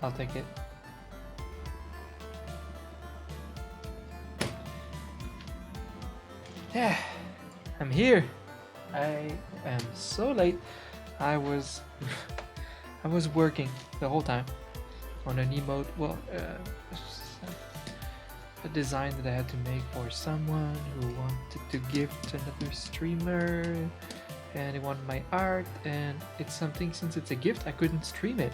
I'll take it. Yeah, I'm here. I am so late. I was I was working the whole time on an emote. Well, a design that I had to make for someone who wanted to gift another streamer, and they wanted my art. And it's something, since it's a gift, I couldn't stream it,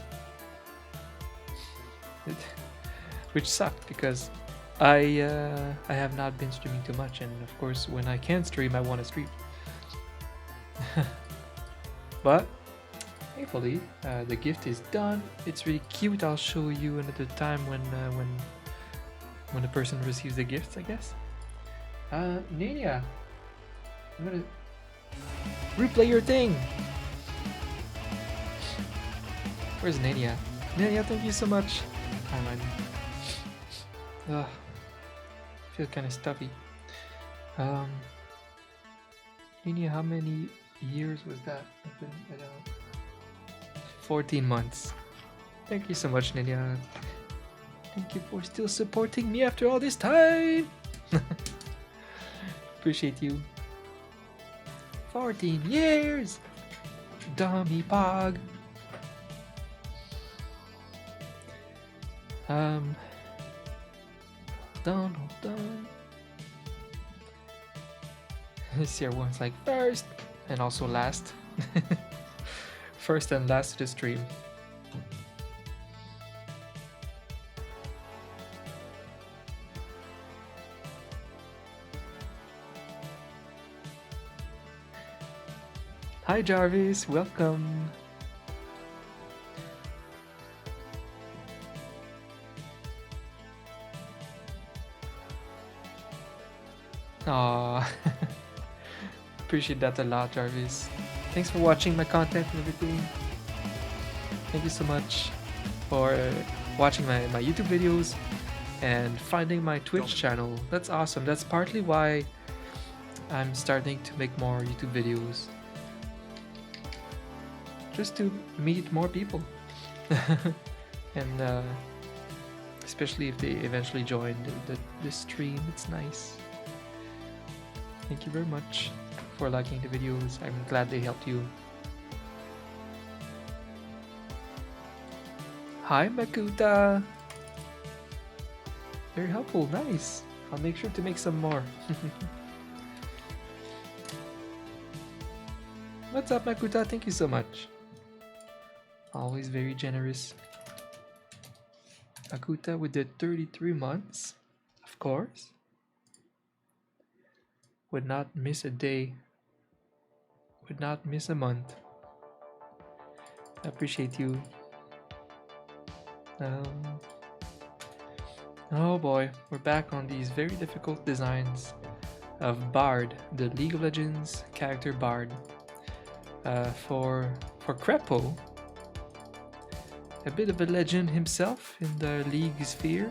which sucked because I have not been streaming too much, and of course when I can stream, I want to stream. But thankfully, the gift is done. It's really cute. I'll show you another time when the person receives the gift, I guess. Nania, I'm gonna replay your thing. Where's Nania? Nania, thank you so much. Hi, man. Ugh. Feel kind of stuffy. Nania, how many years was that? I don't know. 14 months. Thank you so much, Nania. Thank you for still supporting me after all this time. Appreciate you. 14 years. Dummy pog. Hold on. This year one's like first and also last. First and last to the stream. Hi Jarvis, welcome. Aww. Appreciate that a lot, Jarvis. Thanks for watching my content and everything. Thank you so much for watching my YouTube videos and finding my Twitch channel. That's awesome. That's partly why I'm starting to make more YouTube videos. Just to meet more people. And especially if they eventually join the stream, it's nice. Thank you very much for liking the videos. I'm glad they helped you. Hi Makuta! Very helpful, nice. I'll make sure to make some more. What's up Makuta? Thank you so much. Always very generous. Makuta with the 33 months, of course. Would not miss a day. Would not miss a month. I appreciate you. Oh boy, we're back on these very difficult designs of Bard, the League of Legends character Bard. For KREPO, a bit of a legend himself in the League sphere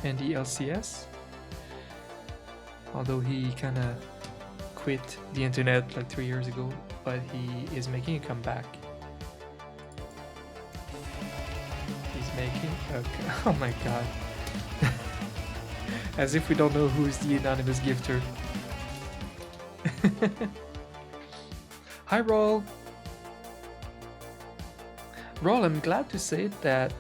and the LCS. Although he kind of quit the internet like 3 years ago, but he is making a comeback. He's making a... Oh my god. As if we don't know who's the anonymous gifter. Hi Roll! Roll, I'm glad to say that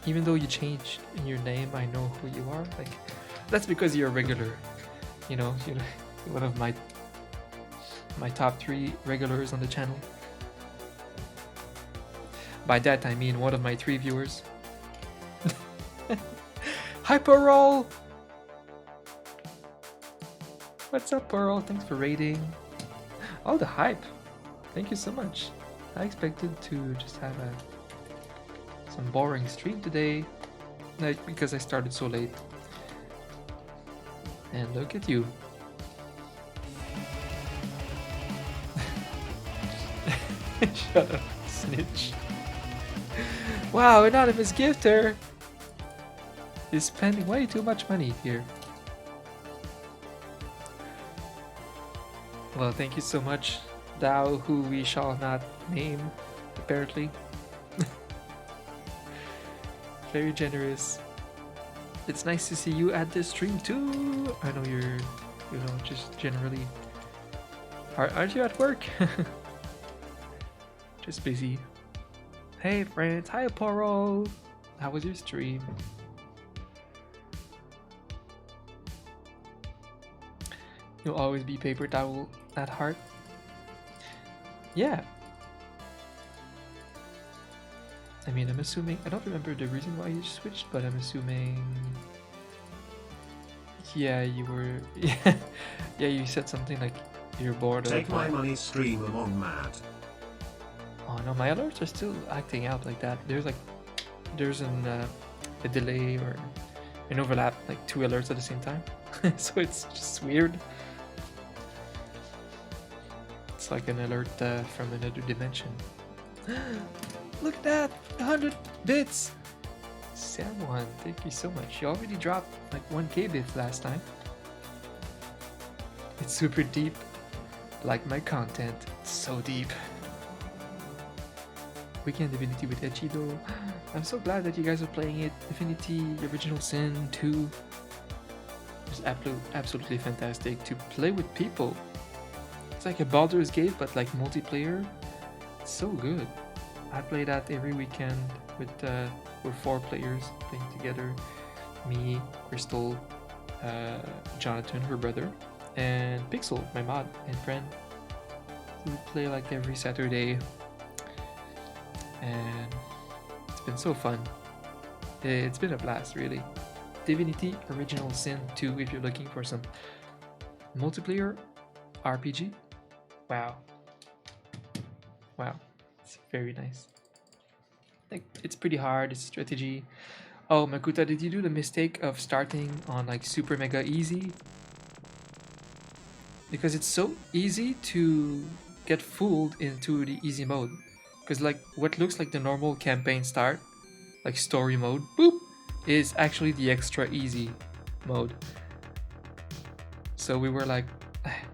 even though you changed your name, I know who you are. Like, that's because you're a regular. You know, one of my top 3 regulars on the channel. By that I mean one of my 3 viewers. Hi Pearl! What's up Pearl? Thanks for raiding. All the hype. Thank you so much. I expected to just have some boring stream today, like because I started so late. And look at you. Shut up, snitch. Wow, anonymous gifter is spending way too much money here. Well, thank you so much, thou who we shall not name, apparently. Very generous. It's nice to see you at the stream too. I know you're, just generally. Aren't you at work? Just busy. Hey friends, hi Poro. How was your stream? You'll always be paper towel at heart. Yeah. I mean, I'm assuming, I don't remember the reason why you switched, but I'm assuming, yeah, you were, yeah, you said something like you're bored. Take my money, stream among mad. Oh no, my alerts are still acting out like that. There's a delay or an overlap, like 2 alerts at the same time. So it's just weird. It's like an alert from another dimension. Look at that! 100 bits! Someone, thank you so much. You already dropped like 1k bits last time. It's super deep. Like my content. It's so deep. Weekend Divinity with Echido. I'm so glad that you guys are playing it. Divinity, Original Sin 2. It's absolutely fantastic to play with people. It's like a Baldur's Gate, but like multiplayer. It's so good. I play that every weekend with 4 players playing together. Me, Crystal, Jonathan, her brother, and Pixel, my mod and friend. We play like every Saturday, and it's been so fun. It's been a blast, really. Divinity Original Sin 2 if you're looking for some multiplayer RPG. Wow. Wow. It's very nice. Like, it's pretty hard, it's strategy. Oh, Makuta, did you do the mistake of starting on like super mega easy? Because it's so easy to get fooled into the easy mode. Because like what looks like the normal campaign start, like story mode, boop, is actually the extra easy mode. So we were like,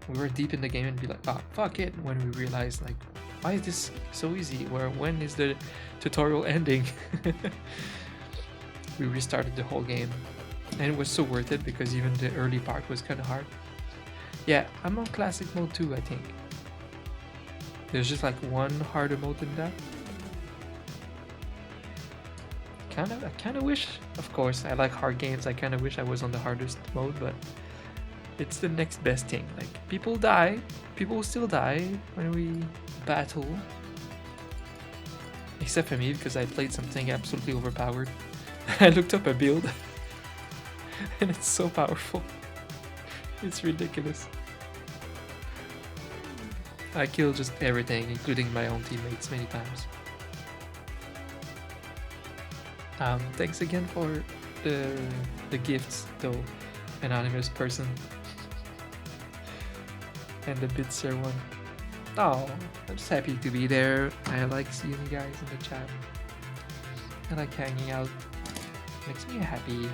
we were deep in the game and be like, oh, fuck it, when we realized like, why is this so easy? When is the tutorial ending? We restarted the whole game, and it was so worth it because even the early part was kind of hard. Yeah, I'm on classic mode too, I think. There's just like one harder mode than that. I kind of wish, of course, I like hard games. I kind of wish I was on the hardest mode, but it's the next best thing. Like, people die, people will still die when we battle. Except for me, because I played something absolutely overpowered. I looked up a build, and it's so powerful. It's ridiculous. I killed just everything, including my own teammates many times. Thanks again for the gifts, though, anonymous person. And the Bitzer one. Oh, I'm just happy to be there. I like seeing you guys in the chat. I like hanging out. Makes me happy.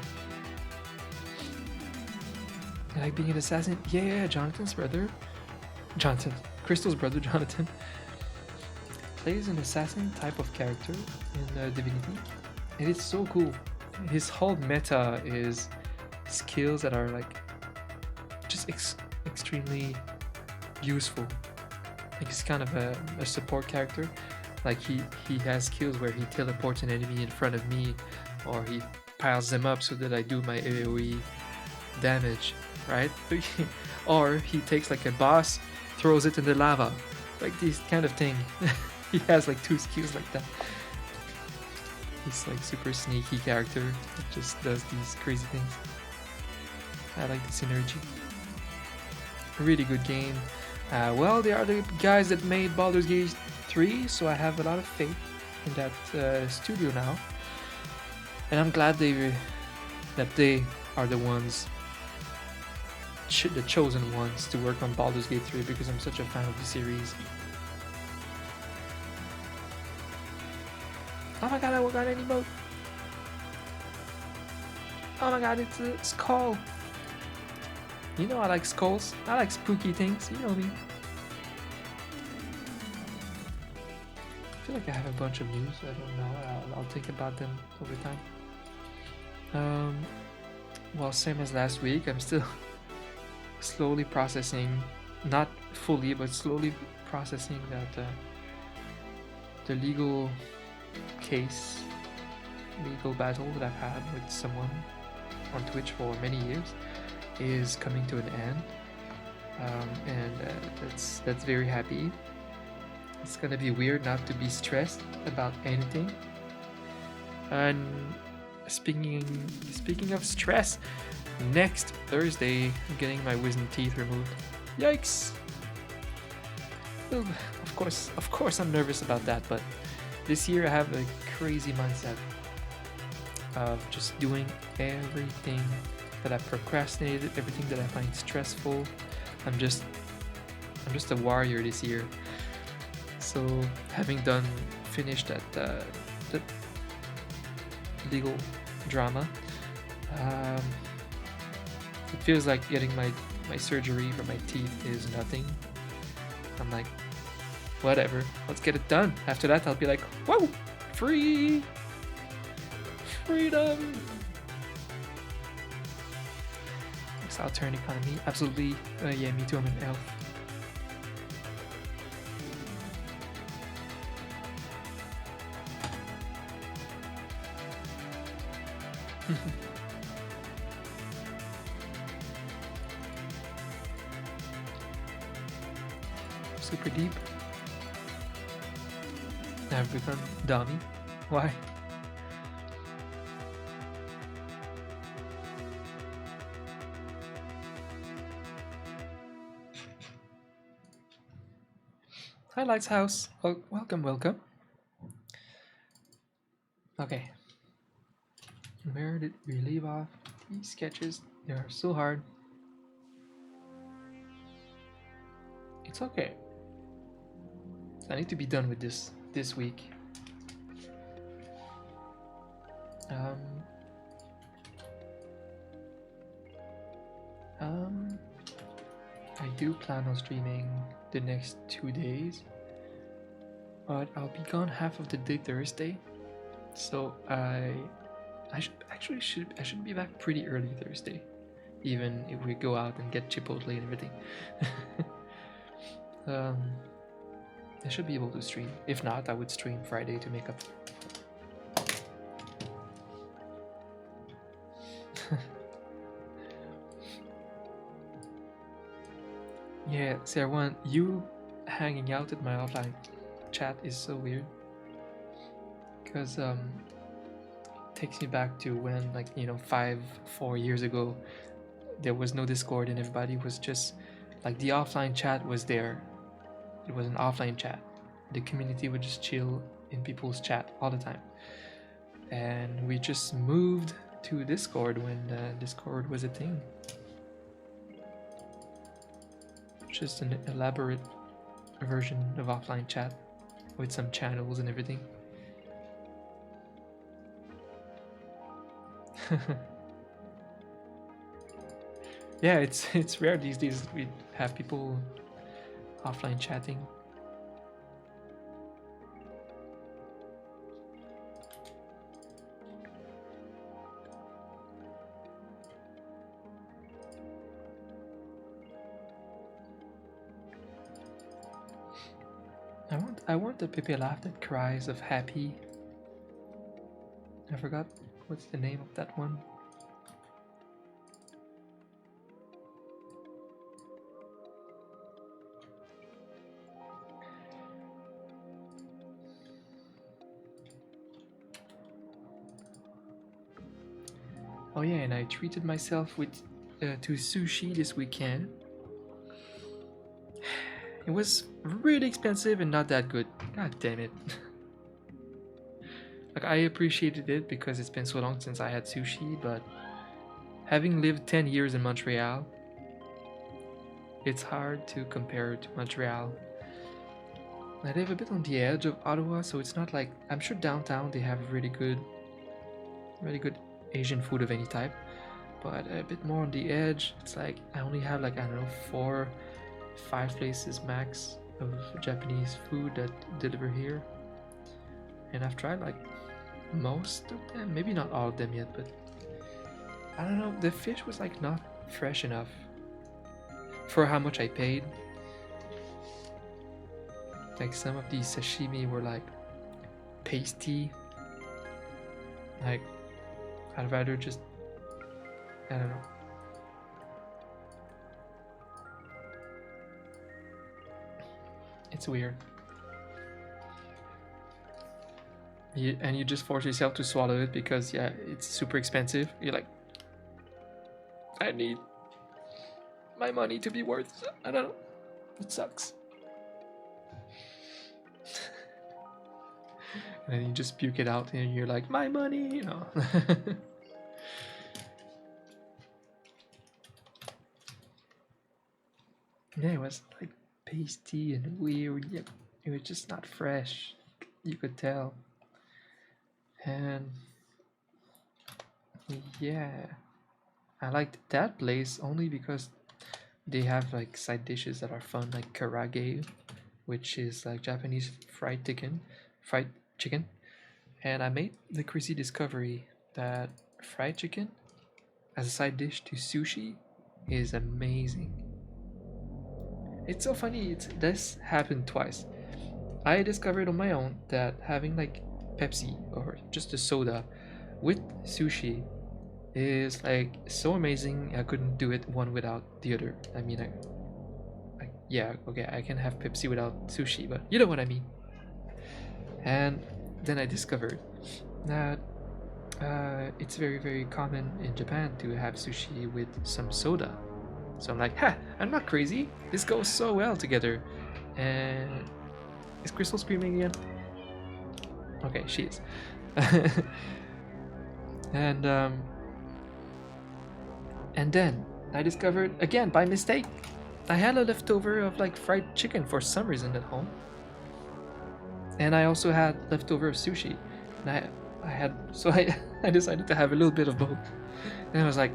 I like being an assassin. Yeah, Jonathan's brother. Jonathan. Crystal's brother, Jonathan. Plays an assassin type of character in Divinity. And it's so cool. His whole meta is skills that are like just extremely useful. Like, he's kind of a support character. Like, he has skills where he teleports an enemy in front of me, or he piles them up so that I do my AoE damage, right? Or he takes like a boss, throws it in the lava, like this kind of thing. He has like 2 skills like that. He's like super sneaky character that just does these crazy things. I like the synergy. A really good game. Well, they are the guys that made Baldur's Gate 3, so I have a lot of faith in that studio now. And I'm glad that they are the ones, the chosen ones to work on Baldur's Gate 3, because I'm such a fan of the series. Oh my god, I got an emote. Oh my god, it's a skull. You know I like skulls. I like spooky things. You know me. I feel like I have a bunch of news. I don't know. I'll think about them over time. Um, well, same as last week. I'm still slowly processing, not fully, but slowly processing that the legal battle that I've had with someone on Twitch for many years is coming to an end, and that's very happy. It's gonna be weird not to be stressed about anything. And speaking of stress, next Thursday I'm getting my wisdom teeth removed. Yikes! Well, of course, I'm nervous about that. But this year I have a crazy mindset of just doing everything that I procrastinated, everything that I find stressful. I'm just a warrior this year. So having finished the legal drama, um, it feels like getting my surgery for my teeth is nothing. I'm like, whatever, let's get it done. After that, I'll be like, whoa, freedom. South turn economy, absolutely. Yeah, me too. I'm an elf. Super deep. I've become dummy. Why? Hi, Lights House. Welcome. Okay. Where did we leave off? These sketches, they are so hard. It's okay. I need to be done with this week. Um, I do plan on streaming the next 2 days, but I'll be gone half of the day Thursday, so I should be back pretty early Thursday, even if we go out and get Chipotle and everything. I should be able to stream. If not, I would stream Friday to make up. Yeah, Sarwan, you hanging out at my offline chat is so weird. Because it takes me back to when, like, 4 years ago, there was no Discord and everybody was just like, the offline chat was there. It was an offline chat. The community would just chill in people's chat all the time. And we just moved to Discord when Discord was a thing. Just an elaborate version of offline chat with some channels and everything. Yeah, it's rare these days we have people offline chatting. I want the Pepe laugh that cries of happy. I forgot what's the name of that one. Oh yeah, and I treated myself with to sushi this weekend. It was really expensive and not that good. God damn it. Like, I appreciated it because it's been so long since I had sushi, but having lived 10 years in Montreal, it's hard to compare to Montreal. I live a bit on the edge of Ottawa, so it's not like, I'm sure downtown they have really good Asian food of any type, but a bit more on the edge. It's like I only have, like, I don't know, 4-5 places max of Japanese food that deliver here, and I've tried like most of them, maybe not all of them yet, but I don't know, the fish was like not fresh enough for how much I paid. Like some of these sashimi were like pasty. Like I'd rather just, I don't know. It's weird. And you just force yourself to swallow it because yeah, it's super expensive. You're like, I need my money to be worth. I don't know. It sucks. And then you just puke it out, and you're like, my money, you know. Yeah, it was like pasty and weird. Yeah, it was just not fresh. You could tell. And yeah, I liked that place only because they have like side dishes that are fun, like karage, which is like Japanese fried chicken. And I made the crazy discovery that fried chicken as a side dish to sushi is amazing. It's so funny. This happened twice. I discovered on my own that having like Pepsi or just a soda with sushi is like so amazing. I couldn't do it one without the other. I mean, yeah, okay, I can have Pepsi without sushi, but you know what I mean. And then I discovered that it's very, very common in Japan to have sushi with some soda. So I'm like, ha, I'm not crazy. This goes so well together. And is Crystal screaming again? Okay, she is. and um, and then I discovered again by mistake I had a leftover of like fried chicken for some reason at home, and I also had leftover of sushi, and I had so I decided to have a little bit of both, and I was like,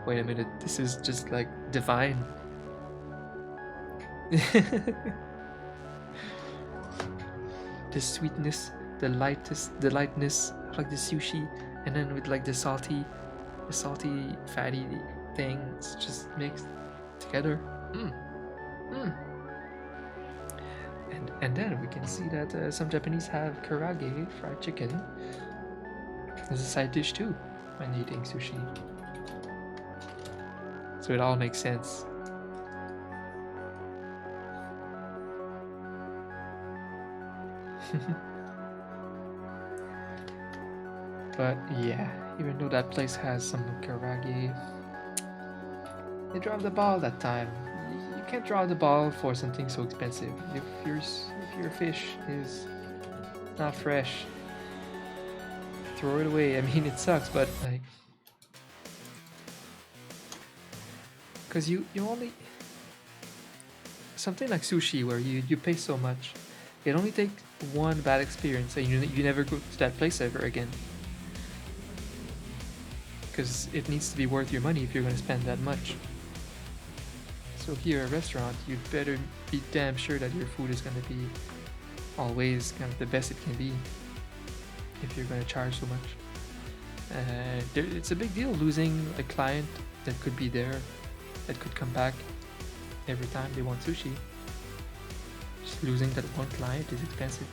wait a minute, this is just like divine. The sweetness, the lightness of like the sushi, and then with like the salty, fatty things just mixed together. Mm. Mm. And then we can see that some Japanese have karage, fried chicken, as a side dish too when eating sushi. So it all makes sense. But yeah, even though that place has some karage, they dropped the ball that time. You can't drop the ball for something so expensive. If your fish is not fresh, throw it away. I mean, it sucks, but like, because you only something like sushi where you pay so much, it only takes one bad experience and you never go to that place ever again. Because it needs to be worth your money if you're going to spend that much. So here at a restaurant, you'd better be damn sure that your food is going to be always kind of the best it can be if you're going to charge so much. It's a big deal losing a client that could be there, that could come back every time they want sushi. Just losing that one client is expensive.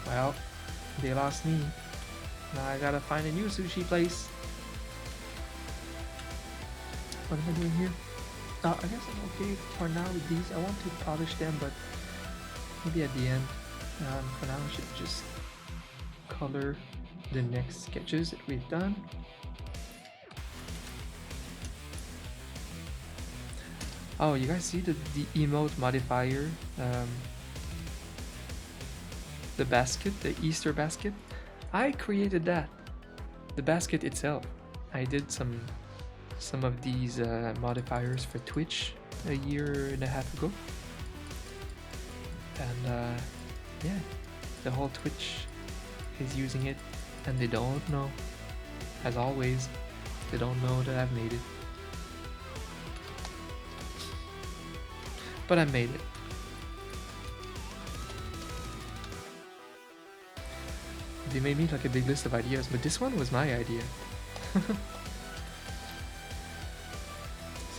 Well, they lost me. Now I gotta find a new sushi place. What am I doing here? I guess I'm okay for now with these. I want to polish them, but maybe at the end. For now, I should just color the next sketches that we've done. Oh, you guys see the emote modifier? The basket, the Easter basket? I created that. The basket itself. I did some of these modifiers for Twitch a year and a half ago. And yeah, the whole Twitch is using it, and they don't know. As always, they don't know that I've made it. But I made it. They made me like a big list of ideas, but this one was my idea.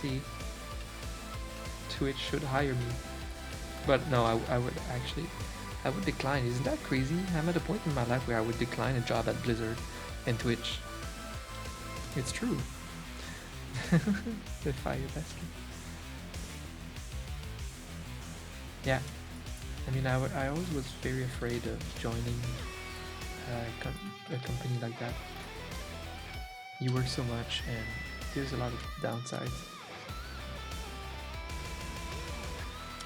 See, Twitch should hire me, but no, I would actually, I would decline. Isn't that crazy? I'm at a point in my life where I would decline a job at Blizzard and Twitch. It's true. The fire basket. Yeah, I mean, I always was very afraid of joining a company like that. You work so much, and there's a lot of downsides.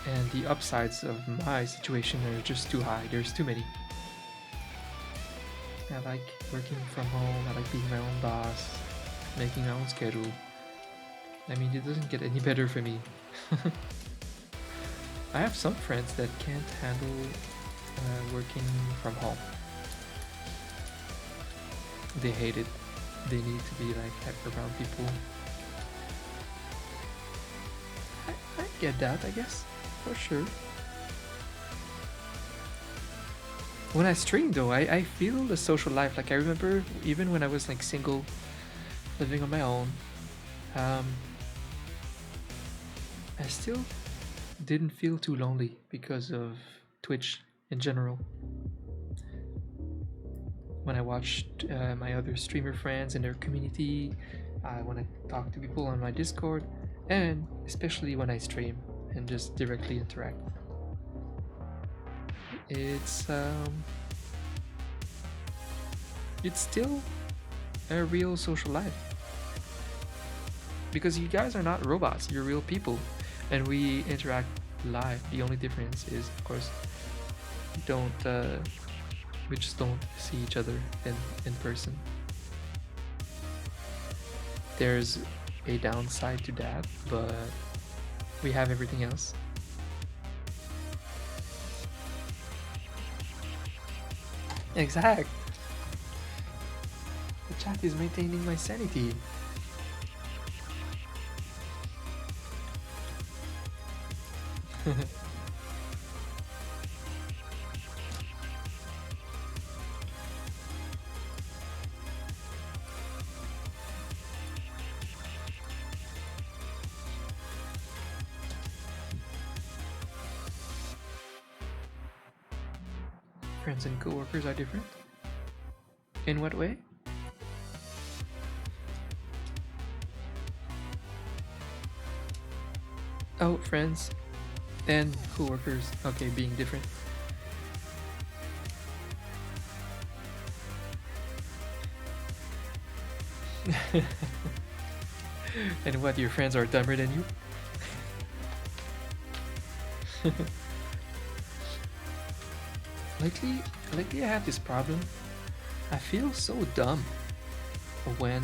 And the upsides of my situation are just too high. There's too many. I like working from home. I like being my own boss, making my own schedule. I mean, it doesn't get any better for me. I have some friends that can't handle working from home. They hate it. They need to be like around people. I get that, I guess, for sure. When I stream though, I feel the social life. Like I remember even when I was like single, living on my own, I still didn't feel too lonely because of Twitch in general. When I watched my other streamer friends in their community, when I talk to people on my Discord, and especially when I stream and just directly interact. It's still a real social life because you guys are not robots, you're real people, and we interact live. The only difference is, of course, we just don't see each other in person. There's a downside to that, but we have everything else. Exact. The chat is maintaining my sanity. Friends and coworkers are different? In what way? Oh, friends and coworkers. Okay, being different. And what, your friends are dumber than you? Lately I have this problem. I feel so dumb when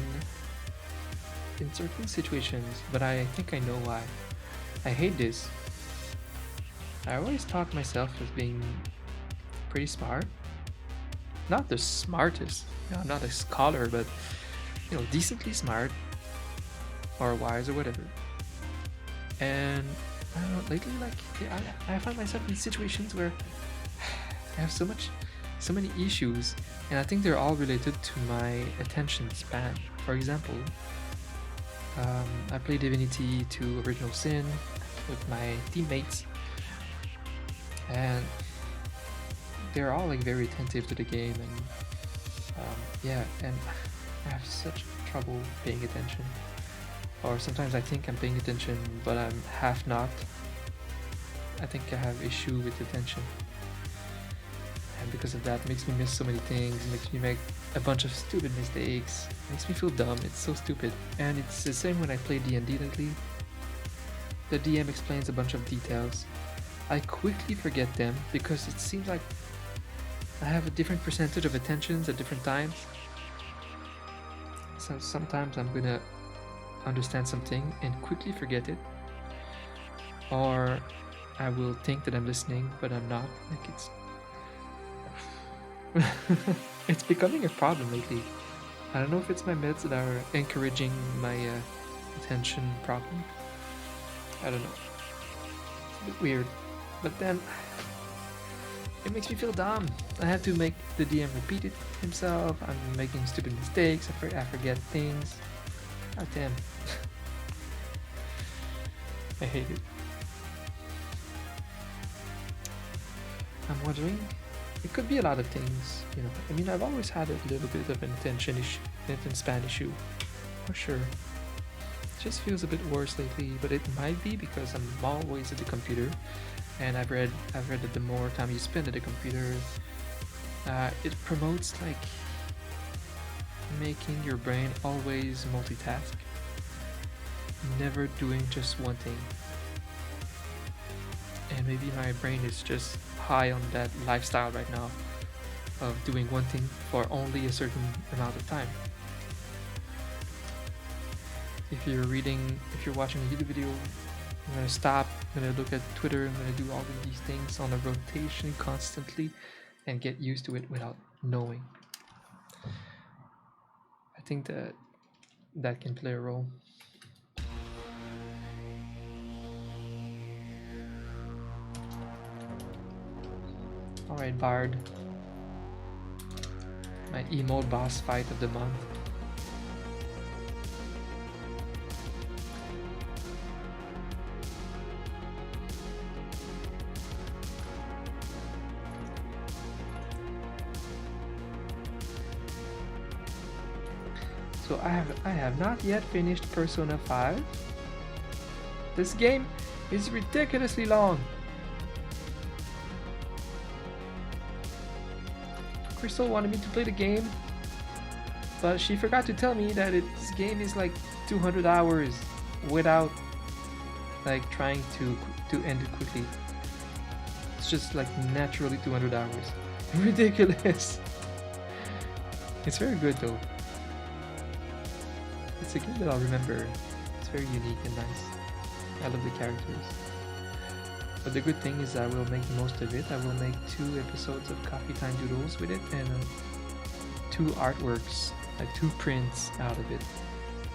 in certain situations, but I think I know why. I hate this. I always thought myself as being pretty smart. Not the smartest. I'm not a scholar, but decently smart or wise or whatever. And I don't know, lately, like I find myself in situations where I have so many issues, and I think they're all related to my attention span. For example, I play Divinity 2 Original Sin with my teammates, and they're all like very attentive to the game, and yeah, and I have such trouble paying attention. Or sometimes I think I'm paying attention, but I'm half not. I think I have issue with attention. And because of that, it makes me miss so many things, it makes me make a bunch of stupid mistakes, it makes me feel dumb, it's so stupid. And it's the same when I play D&D lately. The DM explains a bunch of details. I quickly forget them because it seems like I have a different percentage of attentions at different times. So sometimes I'm gonna understand something and quickly forget it. Or I will think that I'm listening, but I'm not. Like it's becoming a problem lately. I don't know if it's my meds that are encouraging my attention problem. I don't know. It's a bit weird. But then It makes me feel dumb. I have to make the DM repeat it himself. I'm making stupid mistakes. I forget things. God damn. I hate it. I'm wondering, it could be a lot of things, you know. I mean, I've always had a little bit of an attention span issue, for sure. It just feels a bit worse lately, but it might be because I'm always at the computer, and I've read that the more time you spend at the computer, it promotes like making your brain always multitask, never doing just one thing. And maybe my brain is just high on that lifestyle right now of doing one thing for only a certain amount of time. If you're watching a YouTube video, I'm gonna stop, I'm gonna look at Twitter, I'm gonna do all of these things on a rotation constantly and get used to it without knowing. I think that can play a role. Alright, Bard. My emo boss fight of the month. So I have not yet finished Persona 5. This game is ridiculously long. Crystal wanted me to play the game, but she forgot to tell me that this game is like 200 hours without like trying to end it quickly. It's just like naturally 200 hours. Ridiculous. It's very good though. It's a game that I'll remember. It's very unique and nice. I love the characters. But the good thing is I will make most of it. I will make 2 episodes of Coffee Time Doodles with it and 2 artworks, like 2 prints out of it.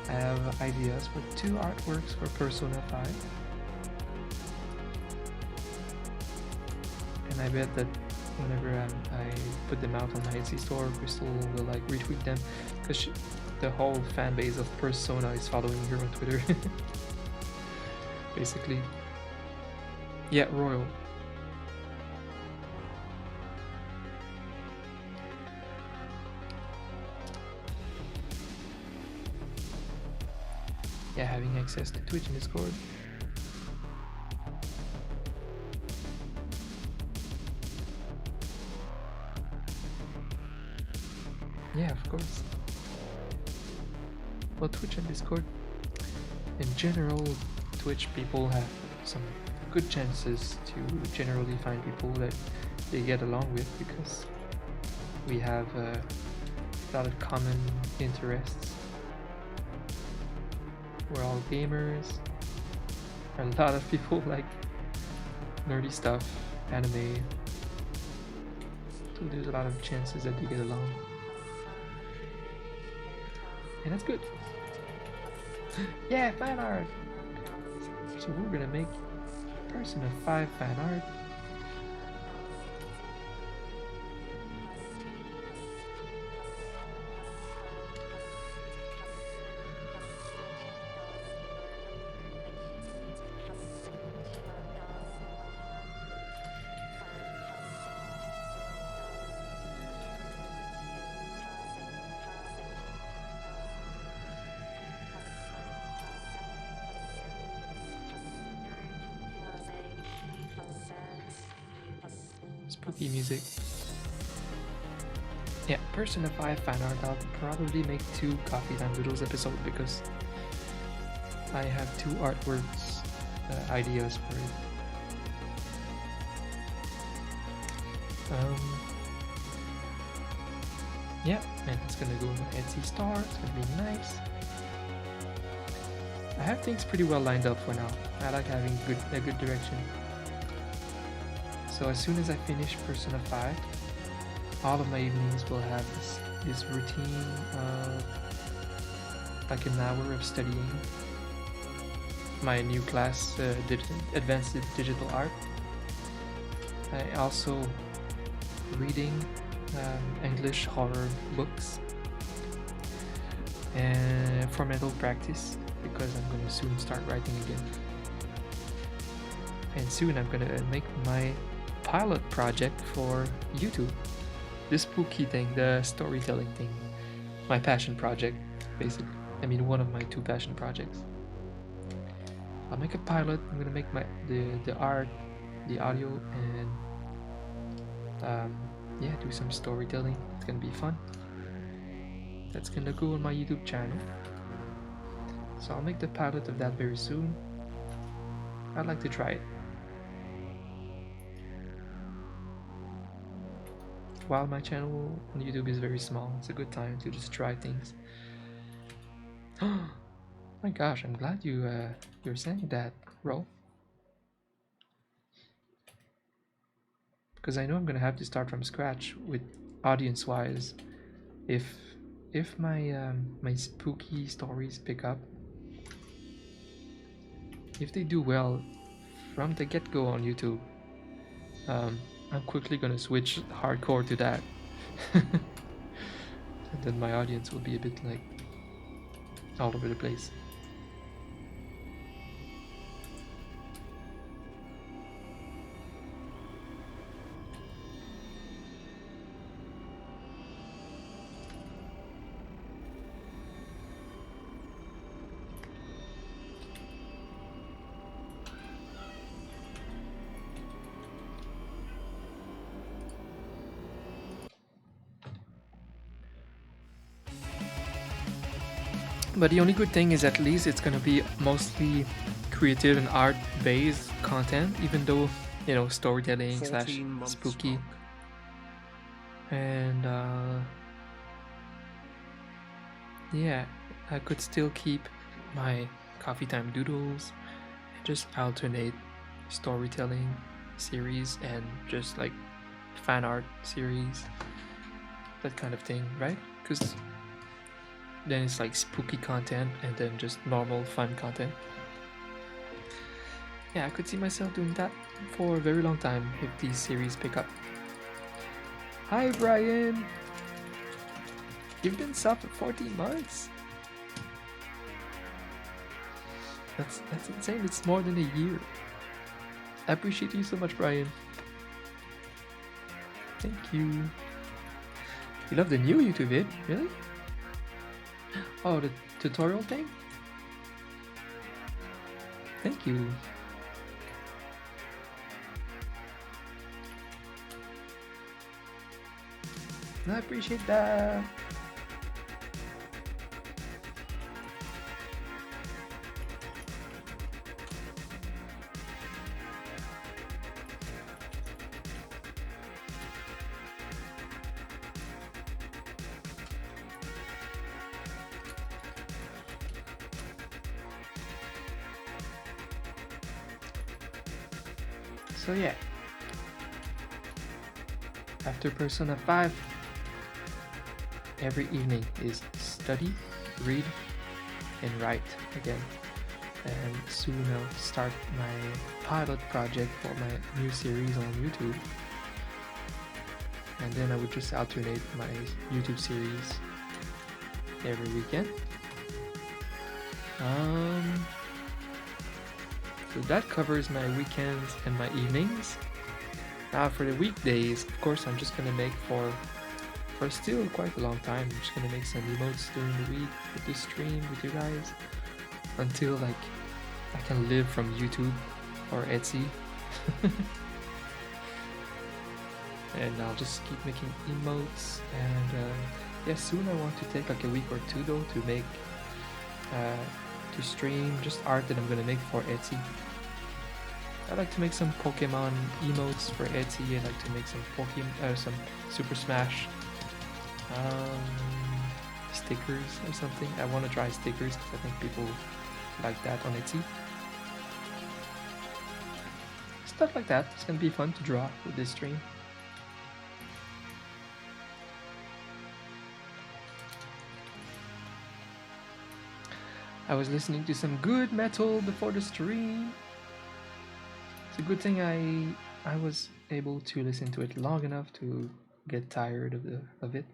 I have ideas for 2 artworks for Persona 5. And I bet that whenever I put them out on my Etsy store, Crystal will like retweet them because the whole fan base of Persona is following her on Twitter. Basically. Yeah, Royal. Yeah, having access to Twitch and Discord. Yeah, of course. Well, Twitch and Discord, in general, Twitch people have some good chances to generally find people that they get along with because we have a lot of common interests. We're all gamers. A lot of people like nerdy stuff, anime. So there's a lot of chances that they get along. And that's good. Yeah, fan art! So we're gonna make Persona 5 fan art. Spooky music. Yeah, Persona 5 fan art. I'll probably make 2 Coffee Time Doodles episodes because I have 2 artworks ideas for it. Yeah, and it's gonna go in my Etsy store. It's gonna be nice. I have things pretty well lined up for now. I like having a good direction. So as soon as I finish Persona 5, all of my evenings will have this routine of like an hour of studying my new class, Advanced Digital Art. I also reading English horror books and for mental practice because I'm gonna soon start writing again. And soon I'm gonna make my pilot project for YouTube. The spooky thing, the storytelling thing. My passion project, basically. I mean, one of my 2 passion projects. I'll make a pilot. I'm gonna make the art, the audio, and yeah, do some storytelling. It's gonna be fun. That's gonna go on my YouTube channel. So I'll make the pilot of that very soon. I'd like to try it. While my channel on YouTube is very small, it's a good time to just try things. Oh my gosh, I'm glad you're saying that, Ro. Because I know I'm gonna have to start from scratch with audience-wise if my spooky stories pick up. If they do well from the get-go on YouTube, I'm quickly gonna switch hardcore to that. And then my audience will be a bit like all over the place. But the only good thing is at least it's gonna be mostly creative and art based content, even though, you know, storytelling slash 14 months spooky. mark. And yeah, I could still keep my coffee time doodles and just alternate storytelling series and just like fan art series, that kind of thing, right? Because then it's like spooky content and then just normal fun content. Yeah, I could see myself doing that for a very long time if these series pick up. Hi Brian! You've been sub for 14 months? That's insane, it's more than a year. I appreciate you so much, Brian. Thank you. You love the new YouTube vid? Really? Oh, the tutorial thing? Thank you. I appreciate that. So yeah, after Persona 5, every evening is study, read, and write again. And soon I'll start my pilot project for my new series on YouTube. And then I would just alternate my YouTube series every weekend. So that covers my weekends and my evenings. Now for the weekdays, of course, I'm just gonna make for still quite a long time. I'm just gonna make some emotes during the week with this stream with you guys until like I can live from YouTube or Etsy. And I'll just keep making emotes. And yeah, soon I want to take like a week or 2 though to make to stream just art that I'm gonna make for Etsy. I like to make some Pokemon emotes for Etsy. I like to make some some Super Smash stickers or something. I want to try stickers because I think people like that on Etsy. Stuff like that. It's gonna be fun to draw with this stream. I was listening to some good metal before the stream. It's a good thing I was able to listen to it long enough to get tired of it.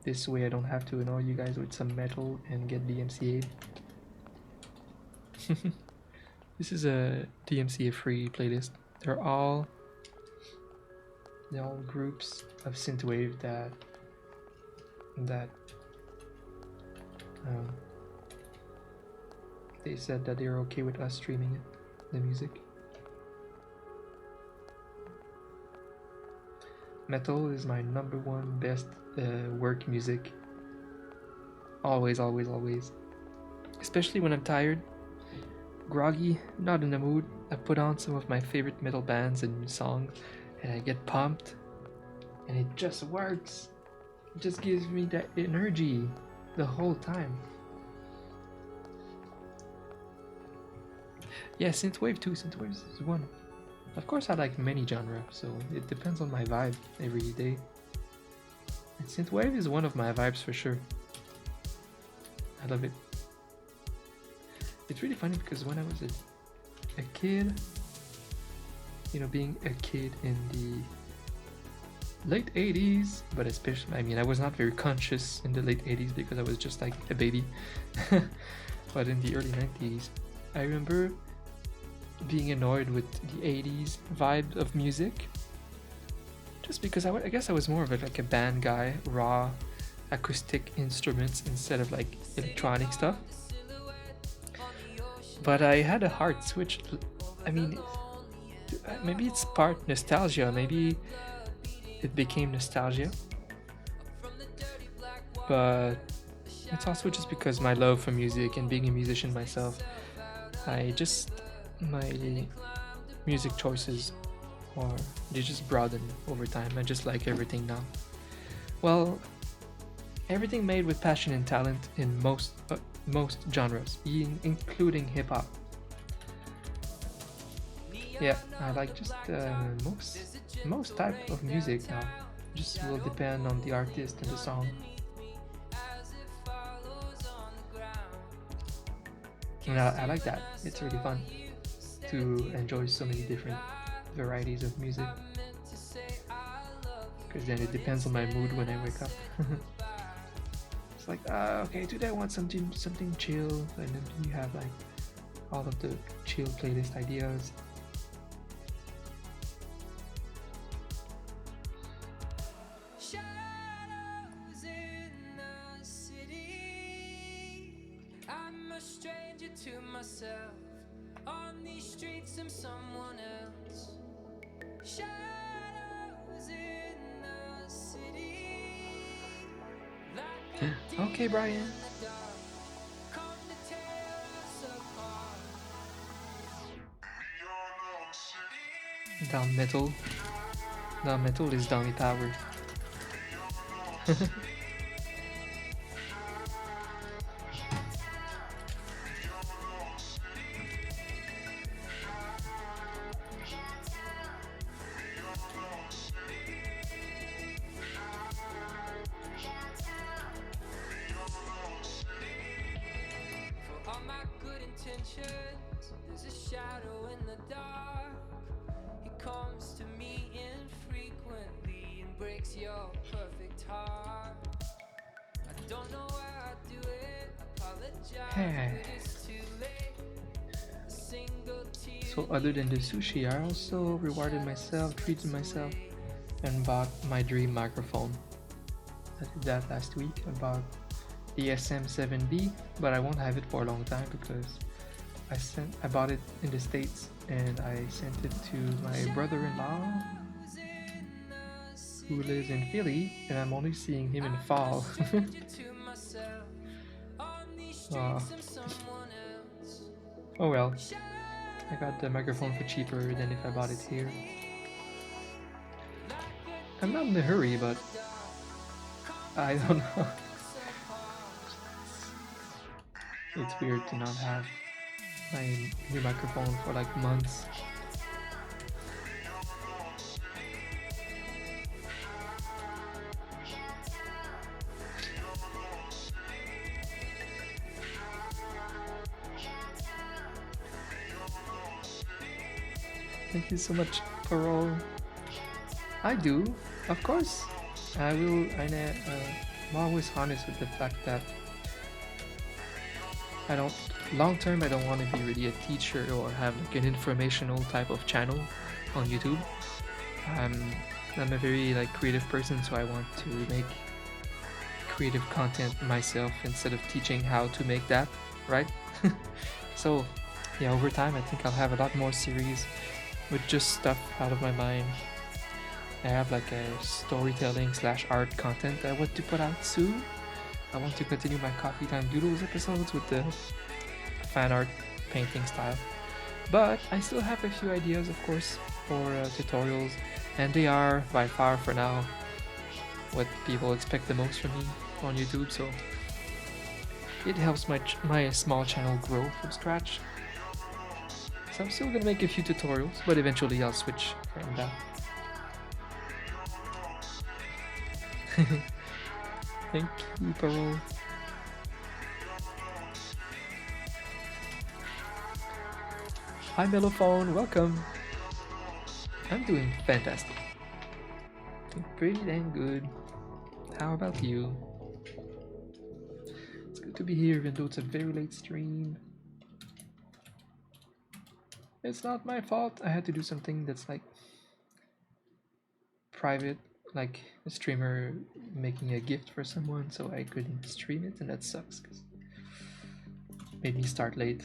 This way I don't have to annoy you guys with some metal and get DMCA'd. This is a DMCA free playlist. They're all groups of synthwave that um, they said that they're okay with us streaming it, the music. Metal is my number one best work music. Always, always, always. Especially when I'm tired, groggy, not in the mood. I put on some of my favorite metal bands and songs, and I get pumped, and it just works. It just gives me that energy the whole time. Yeah, synthwave too. Synthwave is one. Of course, I like many genres, so it depends on my vibe every day. And synthwave is one of my vibes for sure. I love it. It's really funny because when I was a kid, you know, being a kid in the late 80s, but especially, I mean, I was not very conscious in the late 80s because I was just like a baby. But in the early 90s, I remember being annoyed with the 80s vibe of music. Just because I guess I was more of like a band guy, raw acoustic instruments instead of like electronic stuff. But I had a hard switch. I mean, maybe it's part nostalgia, maybe it became nostalgia, but it's also just because my love for music and being a musician myself, my music choices, or they just broaden over time. I just like everything now. Well, everything made with passion and talent in most genres, including hip hop. Yeah, I like just most type of music now. Just will depend on the artist and the song. And I like that. It's really fun to enjoy so many different varieties of music. Because then it depends on my mood when I wake up. It's like, okay, today I want something chill, and then you have like all of the chill playlist ideas. Okay, Brian. Down metal. Down metal is Downy Power. So other than the sushi, I also rewarded myself, treated myself, and bought my dream microphone. I did that last week. I bought the SM7B, but I won't have it for a long time because I bought it in the States and I sent it to my brother-in-law who lives in Philly, and I'm only seeing him in fall. Oh well, I got the microphone for cheaper than if I bought it here. I'm not in a hurry, but I don't know. It's weird to not have my new microphone for like months. Thank you so much, Parole. I do, of course. I will. I'm always honest with the fact that I don't. Long term, I don't want to be really a teacher or have like an informational type of channel on YouTube. Um, I'm a very like creative person, so I want to make creative content myself instead of teaching how to make that, right? So, yeah, over time, I think I'll have a lot more series with just stuff out of my mind. I have like a storytelling slash art content that I want to put out soon. I want to continue my Coffee Time Doodles episodes with the fan art painting style. But I still have a few ideas, of course, for tutorials, and they are by far for now what people expect the most from me on YouTube. So it helps my small channel grow from scratch. So I'm still gonna make a few tutorials, but eventually I'll switch from that. Thank you, Parole. Hi, Mellophone, welcome. I'm doing fantastic. Doing pretty dang good. How about you? It's good to be here, even though it's a very late stream. It's not my fault. I had to do something that's like private, like a streamer making a gift for someone, so I couldn't stream it, and that sucks because it made me start late.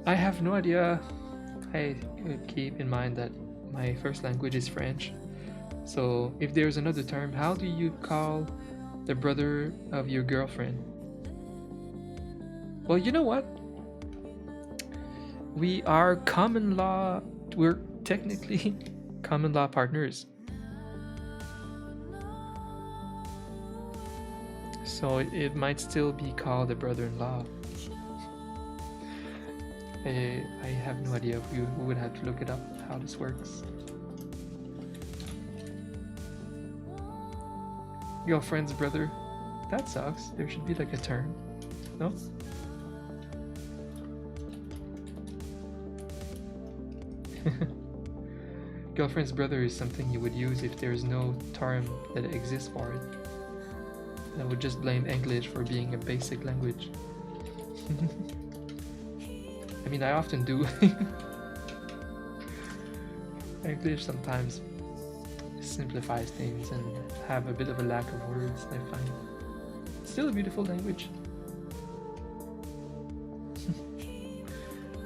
I have no idea. I keep in mind that my first language is French. So if there's another term, how do you call the brother of your girlfriend? Well, you know what? We are common law. We're technically common law partners. So it might still be called a brother-in-law. I have no idea. We would have to look it up how this works. Girlfriend's brother. That sucks. There should be like a term. No? Girlfriend's brother is something you would use if there's no term that exists for it. I would just blame English for being a basic language. I mean, I often do. English sometimes simplifies things and have a bit of a lack of words, I find. It's still a beautiful language.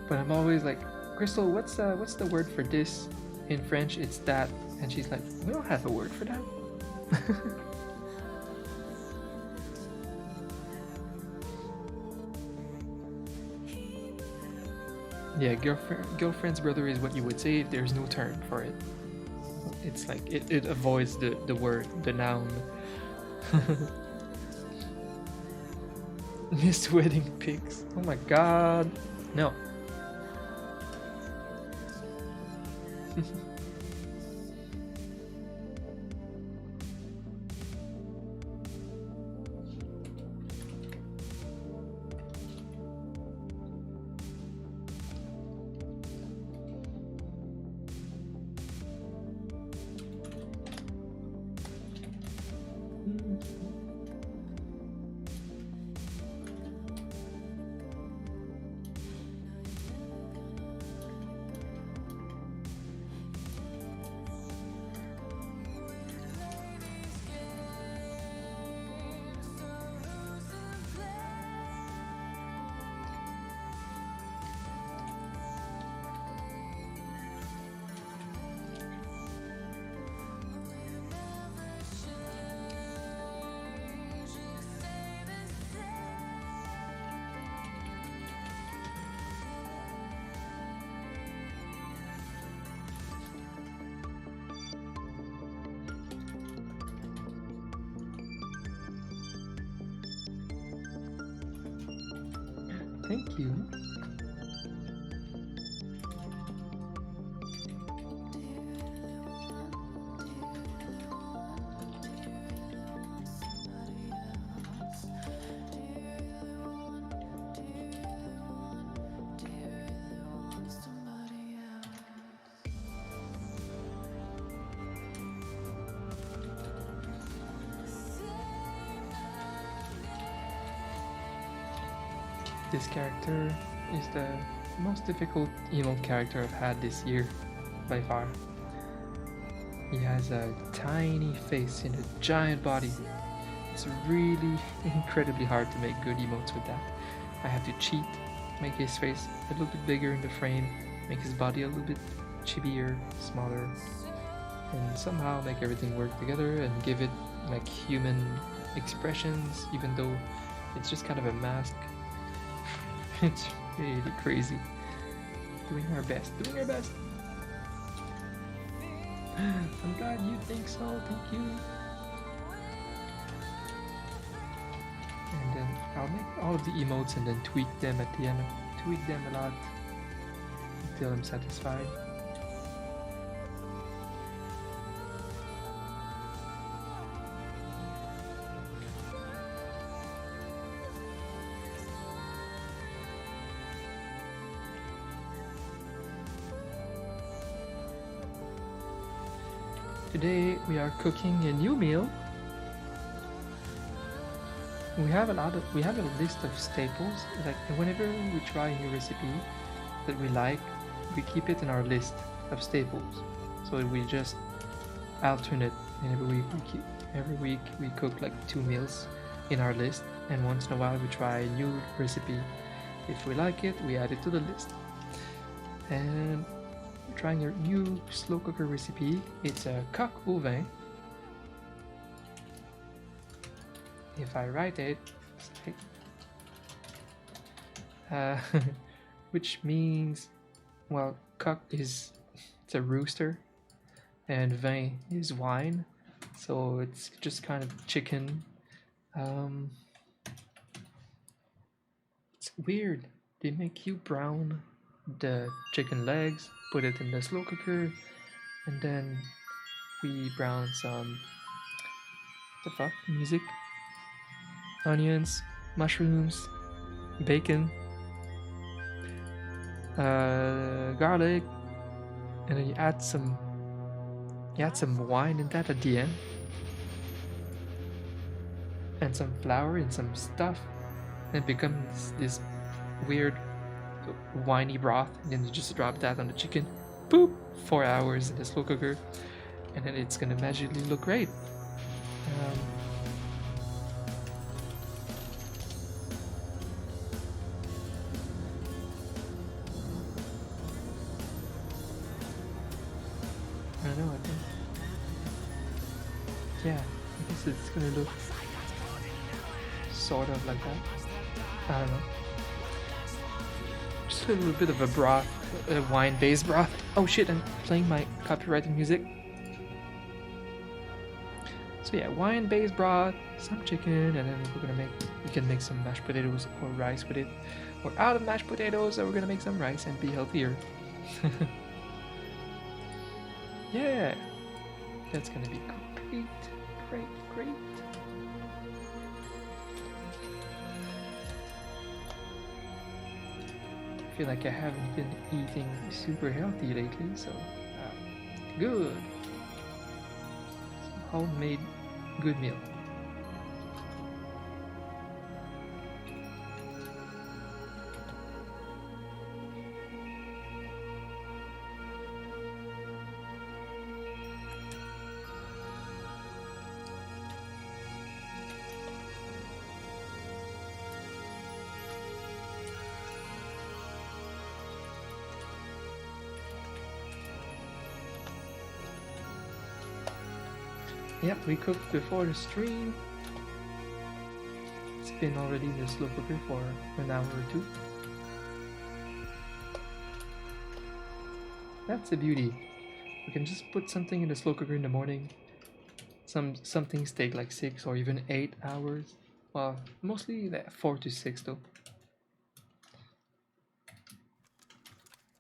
But I'm always like, Crystal, what's the word for this? In French, it's that. And she's like, we don't have a word for that. Yeah, girlfriend's brother is what you would say if there's no term for it. It's like it avoids the word, the noun. Missed wedding pics. Oh my god. No. Thank you. This character is the most difficult emote character I've had this year, by far. He has a tiny face and a giant body. It's really incredibly hard to make good emotes with that. I have to cheat, make his face a little bit bigger in the frame, make his body a little bit chibier, smaller, and somehow make everything work together and give it like human expressions, even though it's just kind of a mask. It's really crazy. Doing our best, doing our best. I'm glad you think so, thank you. And then I'll make all of the emotes and then tweak them at the end. Tweak them a lot until I'm satisfied. Today we are cooking a new meal. We have a list of staples. Like whenever we try a new recipe that we like, we keep it in our list of staples. So we just alternate, and every week we cook like 2 meals in our list, and once in a while we try a new recipe. If we like it, we add it to the list. And we're trying a new slow cooker recipe. It's a coq au vin. If I write it, which means, well, coq is it's a rooster, and vin is wine, so it's just kind of chicken. It's weird. They make you brown the chicken legs, put it in the slow cooker, and then we brown some the fuck music, onions, mushrooms, bacon, garlic, and then you add some wine in that at the end, and some flour and some stuff, and it becomes this weird winey broth, and then you just drop that on the chicken. Boop! 4 hours in the slow cooker, and then it's gonna magically look great. I don't know, I think. Yeah, I guess it's gonna look sort of like that. I don't know. Just a little bit of a broth, a wine-based broth. Oh shit, I'm playing my copyrighted music. So yeah, wine-based broth, some chicken, and then we can make some mashed potatoes or rice with it. We're out of mashed potatoes, so we're gonna make some rice and be healthier. Yeah, that's gonna be great, great, great. I feel like I haven't been eating super healthy lately, so good. Some homemade good meal. Yep, we cooked before the stream. It's been already in the slow cooker for an hour or two. That's the beauty. We can just put something in the slow cooker in the morning. Some things take like 6 or even 8 hours. Well, mostly 4 to 6 though.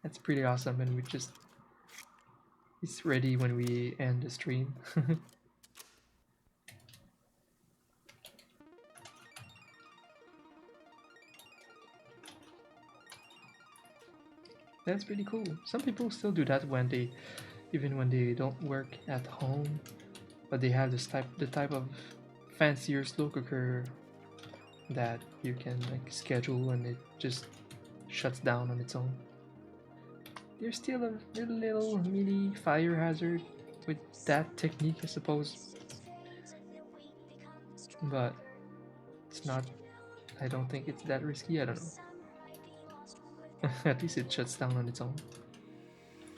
That's pretty awesome, and it's ready when we end the stream. That's pretty cool. Some people still do that even when they don't work at home, but they have the type of fancier slow cooker that you can like schedule and it just shuts down on its own. There's still a little mini fire hazard with that technique, I suppose, but it's not. I don't think it's that risky. I don't know. At least it shuts down on its own.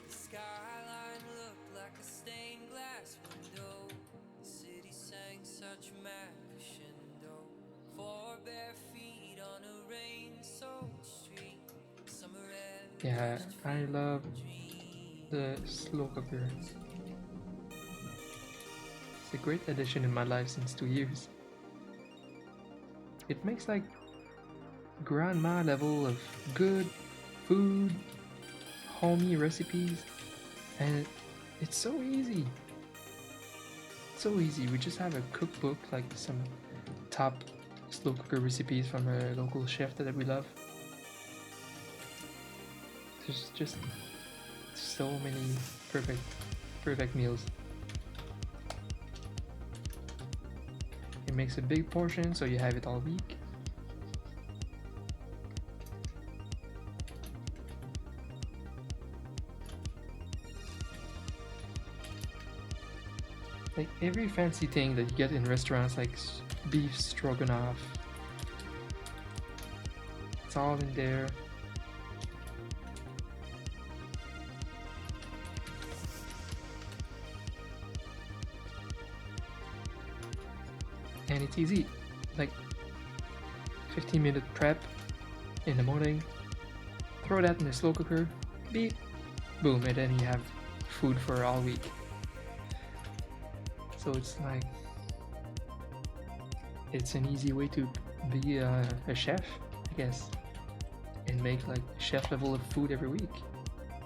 The skyline looked like a stained glass window. The city sang such mad crescendo. 4 bare feet on a rain-soaked street. Summer air Yeah, just I filled love with dreams. the slow cooker. It's a great addition in my life since 2 years. It makes like grandma level of good food, homey recipes, and it's so easy. So easy. We just have a cookbook, like some top slow cooker recipes from a local chef that we love. There's just so many perfect meals. It makes a big portion so you have it all week. Like every fancy thing that you get in restaurants, like beef stroganoff, it's all in there. And it's easy, like 15-minute prep in the morning, throw that in the slow cooker, beep, boom, and then you have food for all week. So it's like, it's an easy way to be a chef, I guess, and make like chef level of food every week.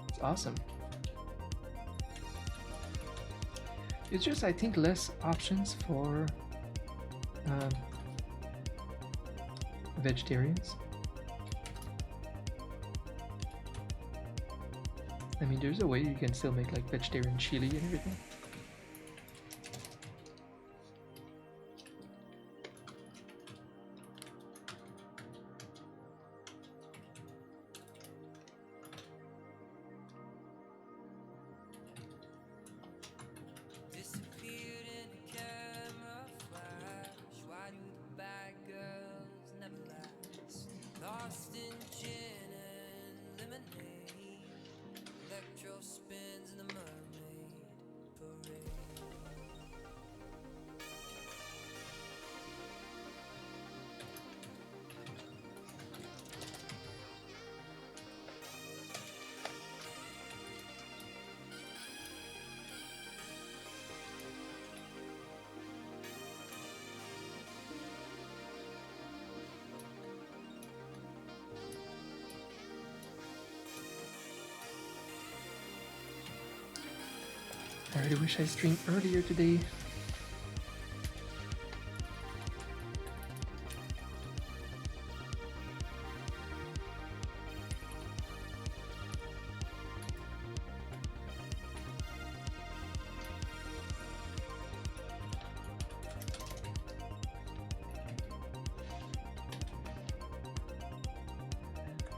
It's awesome. It's just, I think, less options for vegetarians. I mean, there's a way you can still make like vegetarian chili and everything. Disappeared in a camera flash. Why do the bad girls never last? Lost in gin and lemonade. Electro spins in the mermaid parade. I really wish I streamed earlier today.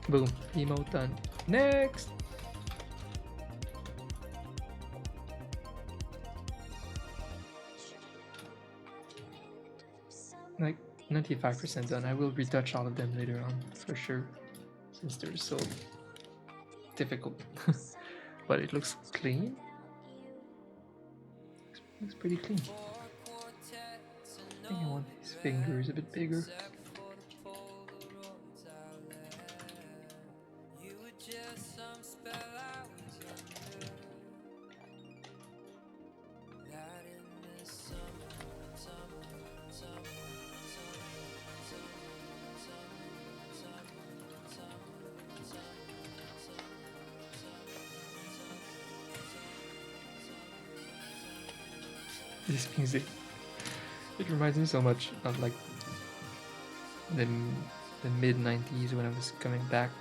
Boom, emote done. Next! Like 95% done. I will retouch all of them later on for sure, since they're so difficult. But it looks clean. Looks pretty clean. I think I want his fingers a bit bigger. This music, it reminds me so much of like the mid 90s when I was coming back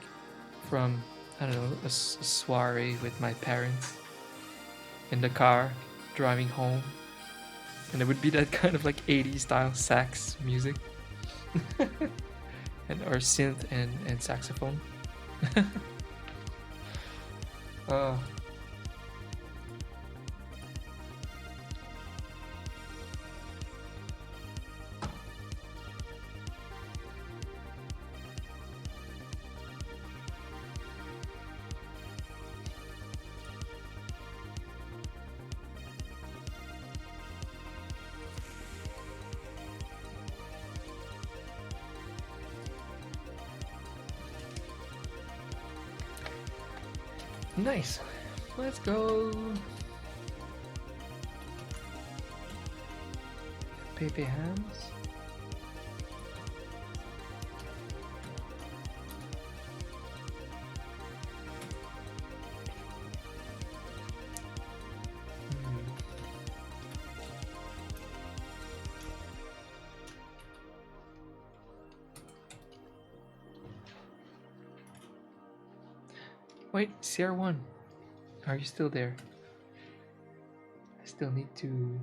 from, I don't know, a soiree with my parents in the car driving home, and it would be that kind of like 80s style sax music. and or synth and saxophone. uh, nice. Let's go. Pepe hands. Wait, CR1, are you still there? I still need to.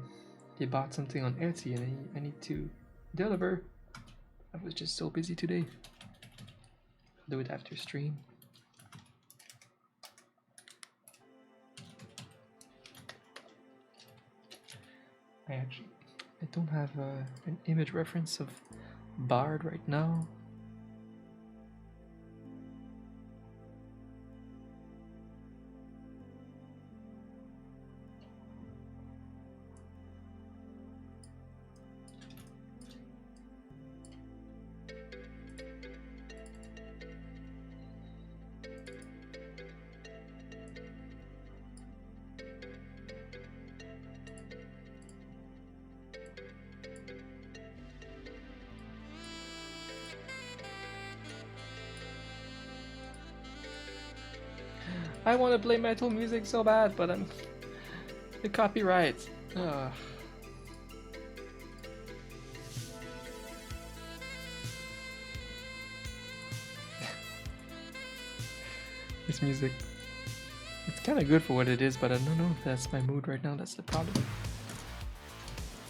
You bought something on Etsy and I need to deliver. I was just so busy today. I'll do it after stream. I don't have an image reference of Bard right now. I want to play metal music so bad, but I'm the copyright. This music, it's kind of good for what it is, but I don't know if that's my mood right now. That's the problem.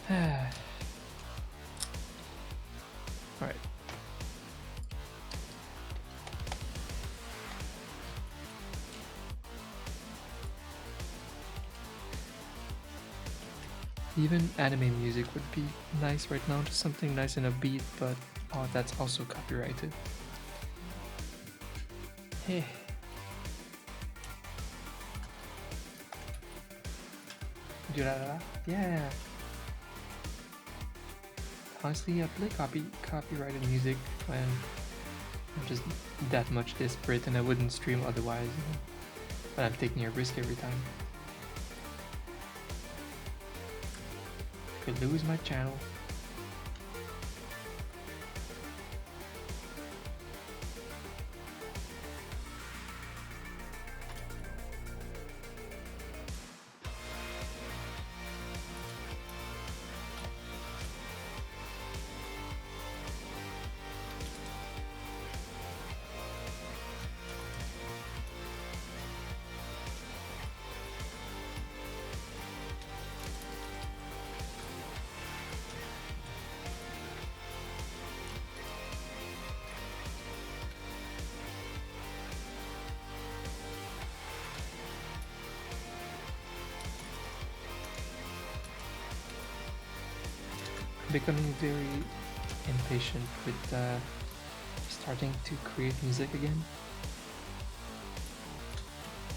Alright. Even anime music would be nice right now, just something nice and upbeat, but oh, that's also copyrighted. Hey. Yeah. Honestly, I play copyrighted music when I'm just that much desperate and I wouldn't stream otherwise, you know? But I'm taking a risk every time. Could lose my channel. Becoming very impatient with starting to create music again.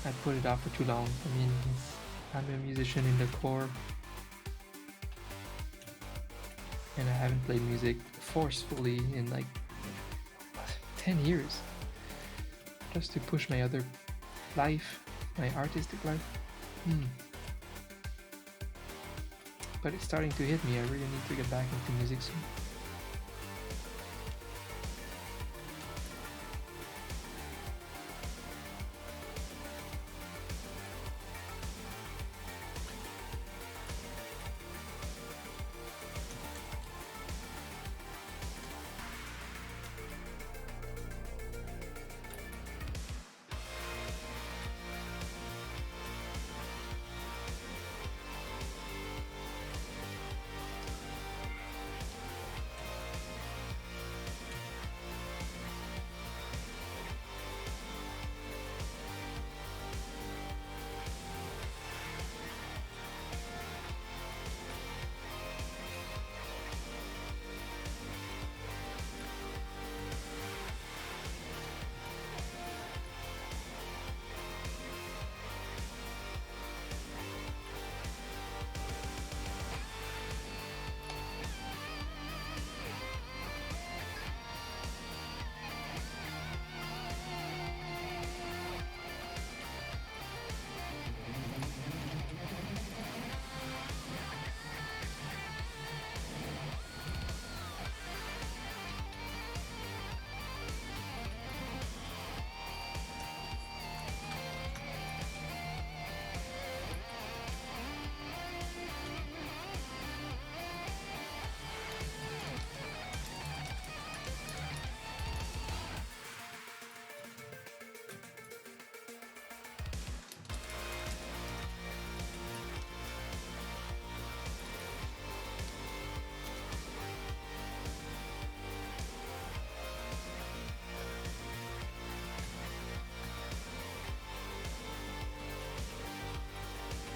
I put it off for too long. I mean, I'm a musician in the core, and I haven't played music forcefully in like 10 years. Just to push my other life, my artistic life. But it's starting to hit me. I really need to get back into music soon.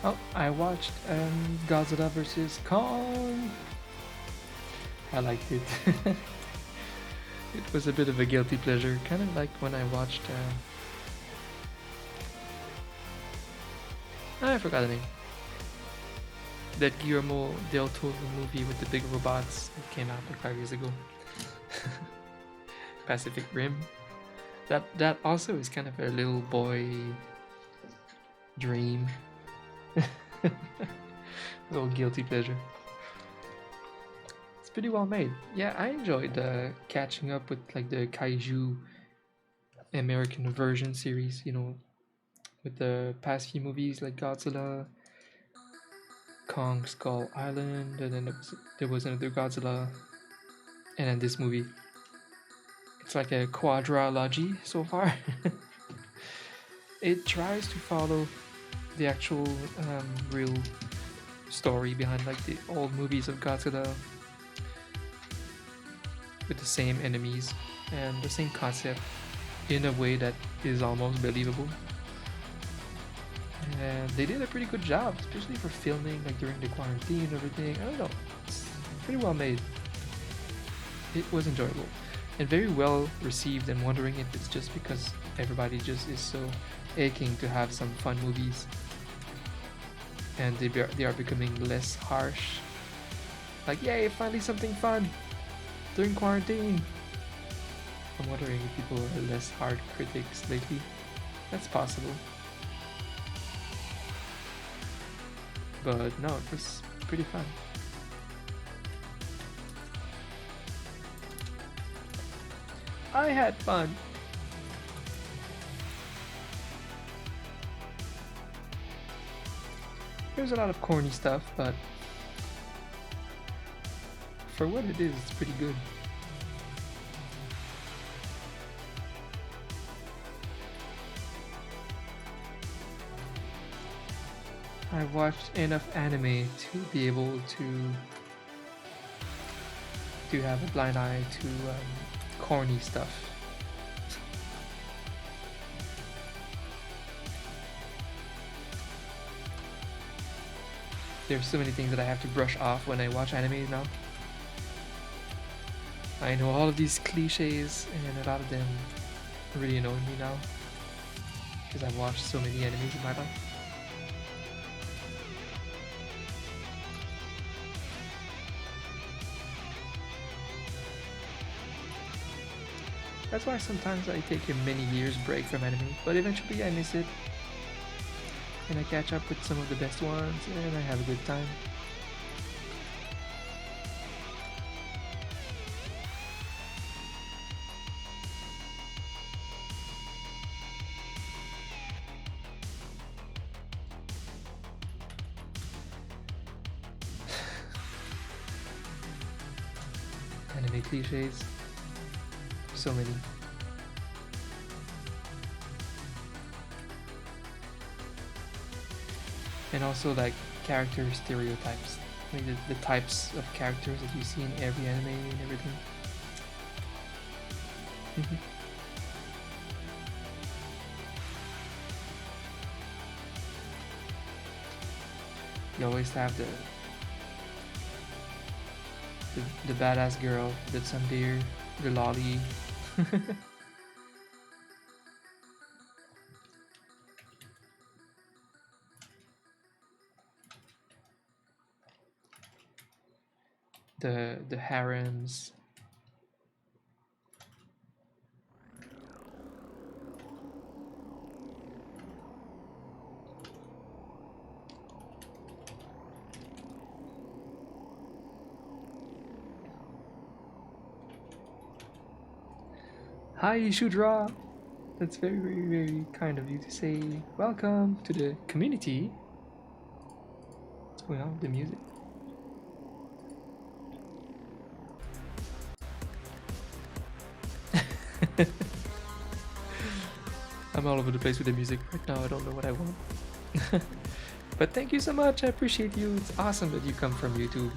Oh, I watched Godzilla vs. Kong. I liked it. It was a bit of a guilty pleasure, kind of like when I watched. I forgot the name. That Guillermo del Toro movie with the big robots that came out like 5 years ago. Pacific Rim. That also is kind of a little boy dream. Little guilty pleasure. It's pretty well made. Yeah, I enjoyed catching up with like the kaiju American version series. You know, with the past few movies like Godzilla, Kong Skull Island, and then there was another Godzilla, and then this movie. It's like a quadrilogy so far. It tries to follow the actual real story behind like the old movies of Godzilla with the same enemies and the same concept in a way that is almost believable. And they did a pretty good job, especially for filming like during the quarantine and everything. I don't know, it's pretty well made. It was enjoyable and very well received. And wondering if it's just because everybody just is so aching to have some fun movies, and they are becoming less harsh. Like, yay, finally something fun during quarantine. I'm wondering if people are less hard critics lately. That's possible. But no, it was pretty fun. I had fun. There's a lot of corny stuff, but for what it is, it's pretty good. I watched enough anime to be able to have a blind eye to corny stuff. There's so many things that I have to brush off when I watch anime now. I know all of these cliches, and a lot of them really annoy me now because I've watched so many animes in my life. That's why sometimes I take a many years break from anime, but eventually I miss it and I catch up with some of the best ones and I have a good time. Anime cliches. So many. And also like character stereotypes. Like the types of characters that you see in every anime and everything. You always have the badass girl, the tsundere, the lolly. The harems. Hi Shudra! That's very, very, very kind of you to say. Welcome to the community. What's going on with the music? I'm all over the place with the music right now. I don't know what I want. But thank you so much. I appreciate you. It's awesome that you come from YouTube.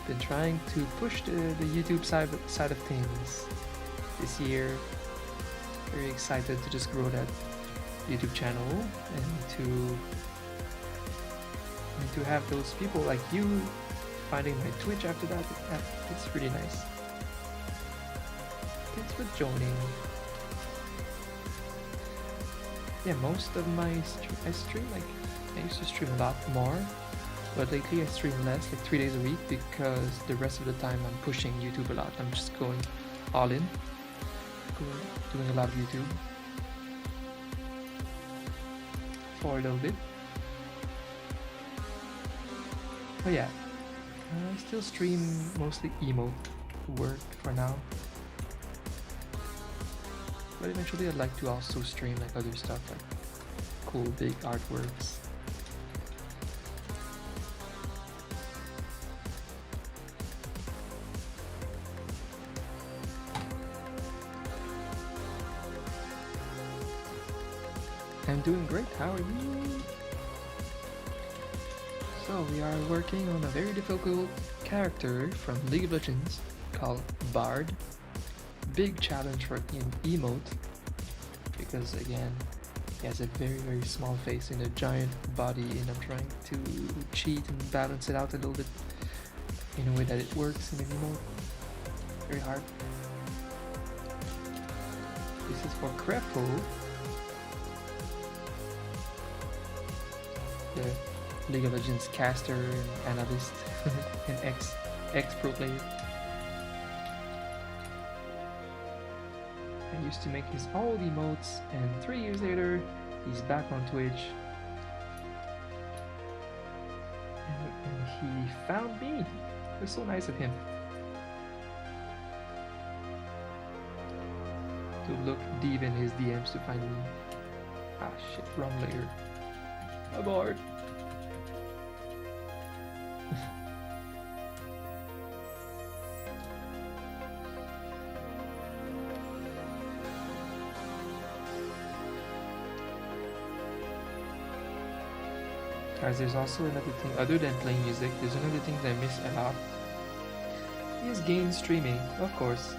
Been trying to push the YouTube side of things this year. Very excited to just grow that YouTube channel and to have those people like you finding my Twitch after that. It's really nice. Thanks for joining. Yeah, most of my I stream like I used to stream a lot more, but lately I stream less, like 3 days a week, because the rest of the time I'm pushing YouTube a lot. I'm just going all in, doing a lot of YouTube for a little bit. But yeah, I still stream mostly emote work for now. But eventually I'd like to also stream like other stuff, like cool big artworks. I'm doing great, how are you? So we are working on a very difficult character from League of Legends called Bard. Big challenge for Emote, because again, he has a very small face and a giant body, and I'm trying to cheat and balance it out a little bit in a way that it works in an emote. Very hard. This is for KREPO, the League of Legends caster and analyst and ex-pro player. I used to make his old emotes, and 3 years later, he's back on Twitch. And he found me. It was so nice of him to look deep in his DMs to find me. Ah shit, wrong layer. Abort. Guys, there's also another thing, other than playing music, there's another thing that I miss a lot. Is game streaming, of course.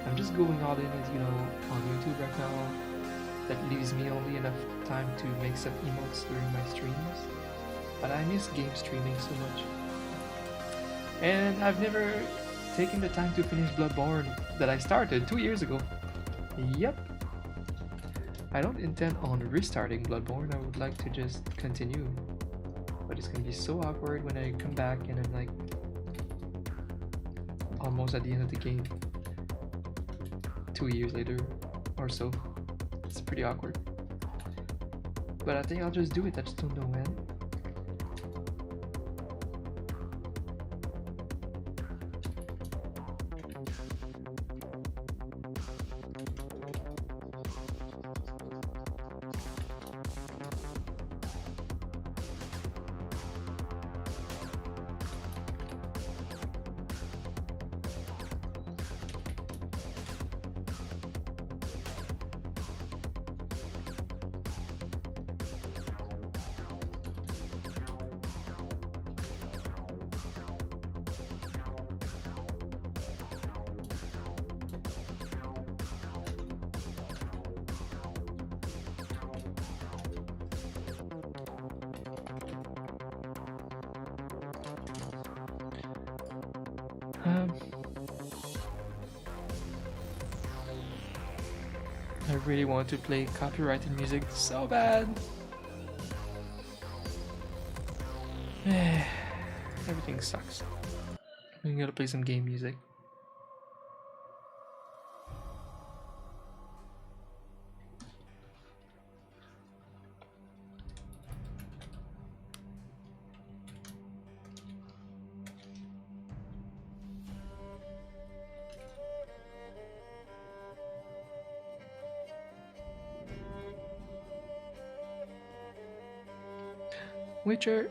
I'm just going all in, as you know, on YouTube right now. That leaves me only enough time to make some emotes during my streams. But I miss game streaming so much. And I've never taken the time to finish Bloodborne that I started 2 years ago. Yep. I don't intend on restarting Bloodborne, I would like to just continue. But it's gonna be so awkward when I come back and I'm like almost at the end of the game 2 years later or so. It's pretty awkward. But I think I'll just do it, I just don't know when. I really want to play copyrighted music so bad. Everything sucks. I'm gonna play some game music. Witcher.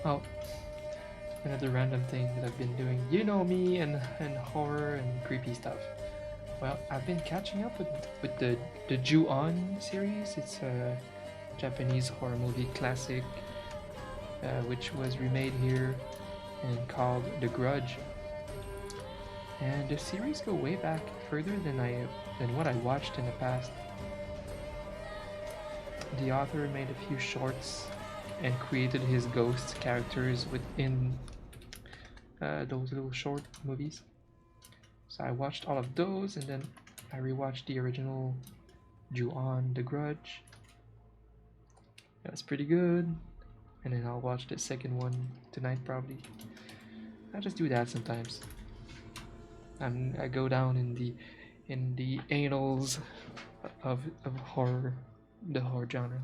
Oh, another random thing that I've been doing. You know me and horror and creepy stuff. Well, I've been catching up with the Ju-On series. It's a Japanese horror movie classic, which was remade here and called The Grudge. And the series go way back further than what I watched in the past. The author made a few shorts and created his ghost characters within those little short movies. So I watched all of those, and then I rewatched the original Ju-On, The Grudge. That's pretty good. And then I'll watch the second one tonight probably. I just do that sometimes. I go down in the annals of horror, the horror genre.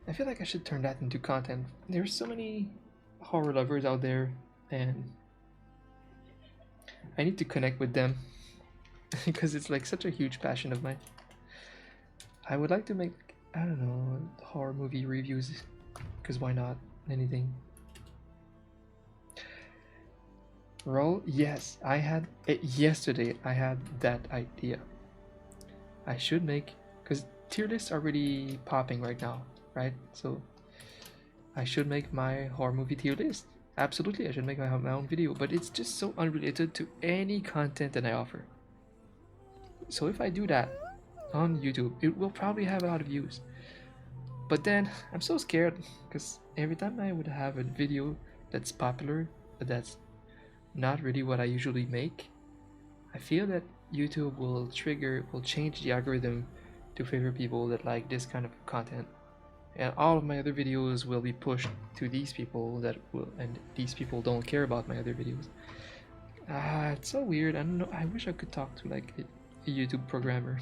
I feel like I should turn that into content. There's so many horror lovers out there, and I need to connect with them because it's like such a huge passion of mine. I would like to make, I don't know, horror movie reviews, because why not? Anything. Roll? Yes, I had it yesterday. I had that idea. I should make, because tier lists are really popping right now, right? So I should make my horror movie tier list. Absolutely, I should make my own video, but it's just so unrelated to any content that I offer. So if I do that on YouTube, it will probably have a lot of views. But then I'm so scared because every time I would have a video that's popular, but that's not really what I usually make, I feel that YouTube will change the algorithm to favor people that like this kind of content. And all of my other videos will be pushed to these people and these people don't care about my other videos. It's so weird. I don't know. I wish I could talk to like a YouTube programmer.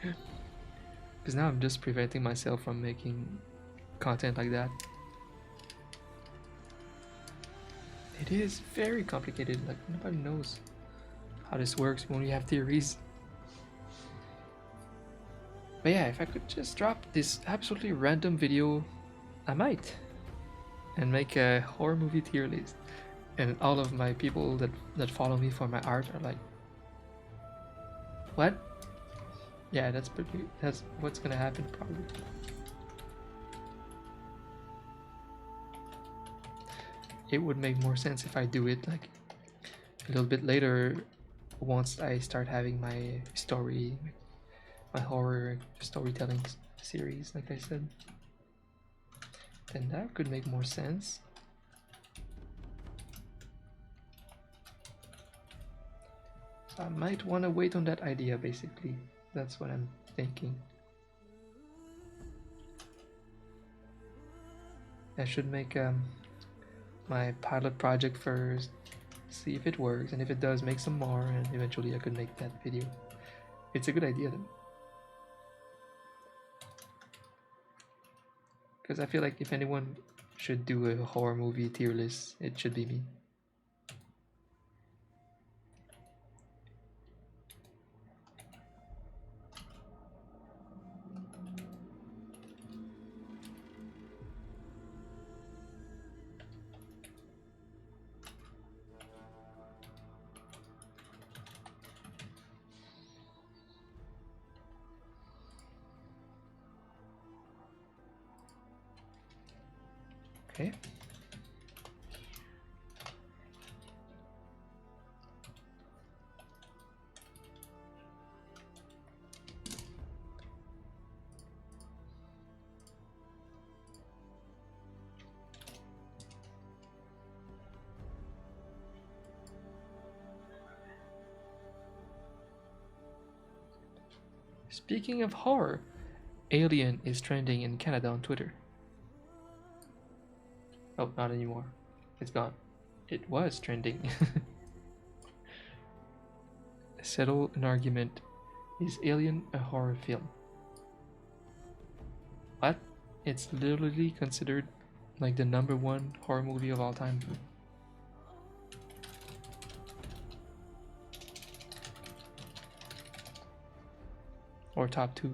Because now I'm just preventing myself from making content like that. It is very complicated. Like nobody knows how this works when we have theories. But yeah, if I could just drop this absolutely random video, I might. And make a horror movie tier list. And all of my people that follow me for my art are like, what? Yeah, that's what's gonna happen probably. It would make more sense if I do it like a little bit later once I start having my story, my horror storytelling series, like I said. Then that could make more sense. So I might want to wait on that idea basically. That's what I'm thinking. I should make my pilot project first, see if it works, and if it does, make some more, and eventually I could make that video. It's a good idea though. Because I feel like if anyone should do a horror movie tier list, it should be me. Okay. Speaking of horror, Alien is trending in Canada on Twitter. Oh, not anymore. It's gone. It was trending. Settle an argument. Is Alien a horror film? What? It's literally considered like the #1 horror movie of all time. Or top 2.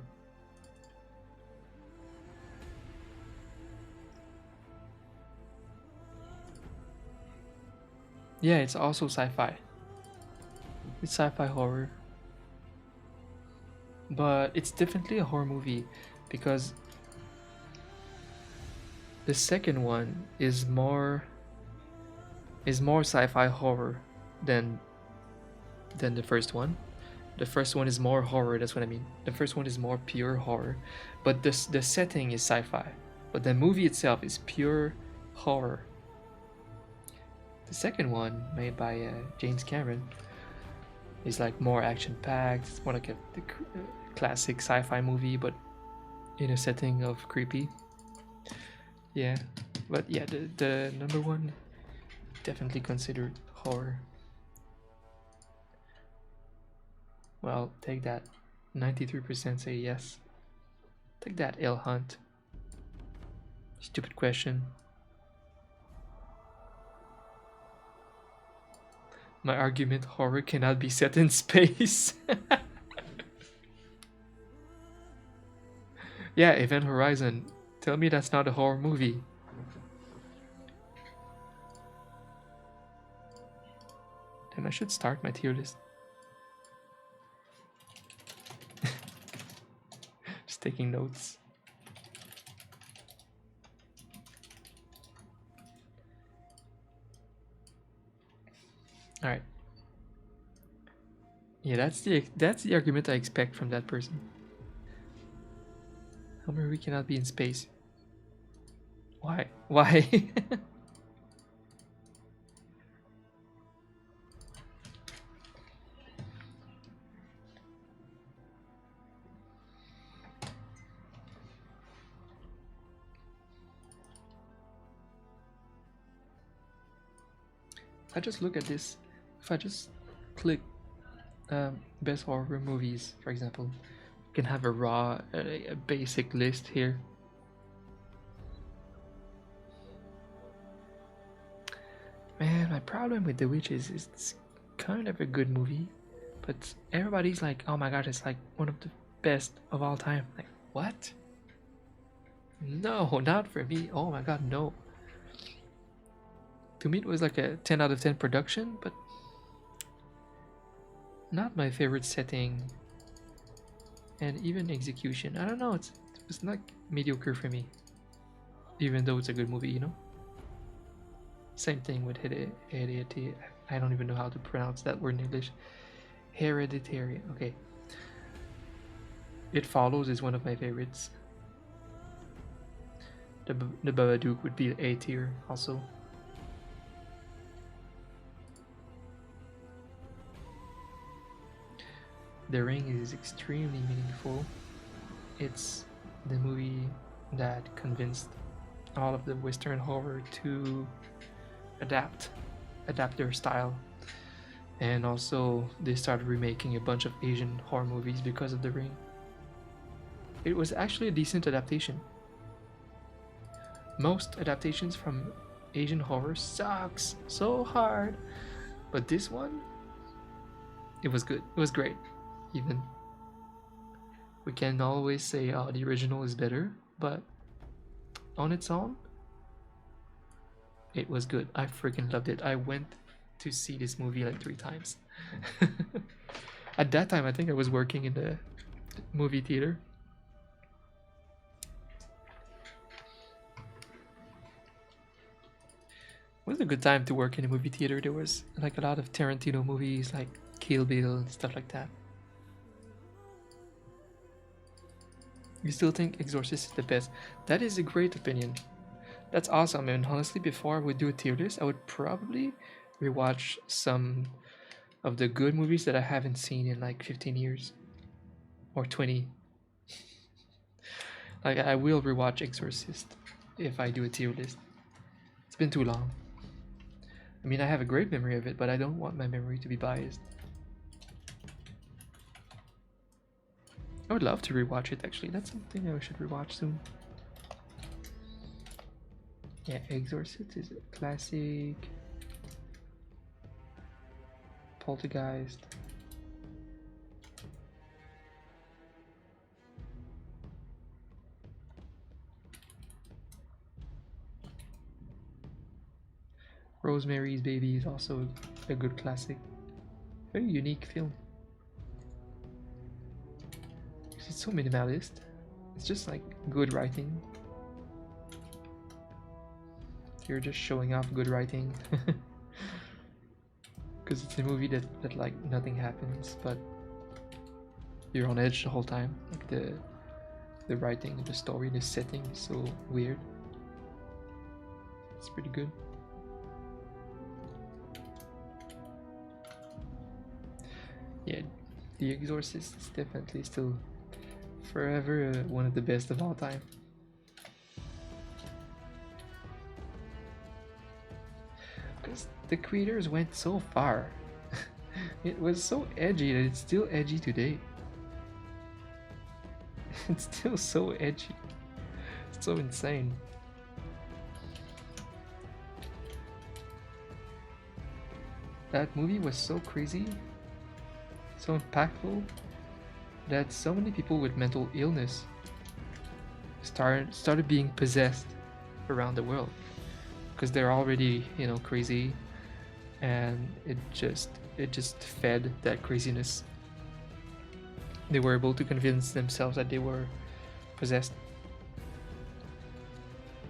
Yeah, it's also sci-fi. It's sci-fi horror, but it's definitely a horror movie because the second one is more sci-fi horror than the first one. The first one is more horror. That's what I mean. The first one is more pure horror, but the setting is sci-fi. But the movie itself is pure horror. The second one, made by James Cameron, is like more action-packed. It's more like the classic sci-fi movie, but in a setting of creepy. Yeah, but yeah, the number one definitely considered horror. Well, take that. 93% say yes. Take that, L Hunt. Stupid question. My argument: horror cannot be set in space. Yeah, Event Horizon. Tell me that's not a horror movie. Then I should start my tier list. Just taking notes. All right. Yeah, that's the argument I expect from that person. Homer, we cannot be in space. Why? Why? I just look at this. If I just click best horror movies, for example, you can have a raw, a basic list here. Man, my problem with The Witch is it's kind of a good movie, but everybody's like, "Oh my god, it's like one of the best of all time." Like, what? No, not for me. Oh my god, no. To me, it was like a 10 out of 10 production, but not my favorite setting and even execution. I don't know. It was not mediocre for me, even though it's a good movie, you know. Same thing with Hereditary. I don't even know how to pronounce that word in English. Hereditary. Okay. It Follows is one of my favorites. The Babadook would be A tier also. The Ring is extremely meaningful. It's the movie that convinced all of the Western horror to adapt their style. And also, they started remaking a bunch of Asian horror movies because of The Ring. It was actually a decent adaptation. Most adaptations from Asian horror sucks so hard, but this one, it was good. It was great. Even we can always say, "Oh, the original is better," but on its own, it was good. I freaking loved it. I went to see this movie like 3 times. At that time, I think I was working in the movie theater. It was a good time to work in a movie theater. There was like a lot of Tarantino movies, like Kill Bill and stuff like that. You still think Exorcist is the best? That is a great opinion. That's awesome. And honestly, before I would do a tier list, I would probably rewatch some of the good movies that I haven't seen in like 15 years or 20. Like I will rewatch Exorcist if I do a tier list. It's been too long. I mean, I have a great memory of it, but I don't want my memory to be biased. I would love to rewatch it actually. That's something I should rewatch soon. Yeah, Exorcist is a classic. Poltergeist. Rosemary's Baby is also a good classic. Very unique film. It's so minimalist. It's just like good writing. You're just showing off good writing. Because it's a movie that like nothing happens, but you're on edge the whole time. Like the writing, the story, the setting is so weird. It's pretty good. Yeah, The Exorcist is definitely still forever one of the best of all time. Because the creators went so far. It was so edgy that it's still edgy today. It's still so edgy. It's so insane. That movie was so crazy, so impactful, that so many people with mental illness started being possessed around the world because they're already, you know, crazy, and it just fed that craziness. They were able to convince themselves that they were possessed.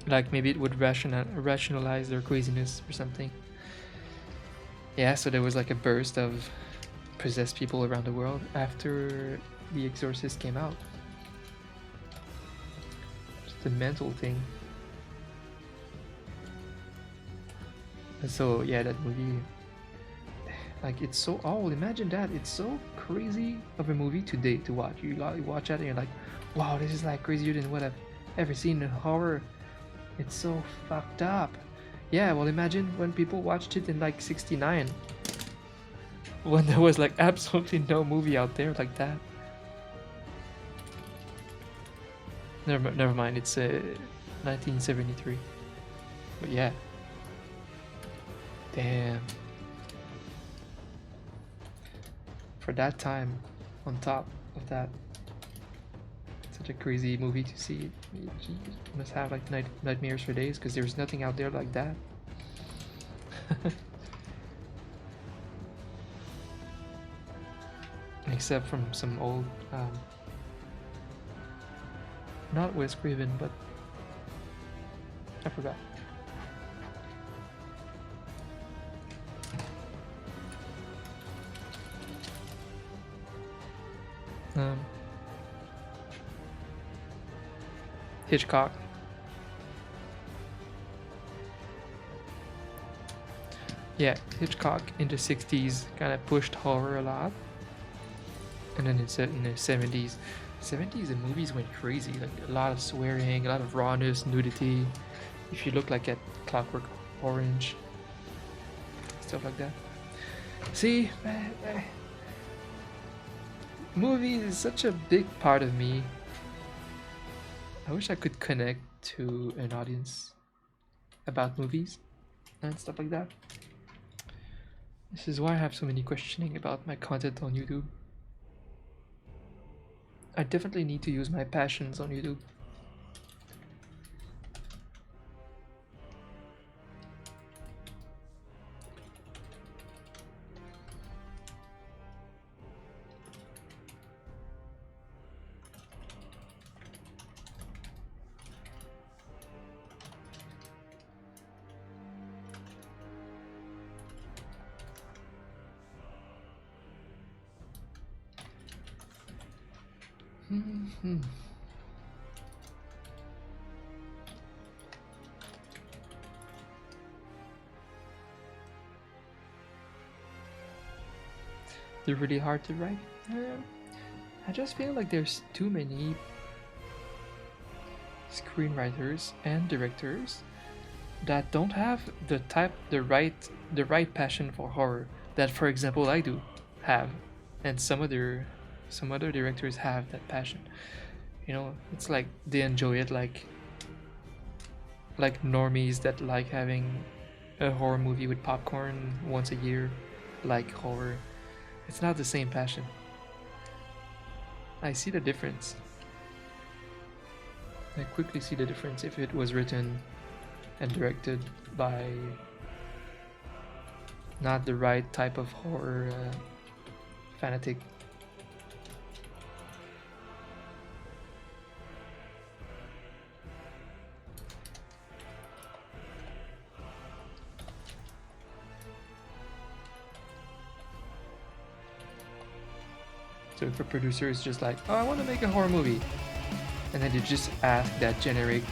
Like maybe it would rationalize their craziness or something. Yeah, so there was like a burst of possessed people around the world after The Exorcist came out. Just a mental thing. And so yeah, that movie, like it's so old. Imagine that. It's so crazy of a movie today to watch. You watch that and you're like, wow, this is like crazier than what I've ever seen in horror. It's so fucked up. Yeah, well imagine when people watched it in like 69. When there was like absolutely no movie out there like that. Never mind, it's 1973. But yeah. Damn. For that time, on top of that, such a crazy movie to see. You must have like nightmares for days because there's nothing out there like that. Except from some old, not Wes Craven, but I forgot. Hitchcock. Yeah, Hitchcock in the 60s kind of pushed horror a lot. And then it's in the 70s. 70s, the movies went crazy. Like a lot of swearing, a lot of rawness, nudity. If you look like at Clockwork Orange, stuff like that. See, movies is such a big part of me. I wish I could connect to an audience about movies and stuff like that. This is why I have so many questioning about my content on YouTube. I definitely need to use my passions on YouTube. They're really hard to write. I just feel like there's too many screenwriters and directors that don't have the right passion for horror that, for example, I do have, and some other directors have that passion. You know, it's like they enjoy it like normies that like having a horror movie with popcorn once a year, like horror. It's not the same passion. I see the difference. I quickly see the difference if it was written and directed by not the right type of horror fanatic. So if a producer is just like, oh, I want to make a horror movie, and then you just ask that generic,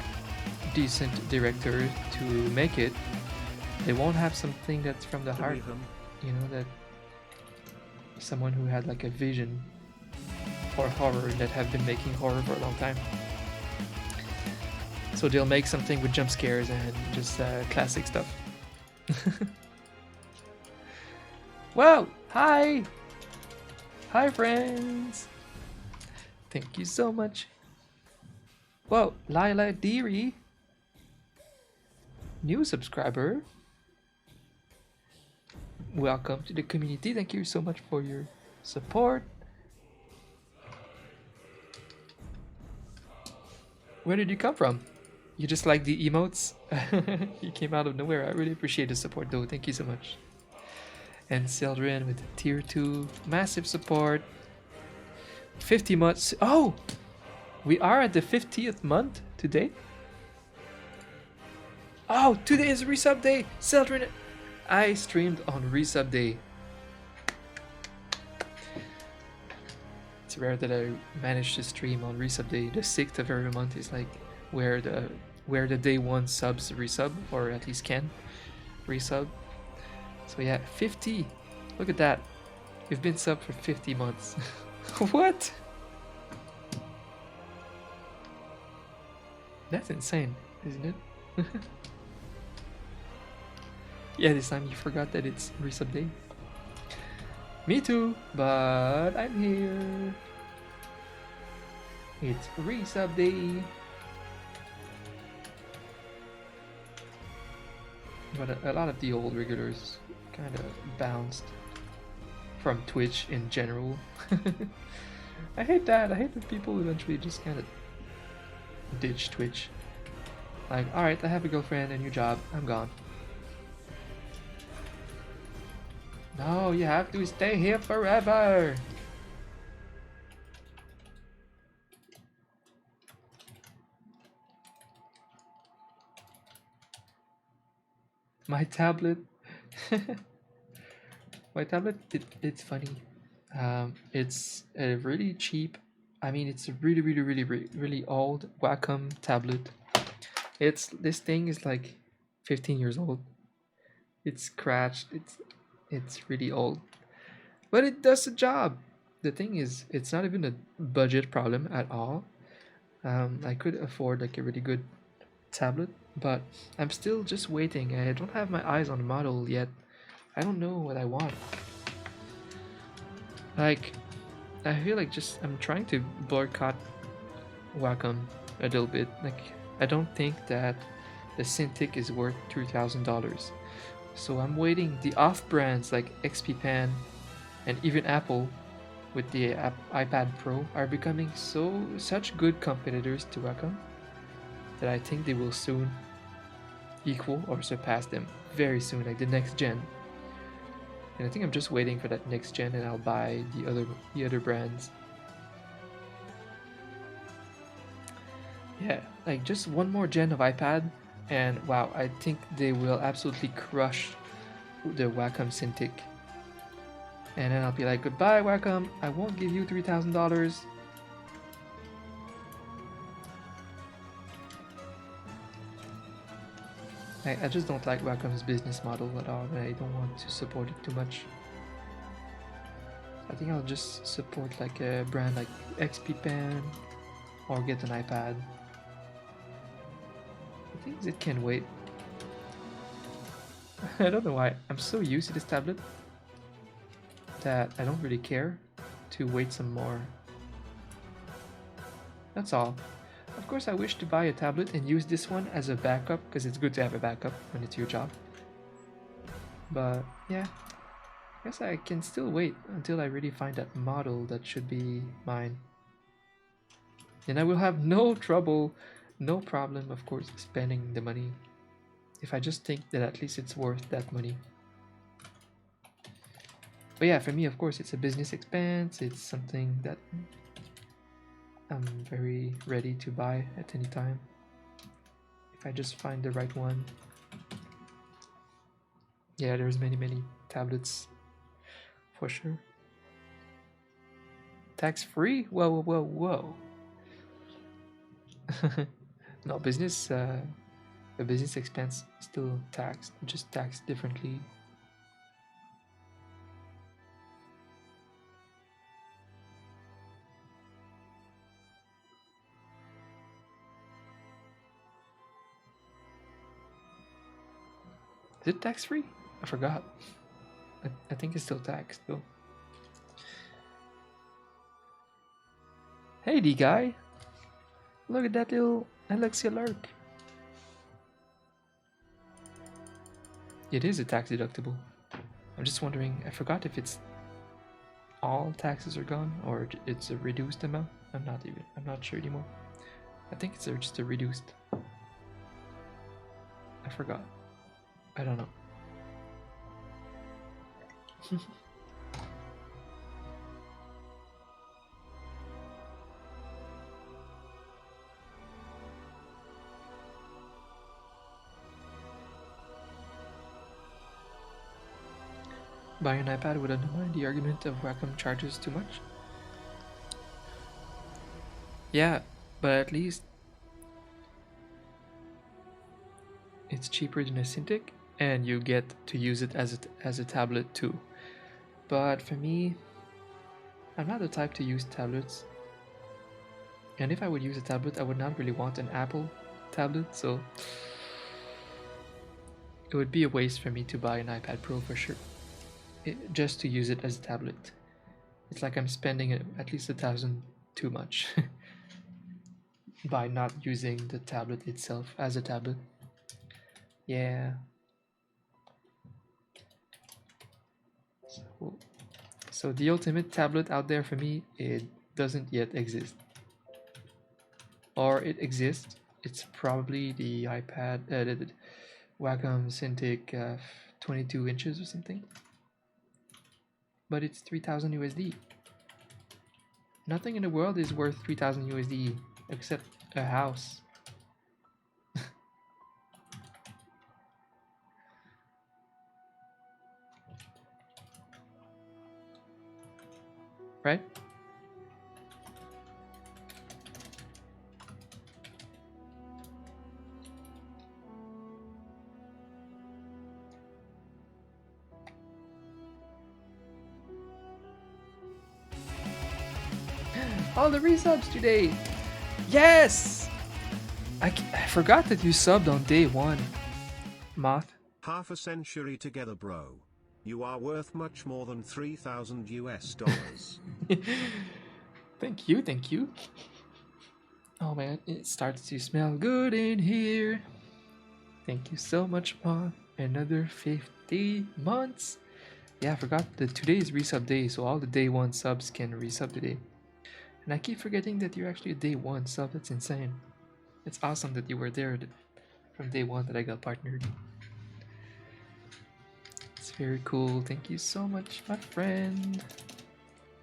decent director to make it, they won't have something that's from the heart. You know, that someone who had like a vision for horror that have been making horror for a long time. So they'll make something with jump scares and just classic stuff. Wow! Hi! Hi, friends! Thank you so much. Whoa, Lila Deary, new subscriber. Welcome to the community. Thank you so much for your support. Where did you come from? You just like the emotes? You came out of nowhere. I really appreciate the support though. Thank you so much. And Sildren with tier 2. Massive support. 50 months. Oh! We are at the 50th month today. Oh, today is resub day. Sildren, I streamed on resub day. It's rare that I manage to stream on resub day. The 6th of every month is like where the day 1 subs resub, or at least can resub. So yeah, 50. Look at that. We've been sub for 50 months. What? That's insane, isn't it? Yeah, this time you forgot that it's resub day. Me too, but I'm here. It's resub day. But a lot of the old regulars kind of bounced from Twitch in general. I hate that. I hate that people eventually just kind of ditch Twitch. Like, alright, I have a girlfriend, a new job, I'm gone. No, you have to stay here forever. My tablet. My tablet, it's funny. It's a really cheap. I mean, it's a really old Wacom tablet. This thing is like 15 years old. It's scratched. It's really old, but it does the job. The thing is, it's not even a budget problem at all. I could afford like a really good tablet, but I'm still just waiting. I don't have my eyes on the model yet. I don't know what I want. Like, I feel like just I'm trying to boycott Wacom a little bit. Like, I don't think that the Cintiq is worth $3,000. So I'm waiting. The off brands like XP Pen and even Apple with the iPad Pro are becoming such good competitors to Wacom that I think they will soon equal or surpass them very soon, like the next gen. And I think I'm just waiting for that next gen, and I'll buy the other brands. Yeah, like just one more gen of iPad, and wow, I think they will absolutely crush the Wacom Cintiq. And then I'll be like, goodbye Wacom, I won't give you $3,000. I just don't like Wacom's business model at all, and I don't want to support it too much. I think I'll just support like a brand like XP Pen or get an iPad. I think it can wait. I don't know why. I'm so used to this tablet that I don't really care to wait some more. That's all. Of course, I wish to buy a tablet and use this one as a backup, because it's good to have a backup when it's your job. But yeah, I guess I can still wait until I really find that model that should be mine. And I will have no trouble, no problem, of course, spending the money if I just think that at least it's worth that money. But yeah, for me, of course, it's a business expense. It's something that I'm very ready to buy at any time if I just find the right one. Yeah, there's many tablets for sure. Tax free? Whoa. No, business. A business expense still taxed, just taxed differently. Is it tax free? I forgot. I think it's still taxed though. Hey, D guy! Look at that little Alexia Lark. It is a tax deductible. I'm just wondering. I forgot if it's all taxes are gone or it's a reduced amount. I'm not sure anymore. I think it's just a reduced. I forgot. I don't know. Buy an iPad would undermine the argument of Wacom charges too much. Yeah, but at least it's cheaper than a Cintiq, and you get to use it as a tablet too. But for me, I'm not the type to use tablets. And if I would use a tablet, I would not really want an Apple tablet, so it would be a waste for me to buy an iPad Pro for sure. Just to use it as a tablet. It's like I'm spending at least 1,000 too much by not using the tablet itself as a tablet. Yeah. So the ultimate tablet out there for me, it doesn't yet exist. Or it exists. It's probably the iPad, the Wacom Cintiq 22 inches or something. But it's 3,000 USD. Nothing in the world is worth 3,000 USD except a house. Right? All the resubs today! Yes! I forgot that you subbed on day one. Moth. Half a century together, bro. You are worth much more than 3,000 US dollars. Thank you. Oh man, it starts to smell good in here. Thank you so much, Moth. Another 50 months. Yeah, I forgot that today is resub day, so all the day one subs can resub today. And I keep forgetting that you're actually a day one sub. That's insane. It's awesome that you were there from day one that I got partnered. It's very cool. Thank you so much, my friend.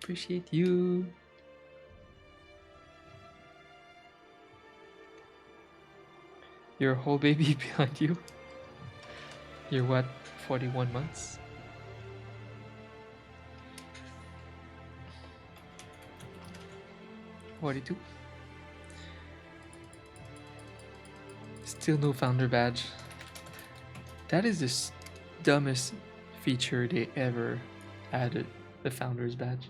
Appreciate you. Your whole baby behind you. You're what, 41 months? $42. Still no founder badge. That is the dumbest feature they ever added, the founder's badge.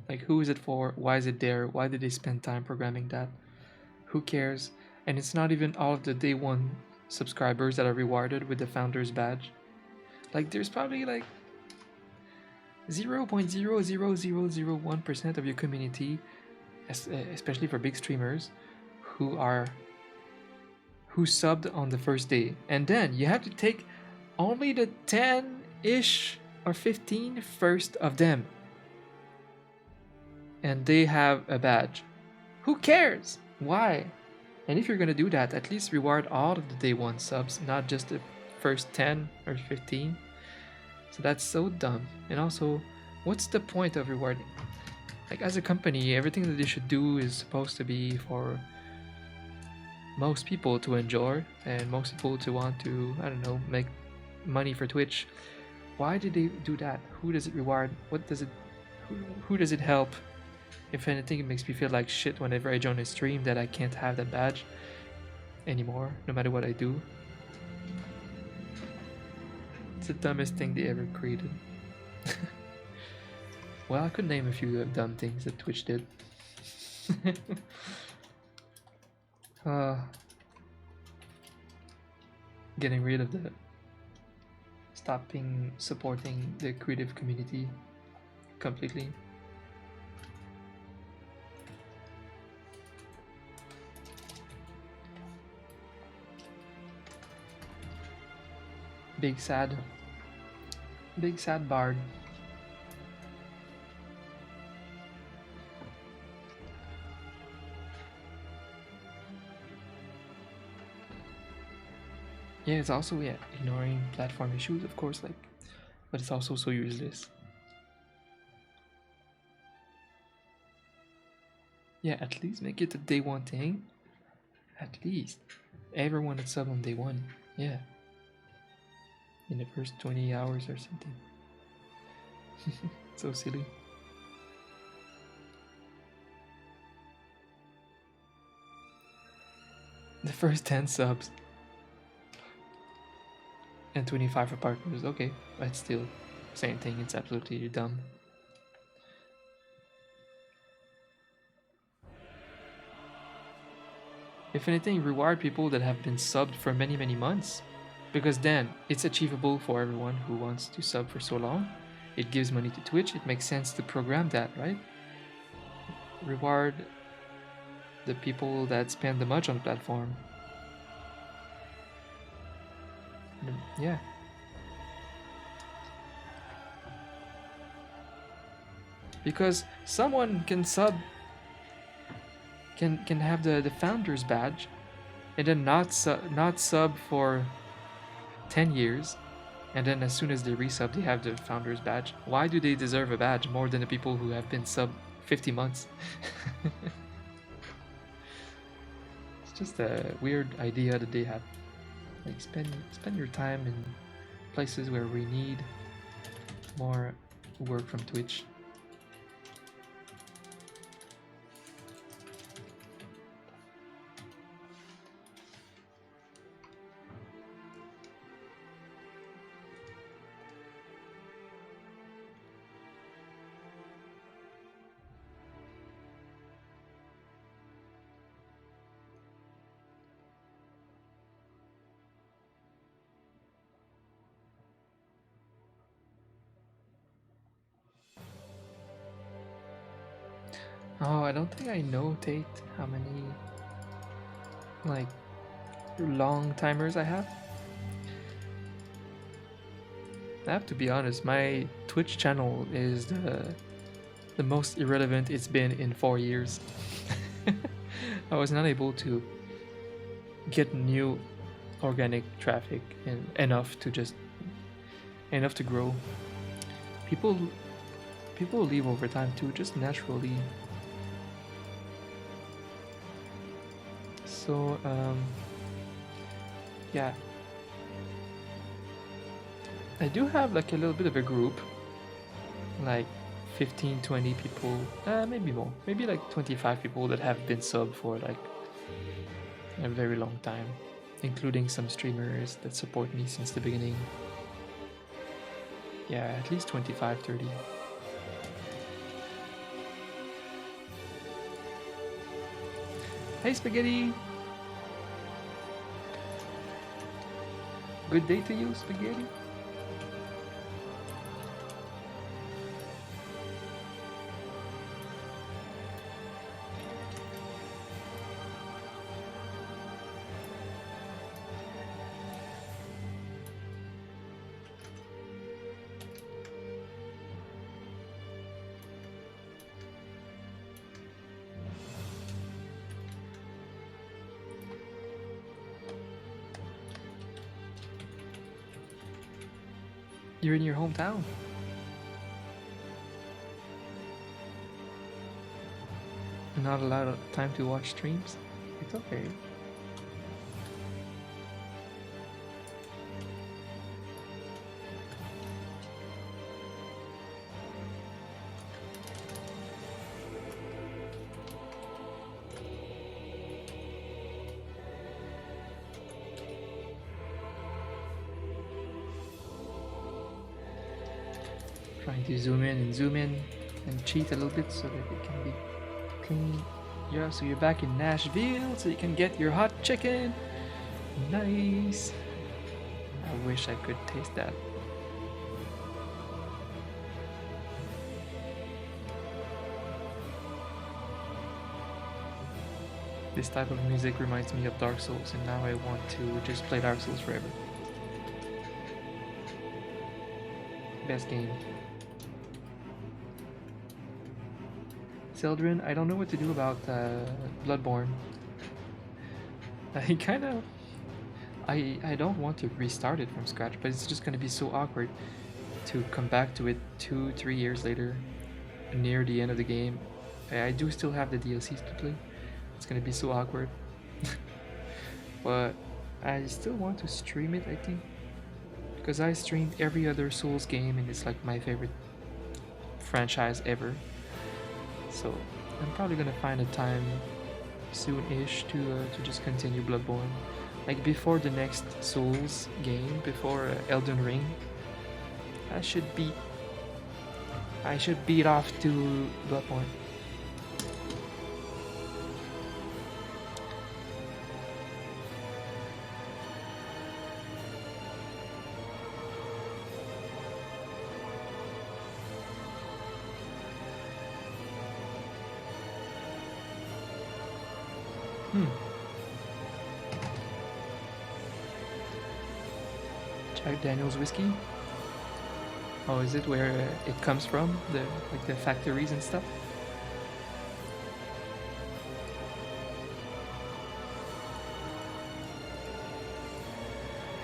Like, who is it for? Why is it there? Why did they spend time programming that? Who cares? And it's not even all of the day one subscribers that are rewarded with the founder's badge. Like, there's probably like 0.00001% of your community, especially for big streamers, who subbed on the first day, and then you have to take only the 10-ish or 15 first of them, and they have a badge. Who cares? Why? And if you're gonna do that, at least reward all of the day one subs, not just the first 10 or 15. So that's so dumb. And also, what's the point of rewarding? Like, as a company, everything that they should do is supposed to be for most people to enjoy and most people to want to, I don't know, make money for Twitch. Why did they do that? Who does it reward? What does it who does it help? If anything, it makes me feel like shit whenever I join a stream that I can't have that badge anymore, no matter what I do. It's the dumbest thing they ever created. Well, I could name a few dumb things that Twitch did. uh, Getting rid of the stopping supporting the creative community completely. Big sad bard. Yeah, it's also ignoring platform issues, of course, like, but it's also so useless. Yeah, at least make it a day one thing. At least everyone would sub on day one. Yeah, in the first 20 hours or something. So silly. The first 10 subs and 25 for partners. Okay, but still, same thing. It's absolutely dumb. If anything, reward people that have been subbed for many, many months. Because then it's achievable for everyone who wants to sub for so long. It gives money to Twitch. It makes sense to program that, right? Reward the people that spend the much on the platform. Yeah. Because someone can sub, can have the founder's badge, and then not sub for 10 years, and then as soon as they resub, they have the founder's badge. Why do they deserve a badge more than the people who have been sub 50 months? It's just a weird idea that they have. Like, spend your time in places where we need more work from Twitch. Oh, I don't think I notate how many like long timers I have. I have to be honest, my Twitch channel is the most irrelevant it's been in 4 years. I was not able to get new organic traffic and enough to grow. People leave over time too, just naturally. So yeah, I do have like a little bit of a group, like 15-20 people, maybe more, maybe like 25 people that have been sub for like a very long time, including some streamers that support me since the beginning. Yeah, at least 25-30. Hey Spaghetti! Good day to you, Spaghetti. You're in your hometown. Not a lot of time to watch streams. It's okay. Trying to zoom in and cheat a little bit so that it can be clean. Yeah, so you're back in Nashville, so you can get your hot chicken. Nice. I wish I could taste that. This type of music reminds me of Dark Souls, and now I want to just play Dark Souls forever. Best game. Sildren, I don't know what to do about Bloodborne. I kind of... I don't want to restart it from scratch, but it's just going to be so awkward to come back to it 2-3 years later, near the end of the game. I do still have the DLCs to play. It's going to be so awkward. But I still want to stream it, I think. Because I streamed every other Souls game and it's like my favorite franchise ever. So I'm probably gonna find a time soon-ish to just continue Bloodborne. Like before the next Souls game, before Elden Ring, I should beat off to Bloodborne. Jack Daniel's whiskey. Oh, is it where it comes from? The factories and stuff?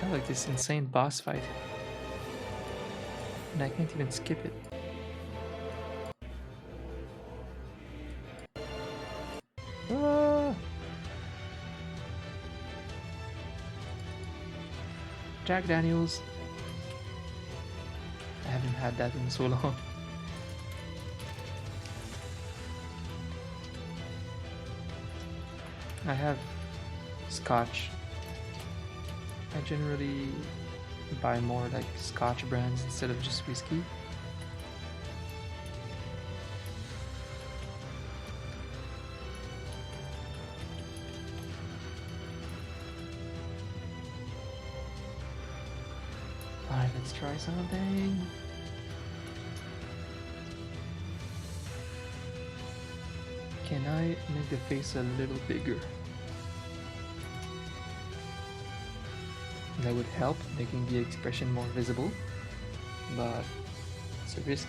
I have like this insane boss fight. And I can't even skip it. Ah! Jack Daniels. I haven't had that in so long. I have Scotch. I generally buy more like Scotch brands instead of just whiskey. Alright, let's try something. Can I make the face a little bigger? That would help, making the expression more visible, but it's a risk.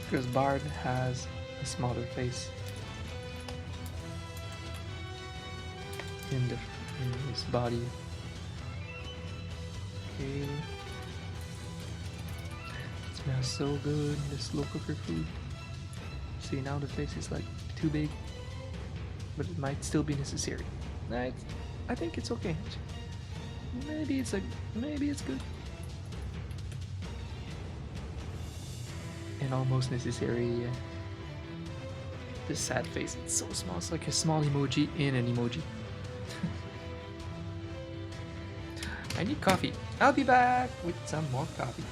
Because Bard has a smaller face in his body. Okay. It smells so good, the slow cooker food. See, now the face is like too big, but it might still be necessary. I think it's okay. Maybe it's good. And almost necessary. This sad face, it's so small. It's like a small emoji in an emoji. I need coffee. I'll be back with some more coffee.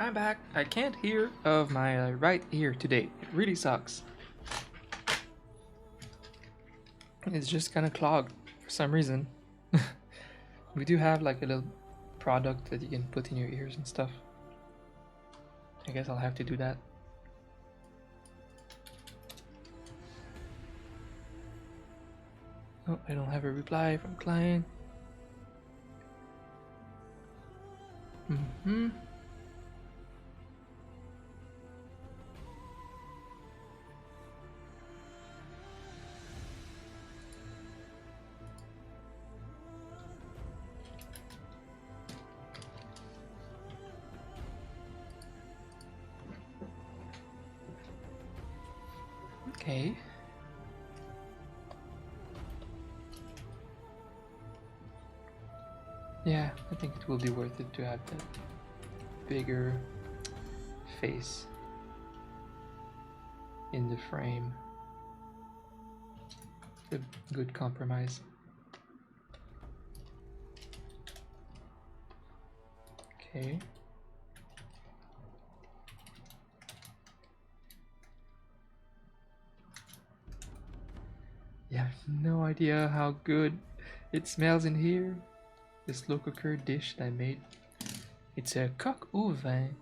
I'm back. I can't hear of my right ear today. It really sucks. It's just kind of clogged for some reason. We do have like a little product that you can put in your ears and stuff. I guess I'll have to do that. Oh, I don't have a reply from client. Mm-hmm. Okay. Yeah, I think it will be worth it to have that bigger face in the frame. Good compromise. Okay. Yeah, I have no idea how good it smells in here. This slow cooker dish that I made. It's a coq au vin.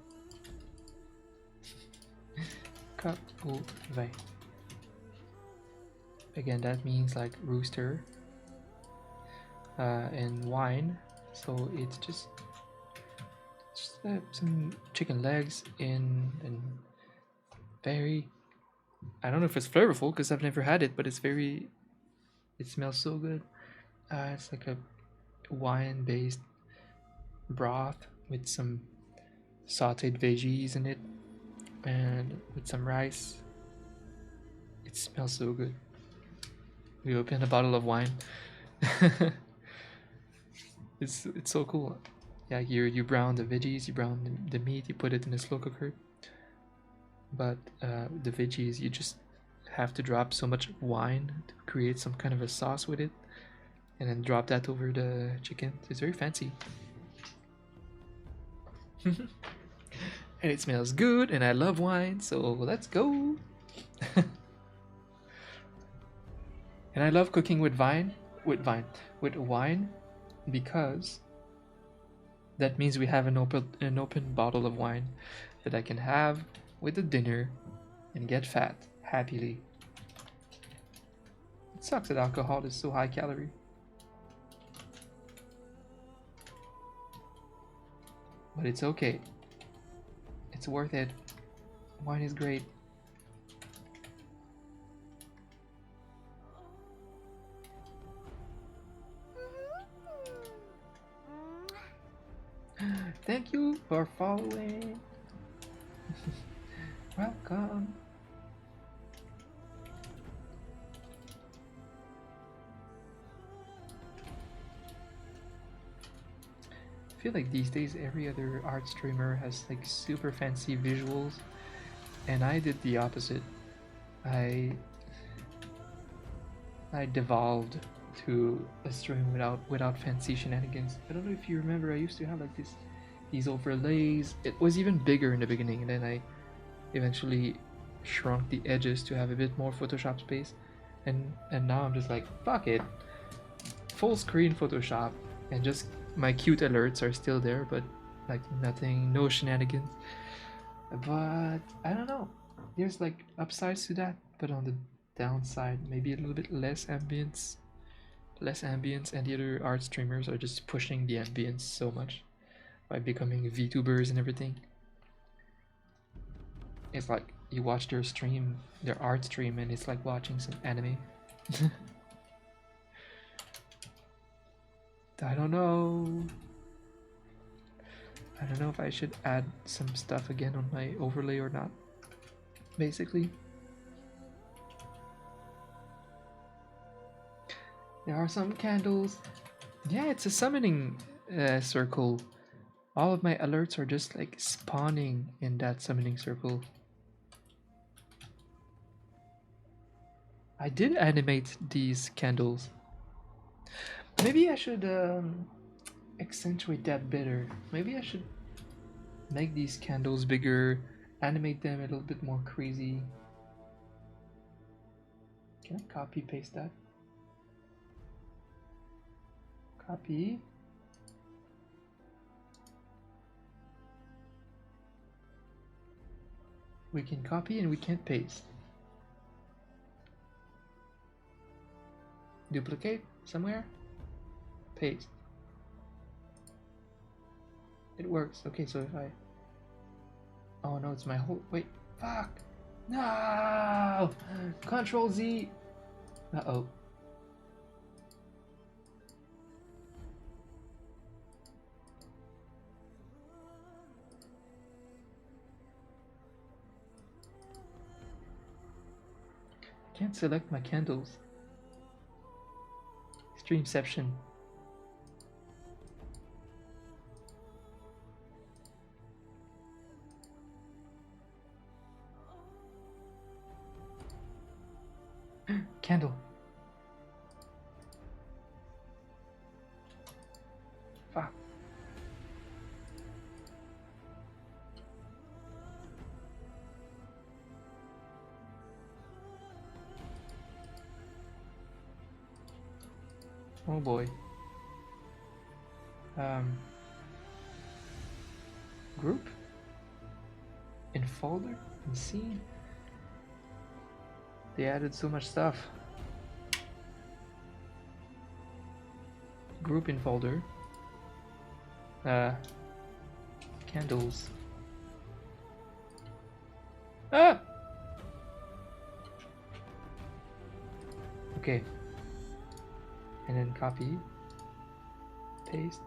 Coq au vin. Again, that means like rooster and wine. So it's just some chicken legs in and very. I don't know if it's flavorful because I've never had it, but it's very. It smells so good. It's like a wine-based broth with some sautéed veggies in it and with some rice. It smells so good. We opened a bottle of wine. it's so cool. Yeah, you brown the veggies, you brown the meat, you put it in a slow cooker. But the veggies, you just have to drop so much wine to create some kind of a sauce with it, and then drop that over the chicken. It's very fancy. And it smells good, and I love wine, so let's go. And I love cooking with wine, because that means we have an open bottle of wine that I can have with the dinner and get fat happily. It sucks that alcohol is so high calorie. But it's okay. It's worth it. Wine is great. Thank you for following. Welcome. I feel like these days every other art streamer has like super fancy visuals, and I did the opposite. I devolved to a stream without fancy shenanigans. I don't know if you remember, I used to have like these overlays. It was even bigger in the beginning, and then I eventually shrunk the edges to have a bit more Photoshop space, and now I'm just like, fuck it, full screen Photoshop, and just my cute alerts are still there, but like nothing, no shenanigans. But I don't know, there's like upsides to that, but on the downside, maybe a little bit less ambience, and the other art streamers are just pushing the ambience so much by becoming VTubers and everything. It's like you watch their stream, their art stream, and it's like watching some anime. I don't know. I don't know if I should add some stuff again on my overlay or not. Basically, there are some candles. Yeah, it's a summoning circle. All of my alerts are just like spawning in that summoning circle. I did animate these candles. Maybe I should accentuate that better. Maybe I should make these candles bigger, animate them a little bit more crazy. Can I copy paste that? Copy. We can copy and we can't paste. Duplicate somewhere. Paste. It works. Okay, so if I... Oh no, it's my whole... Wait, fuck! No! Control Z! Uh-oh. I can't select my candles. Streamception. Candle. Fuck. Oh boy. Group? In folder? In scene? They added so much stuff. Group in folder. Candles. Ah! Okay. And then copy. Paste.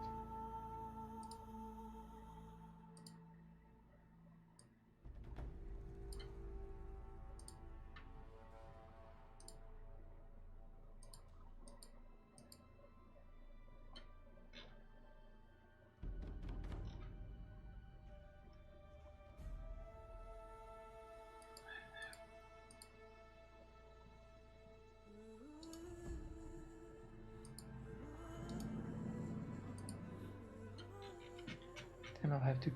And I'll have to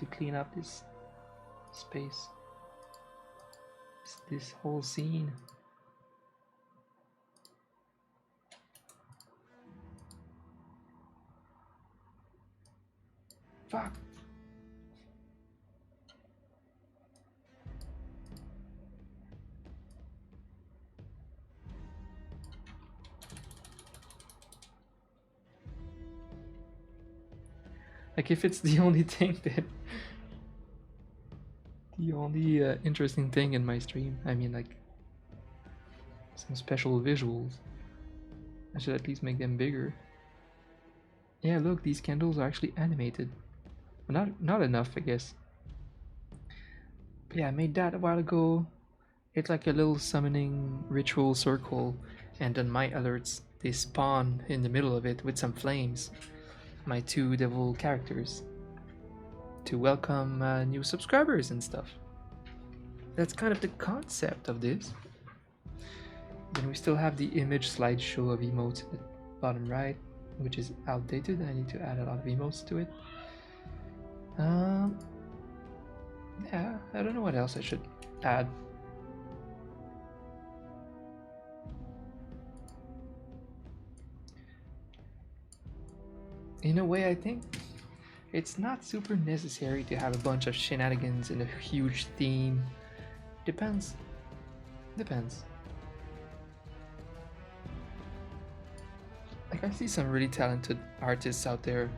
clean up this space. This whole scene. Fuck. Like if it's the only thing that the only interesting thing in my stream, I mean like some special visuals, I should at least make them bigger. Yeah, look, these candles are actually animated. Well, not enough, I guess. But yeah, I made that a while ago. It's like a little summoning ritual circle, and then my alerts, they spawn in the middle of it with some flames. My two devil characters to welcome new subscribers and stuff. That's kind of the concept of this. Then we still have the image slideshow of emotes at the bottom right, which is outdated. I need to add a lot of emotes to it. Yeah, I don't know what else I should add. In a way, I think it's not super necessary to have a bunch of shenanigans and a huge theme. Depends. Like I see some really talented artists out there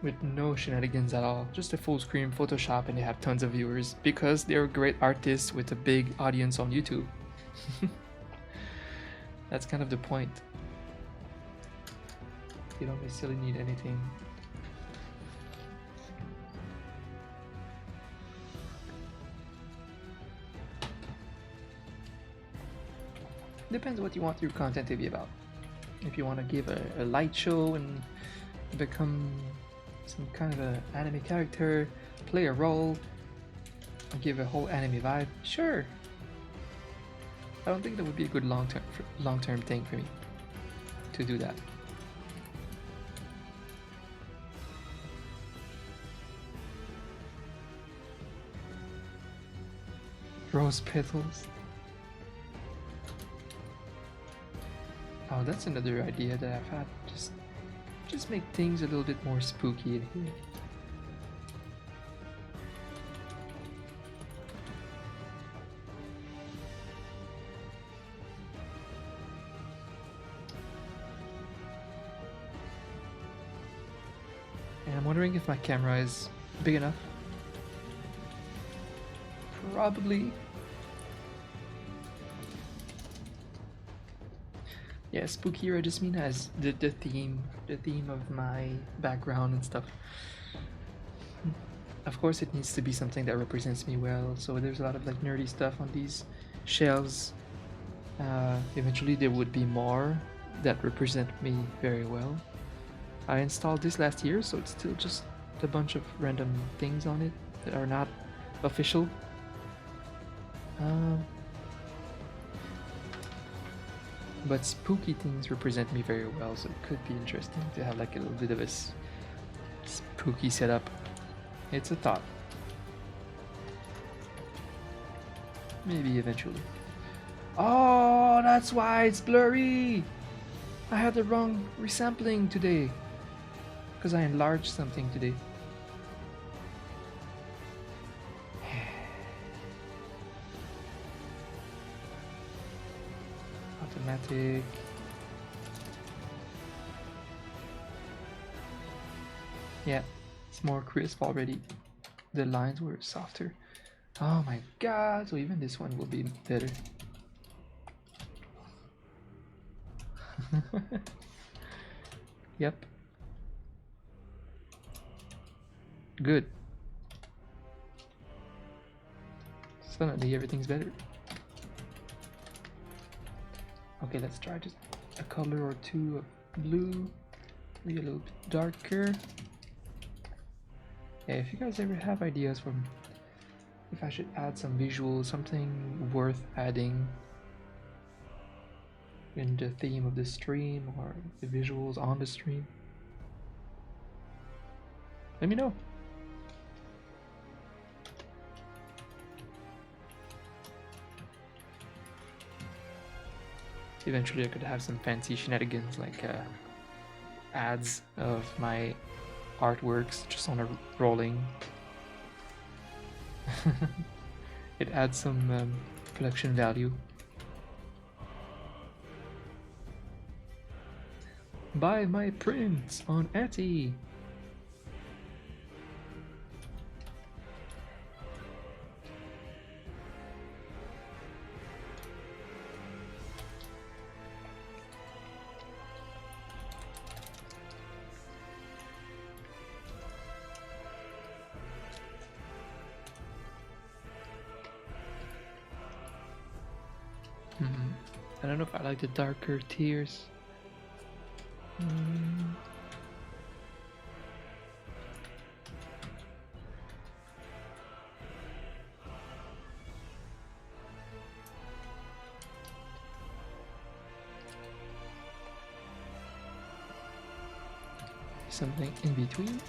with no shenanigans at all, just a full screen Photoshop, and they have tons of viewers because they're great artists with a big audience on YouTube. That's kind of the point. You don't necessarily need anything. Depends what you want your content to be about. If you want to give a light show and become some kind of an anime character, play a role, and give a whole anime vibe, sure. I don't think that would be a good long-term thing for me to do that. Rose petals. Oh, that's another idea that I've had. Just make things a little bit more spooky in here. And I'm wondering if my camera is big enough. Probably. Yeah, spookier I just mean as the theme of my background and stuff. Of course it needs to be something that represents me well, so there's a lot of like nerdy stuff on these shelves. Eventually there would be more that represent me very well. I installed this last year, so it's still just a bunch of random things on it that are not official. But spooky things represent me very well, so it could be interesting to have like a little bit of a spooky setup. It's a thought. Maybe eventually. Oh, that's why it's blurry! I had the wrong resampling today. Because I enlarged something today. Automatic. Yeah, it's more crisp already. The lines were softer. Oh my god, so even this one will be better. Yep. Good. Suddenly everything's better. Okay, let's try just a color or two of blue. Maybe a little bit darker. Yeah, if you guys ever have ideas for if I should add some visuals, something worth adding in the theme of the stream or the visuals on the stream, let me know. Eventually I could have some fancy shenanigans like ads of my artworks just on a rolling. It adds some production value. Buy my prints on Etsy. I don't know if I like the darker tiers. Something in between.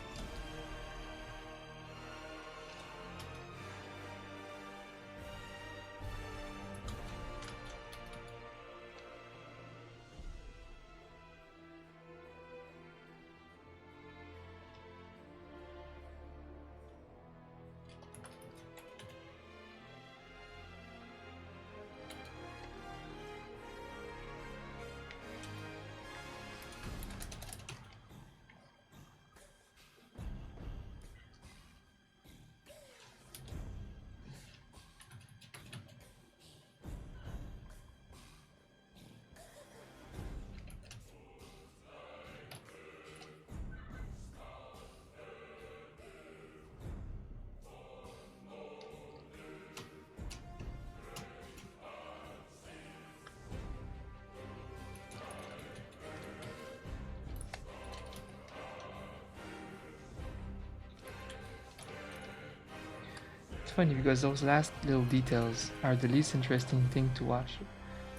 It's funny because those last little details are the least interesting thing to watch,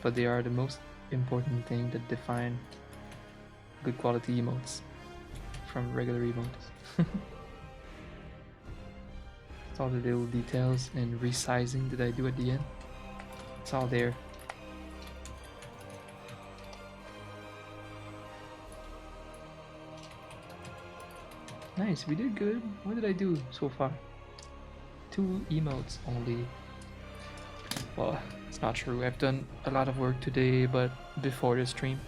but they are the most important thing that define good quality emotes from regular emotes. It's all the little details and resizing that I do at the end. It's all there. Nice, we did good. What did I do so far? 2 emotes only. Well, it's not true. I've done a lot of work today, but before the stream.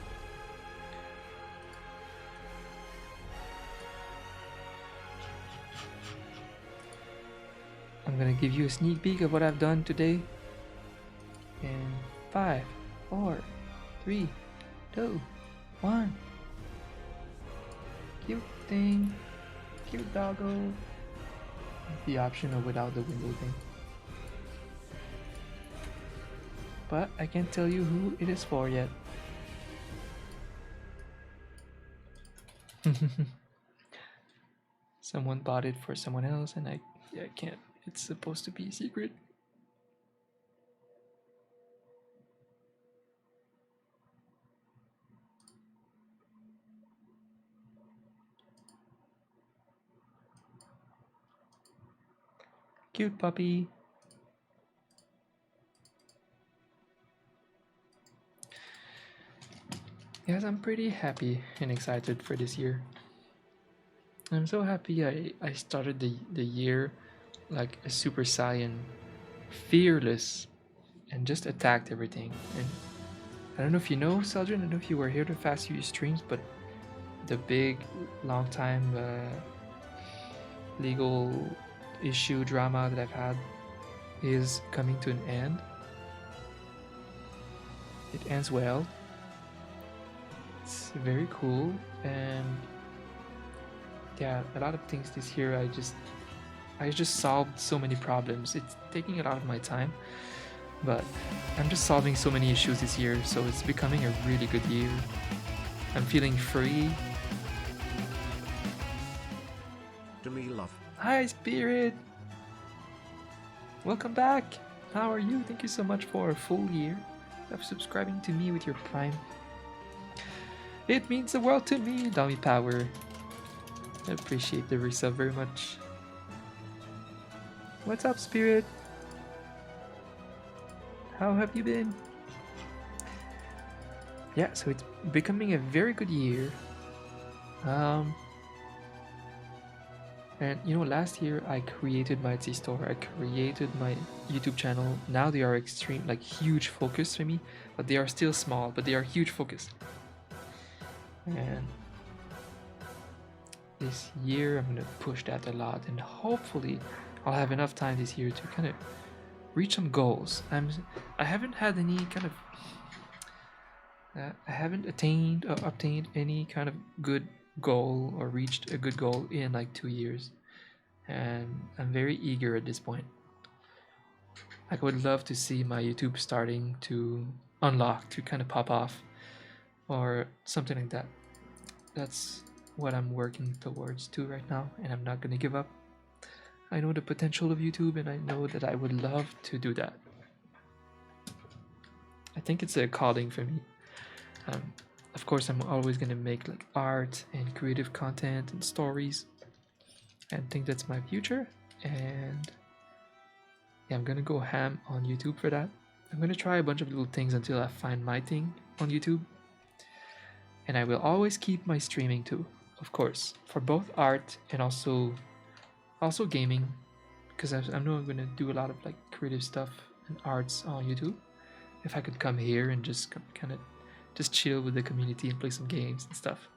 I'm gonna give you a sneak peek of what I've done today. In 5, 4, 3, 2, 1. Cute thing. Cute doggo. The option of without the window thing. But I can't tell you who it is for yet. Someone bought it for someone else and I can't. It's supposed to be a secret. Cute puppy. Yes, I'm pretty happy and excited for this year. I'm so happy I started the year like a Super Saiyan, fearless, and just attacked everything. And I don't know if you know, Seldrin, I don't know if you were here to Fast Few streams, but the big, long time legal issue drama that I've had is coming to an end. It ends well. It's very cool, and yeah, a lot of things this year I just solved so many problems. It's taking a lot of my time, but I'm just solving so many issues this year, so it's becoming a really good year. I'm feeling free. To me, love. Hi, Spirit! Welcome back! How are you? Thank you so much for a full year of subscribing to me with your Prime. It means the world to me, Dummy Power. I appreciate the resub very much. What's up, Spirit? How have you been? Yeah, so it's becoming a very good year. And you know, last year I created my Etsy store, I created my YouTube channel. Now they are extreme, like huge focus for me, but they are still small, but they are huge focus. And this year I'm gonna push that a lot, and hopefully I'll have enough time this year to kind of reach some goals. I haven't had any kind of I haven't obtained any kind of good goal or reached a good goal in like 2 years, and I'm very eager at this point. I would love to see my YouTube starting to unlock, to kind of pop off, or something like that. That's what I'm working towards to right now, and I'm not gonna give up. I know the potential of YouTube, and I know that I would love to do that. I think it's a calling for me. Of course, I'm always gonna make like art and creative content and stories, and I think that's my future. And yeah, I'm gonna go ham on YouTube for that. I'm gonna try a bunch of little things until I find my thing on YouTube. And I will always keep my streaming too, of course, for both art and also gaming, because I know I'm gonna do a lot of like creative stuff and arts on YouTube. If I could come here and just kind of just chill with the community and play some games and stuff.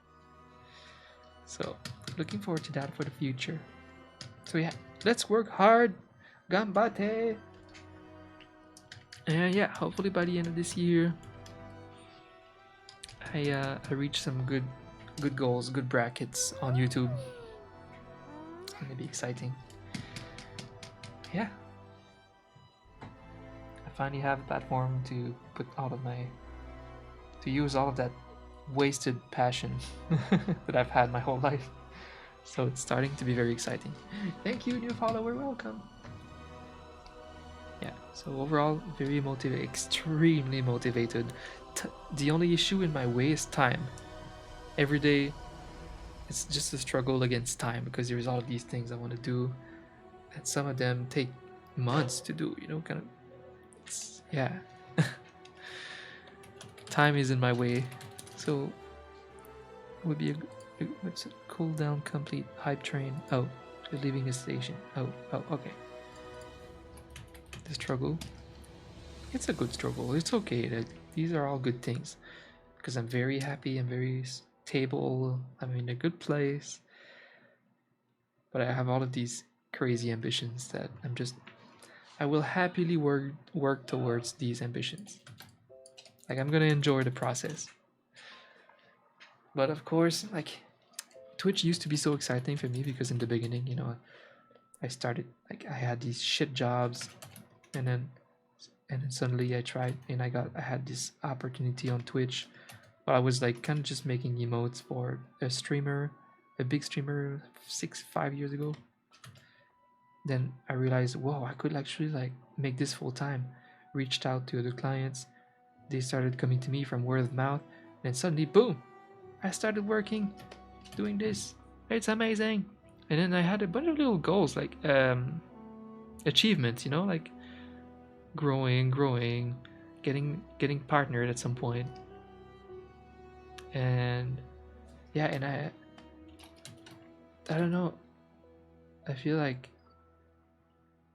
So looking forward to that for the future. So yeah, let's work hard. Gambate. And yeah, hopefully by the end of this year I reach some good goals, good brackets on YouTube. It's gonna be exciting. Yeah. I finally have a platform to put all of my use all of that wasted passion that I've had my whole life. So it's starting to be very exciting. Thank you, new follower, welcome. Yeah, so overall, very motivated, extremely motivated. The only issue in my way is time. Every day, it's just a struggle against time because there's all of these things I want to do. and some of them take months to do. You know, kind of. Yeah. Time is in my way, so it would be what's it? Cool down complete hype train. Oh, you're leaving the station. Oh, okay. The struggle. It's a good struggle. It's okay. These are all good things because I'm very happy. I'm very stable. I'm in a good place. But I have all of these crazy ambitions that I will happily work towards these ambitions. Like I'm gonna enjoy the process. But of course, like Twitch used to be so exciting for me because in the beginning, you know, I started like I had these shit jobs, and then suddenly I tried and I had this opportunity on Twitch. But I was like kind of just making emotes for a streamer, a big streamer 5 years ago. Then I realized, whoa, I could actually like make this full time. Reached out to other clients. They started coming to me from word of mouth, and suddenly, boom, I started working, doing this. It's amazing. And then I had a bunch of little goals, like achievements, you know, like growing, getting partnered at some point, and yeah, and I don't know. I feel like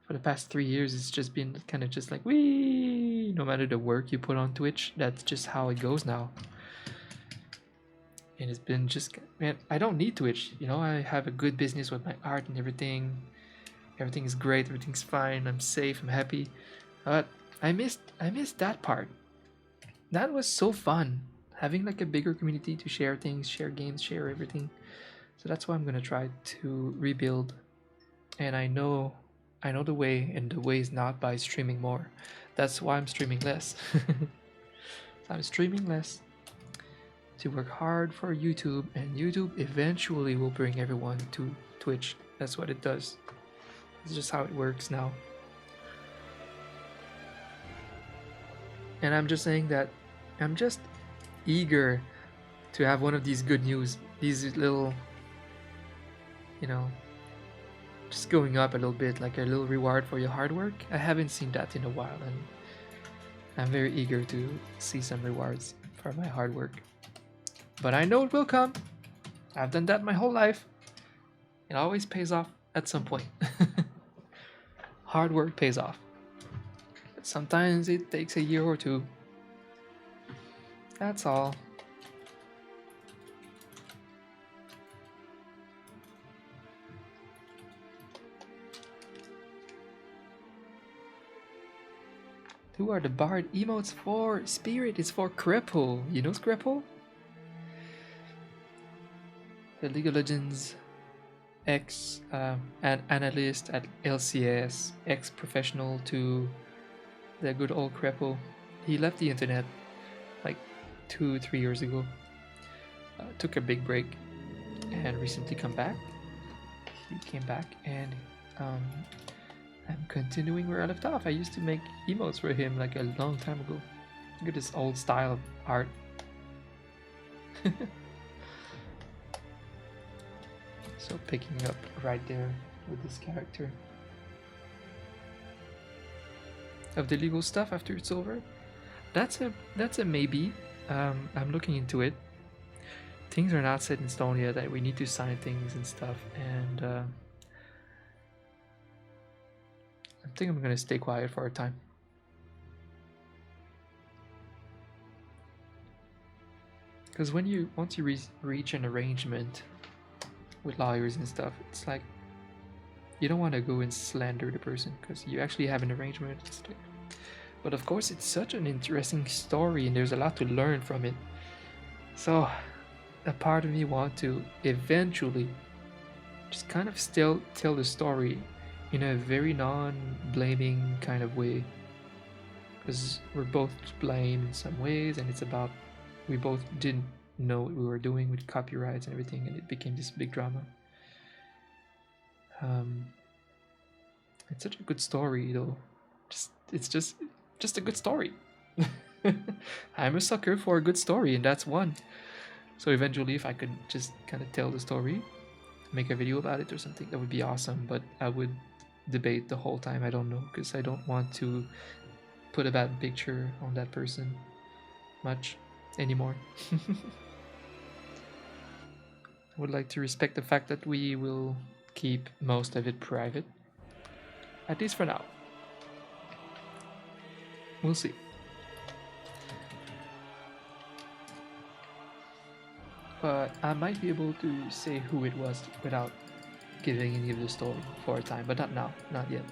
for the past 3 years, it's just been kind of just like wee. No matter the work you put on Twitch, that's just how it goes now. And it's been just man, I don't need Twitch. You know, I have a good business with my art and everything. Everything is great. Everything's fine. I'm safe. I'm happy. But I missed that part. That was so fun. Having like a bigger community to share things, share games, share everything. So that's why I'm gonna try to rebuild. And I know the way, and the way is not by streaming more. That's why I'm streaming less. I'm streaming less to work hard for YouTube, and YouTube eventually will bring everyone to Twitch. That's what it does. It's just how it works now. And I'm just saying that I'm just eager to have one of these good news, these little, you know, just going up a little bit, like a little reward for your hard work. I haven't seen that in a while, and I'm very eager to see some rewards for my hard work. But I know it will come. I've done that my whole life. It always pays off at some point. Hard work pays off. But sometimes it takes a year or two. That's all. Who are the bard emotes for? Spirit is for KREPO. You know KREPO? The League of Legends ex an analyst at LCS, ex professional to the good old KREPO. He left the internet like 2-3 years ago. Took a big break and recently come back. He came back and I'm continuing where I left off. I used to make emotes for him like a long time ago. Look at this old style of art. So picking up right there with this character. Of the legal stuff after it's over, that's a maybe. I'm looking into it. Things are not set in stone yet. That we need to sign things and stuff, and I think I'm gonna stay quiet for a time. Because once you reach an arrangement with lawyers and stuff, it's like you don't want to go and slander the person because you actually have an arrangement. But of course, it's such an interesting story, and there's a lot to learn from it. So, a part of me wants to eventually just kind of still tell the story in a very non-blaming kind of way, because we're both blamed in some ways, and it's about we both didn't know what we were doing with copyrights and everything, and it became this big drama. It's such a good story, though. It's just a good story. I'm a sucker for a good story, and that's one. So eventually, if I could just kind of tell the story, make a video about it or something, that would be awesome. But I would debate the whole time. I don't know, because I don't want to put a bad picture on that person much anymore. I would like to respect the fact that we will keep most of it private, at least for now. We'll see. But I might be able to say who it was without giving any of the story for a time, but not now, not yet.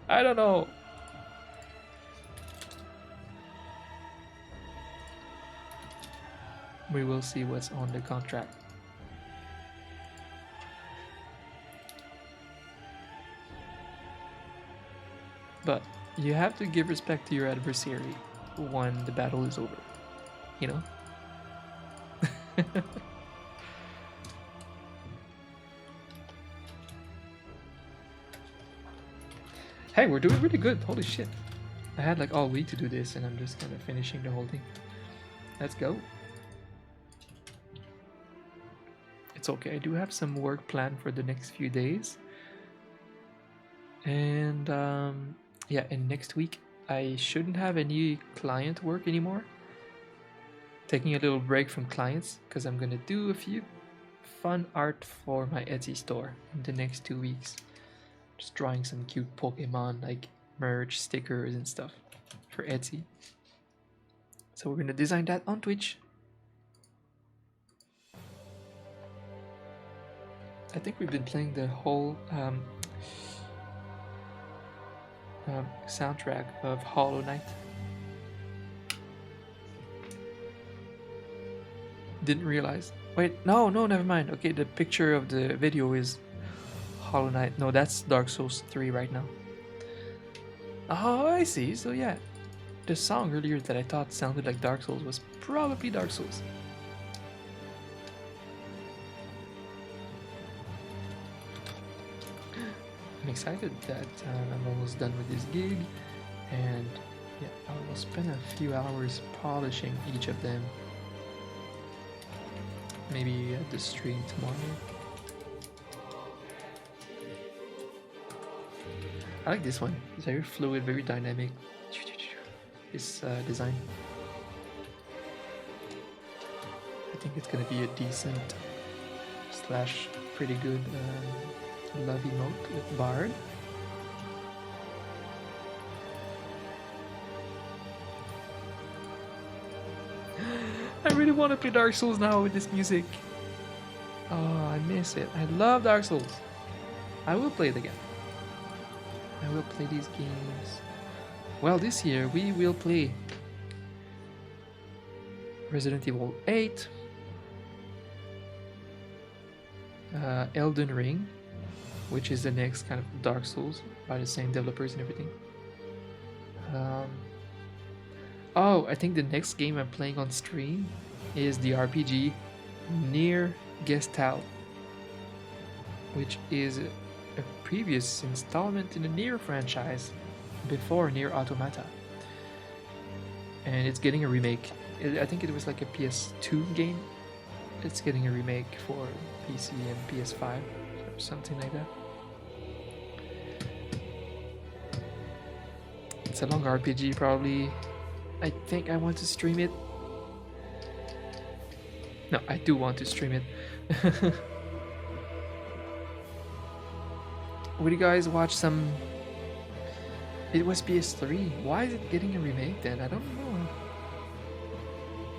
I don't know. We will see what's on the contract. But you have to give respect to your adversary when the battle is over, you know? Hey, we're doing really good. Holy shit. I had like all week to do this and I'm just kind of finishing the whole thing. Let's go. It's okay. I do have some work planned for the next few days. And yeah, and next week I shouldn't have any client work anymore. Taking a little break from clients because I'm gonna do a few fun art for my Etsy store in the next 2 weeks. Just drawing some cute Pokemon like merch, stickers, and stuff for Etsy. So we're gonna design that on Twitch. I think we've been playing the whole soundtrack of Hollow Knight. Didn't realize. Wait, no, never mind. Okay, the picture of the video is Hollow Knight. No, that's Dark Souls 3 right now. Oh, I see. So yeah, the song earlier that I thought sounded like Dark Souls was probably Dark Souls. I'm excited that I'm almost done with this gig, and yeah, I will spend a few hours polishing each of them. Maybe at the stream tomorrow. I like this one. It's very fluid, very dynamic. This design. I think it's gonna be a decent slash pretty good love emote with Bard. I really want to play Dark Souls now with this music. Oh, I miss it. I love Dark Souls. I will play it again. I will play these games. Well, this year we will play Resident Evil 8, Elden Ring, which is the next kind of Dark Souls by the same developers and everything. Oh, I think the next game I'm playing on stream is the RPG Nier Gestalt, which is a previous installment in the Nier franchise before Nier Automata. And it's getting a remake. I think it was like a PS2 game. It's getting a remake for PC and PS5 or something like that. It's a long RPG, probably. I think I want to stream it. No, I do want to stream it. Would you guys watch some... It was PS3. Why is it getting a remake then? I don't know.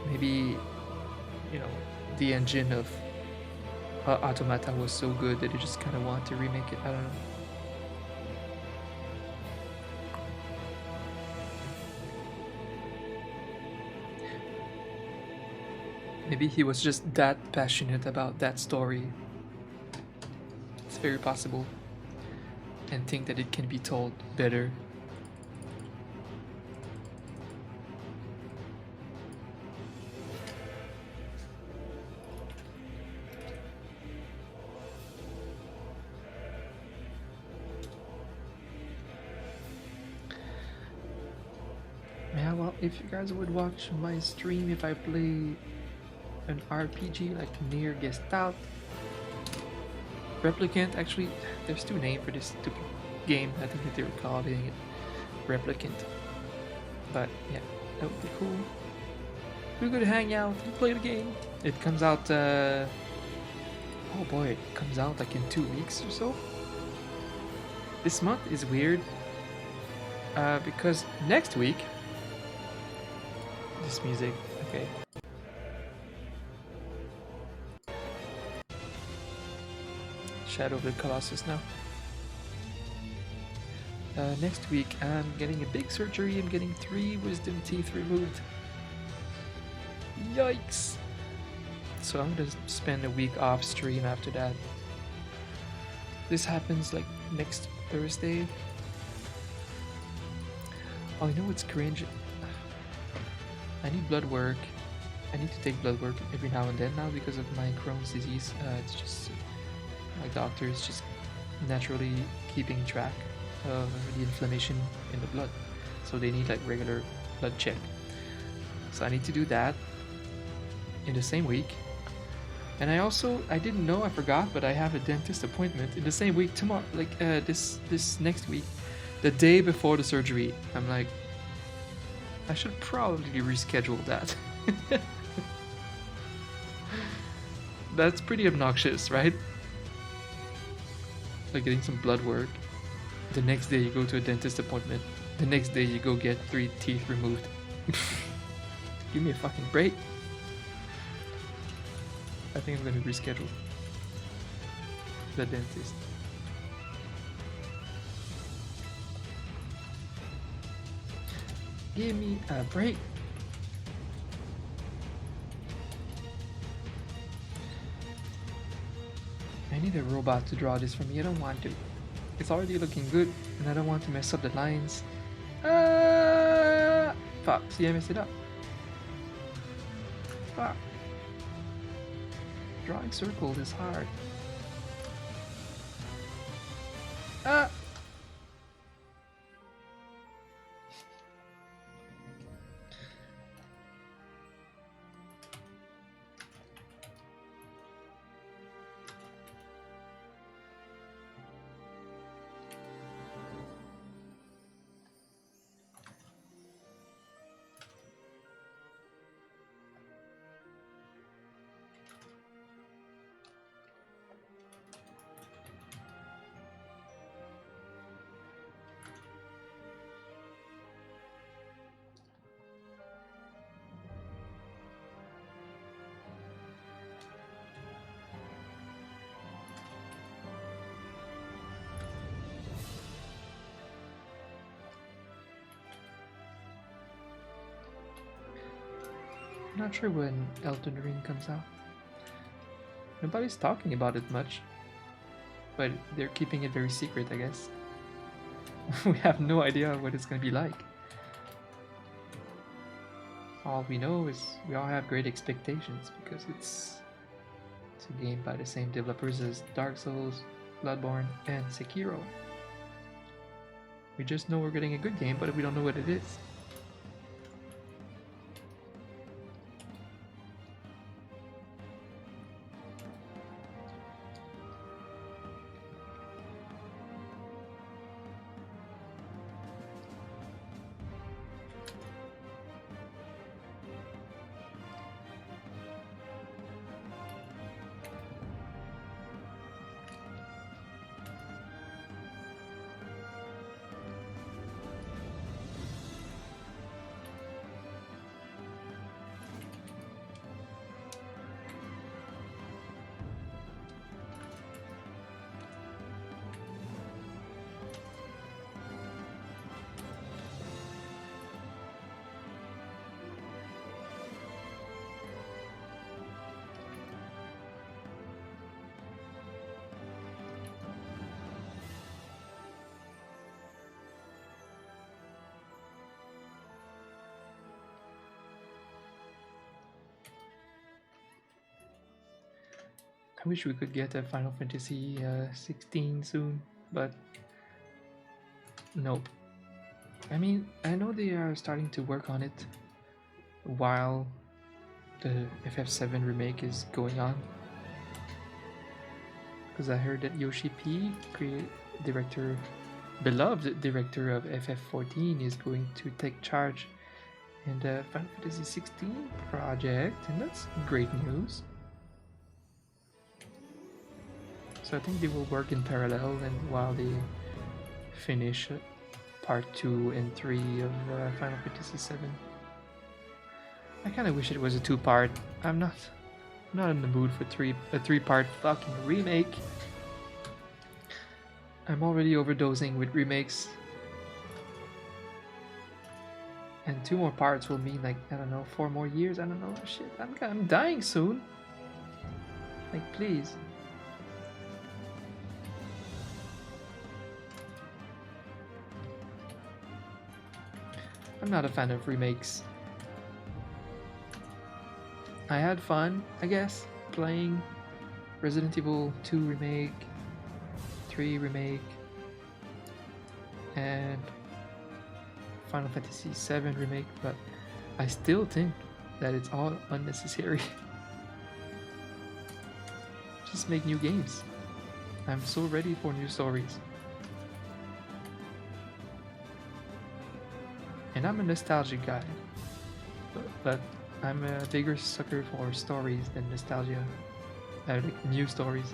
Maybe, you know, the engine of Automata was so good that they just kind of want to remake it. I don't know. Maybe he was just that passionate about that story. It's very possible. And think that it can be told better. Yeah, well, if you guys would watch my stream if I play an RPG like Nier Gestalt, Replicant, actually, there's two names for this stupid game. I think that they were calling it Replicant. But yeah, that would be cool. We could hang out and play the game. It comes out, oh boy, it comes out like in 2 weeks or so. This month is weird because next week, this music, okay. Shadow of the Colossus now. Next week, I'm getting a big surgery. I'm getting 3 wisdom teeth removed. Yikes! So I'm gonna spend a week off stream after that. This happens like next Thursday. Oh, you know what's cringe? I need blood work. I need to take blood work every now and then now because of my Crohn's disease. It's just my doctor is just naturally keeping track of the inflammation in the blood, so they need like regular blood check. So I need to do that in the same week. And I didn't know, I forgot, but I have a dentist appointment in the same week tomorrow, like this next week, the day before the surgery. I'm like, I should probably reschedule that. That's pretty obnoxious, right? Like getting some blood work. The next day you go to a dentist appointment. The next day you go get 3 teeth removed. Give me a fucking break. I think I'm gonna reschedule the dentist. Give me a break. I need a robot to draw this for me. I don't want to. It's already looking good, and I don't want to mess up the lines. Fuck. See, I messed it up. Fuck. Drawing circles is hard. I'm not sure when Elden Ring comes out. Nobody's talking about it much, but they're keeping it very secret, I guess. We have no idea what it's gonna be like. All we know is we all have great expectations because it's a game by the same developers as Dark Souls, Bloodborne, and Sekiro. We just know we're getting a good game, but we don't know what it is. I wish we could get a Final Fantasy 16 soon, but nope. I mean, I know they are starting to work on it while the FF7 remake is going on. because I heard that Yoshi P, director, beloved director of FF14, is going to take charge in the Final Fantasy 16 project, and that's great news. So I think they will work in parallel, and while they finish part 2 and 3 of Final Fantasy 7. I kind of wish it was a 2-part. I'm not in the mood for a 3-part fucking remake. I'm already overdosing with remakes. And 2 more parts will mean, like, I don't know, 4 more years. I don't know. Shit, I'm dying soon. Like, please. I'm not a fan of remakes. I had fun, I guess, playing Resident Evil 2 Remake, 3 Remake, and Final Fantasy 7 Remake, but I still think that it's all unnecessary. Just make new games. I'm so ready for new stories. And I'm a nostalgic guy, but I'm a bigger sucker for stories than nostalgia. I like new stories.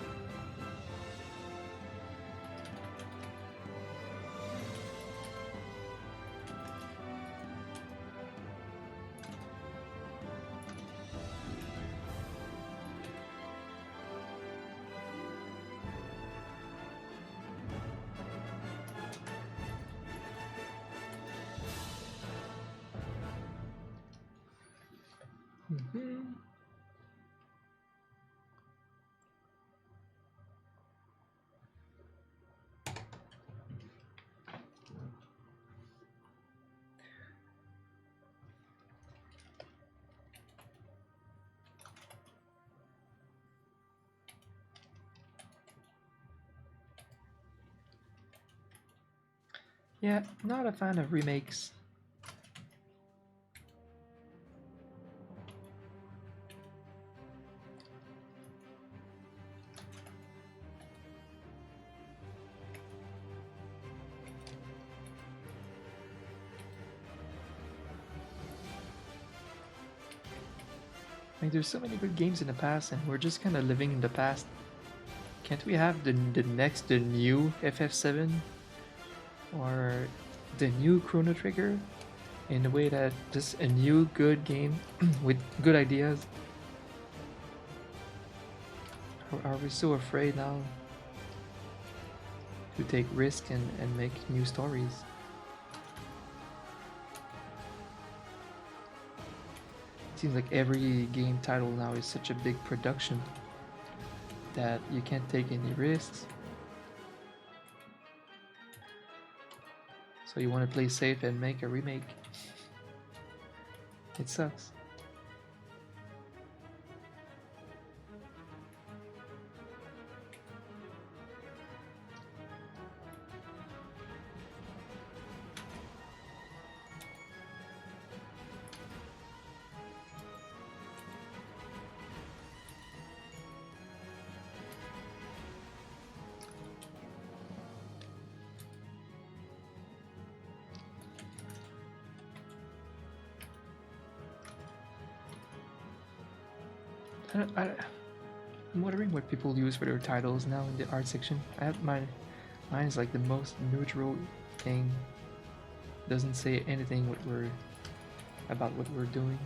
Yeah, not a fan of remakes. Like, there's so many good games in the past, and we're just kind of living in the past. Can't we have the new FF7 or the new Chrono Trigger in a way that just a new good game with good ideas? Or are we so afraid now to take risks and make new stories? It seems like every game title now is such a big production that you can't take any risks. So you want to play safe and make a remake. It sucks. I'm wondering what people use for their titles now in the art section. I have mine is like the most neutral thing. Doesn't say anything about what we're doing.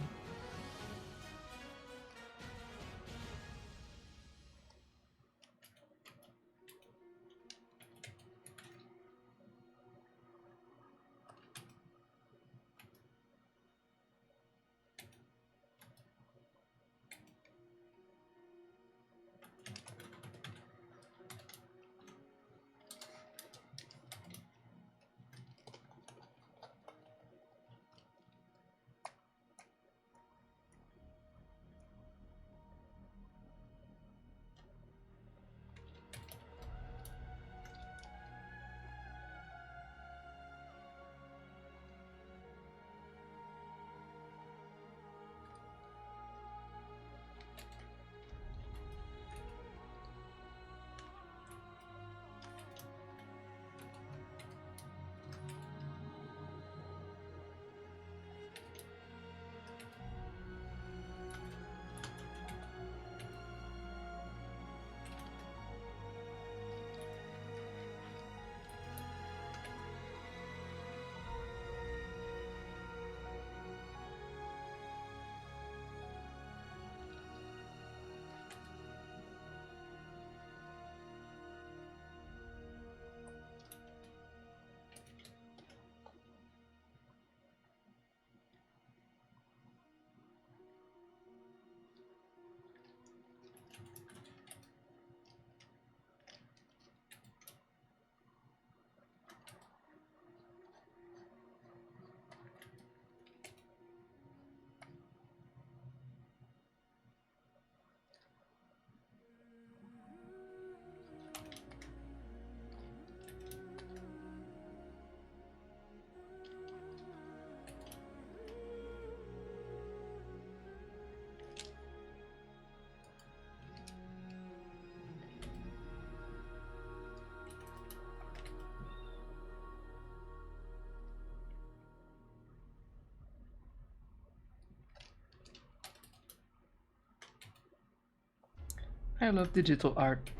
I love digital art.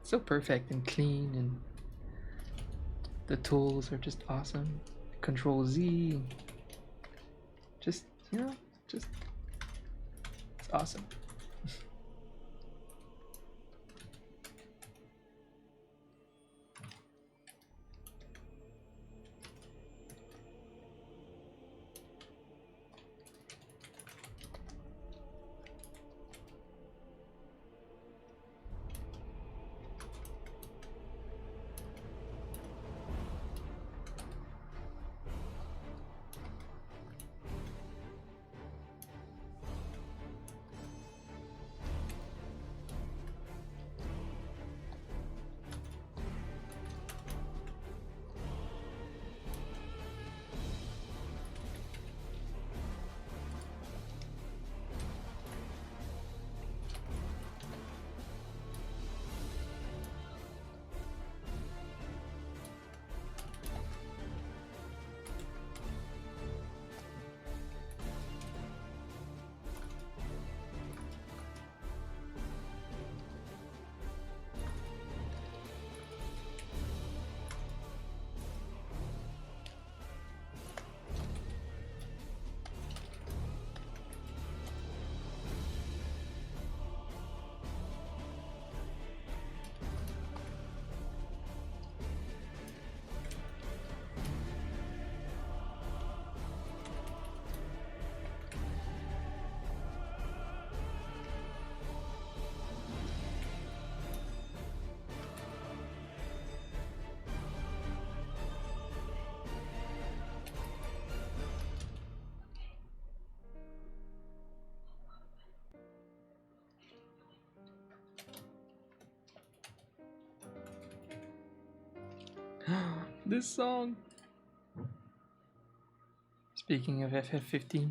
So perfect and clean, and the tools are just awesome. Control Z, just just it's awesome. This song. Speaking of FF15.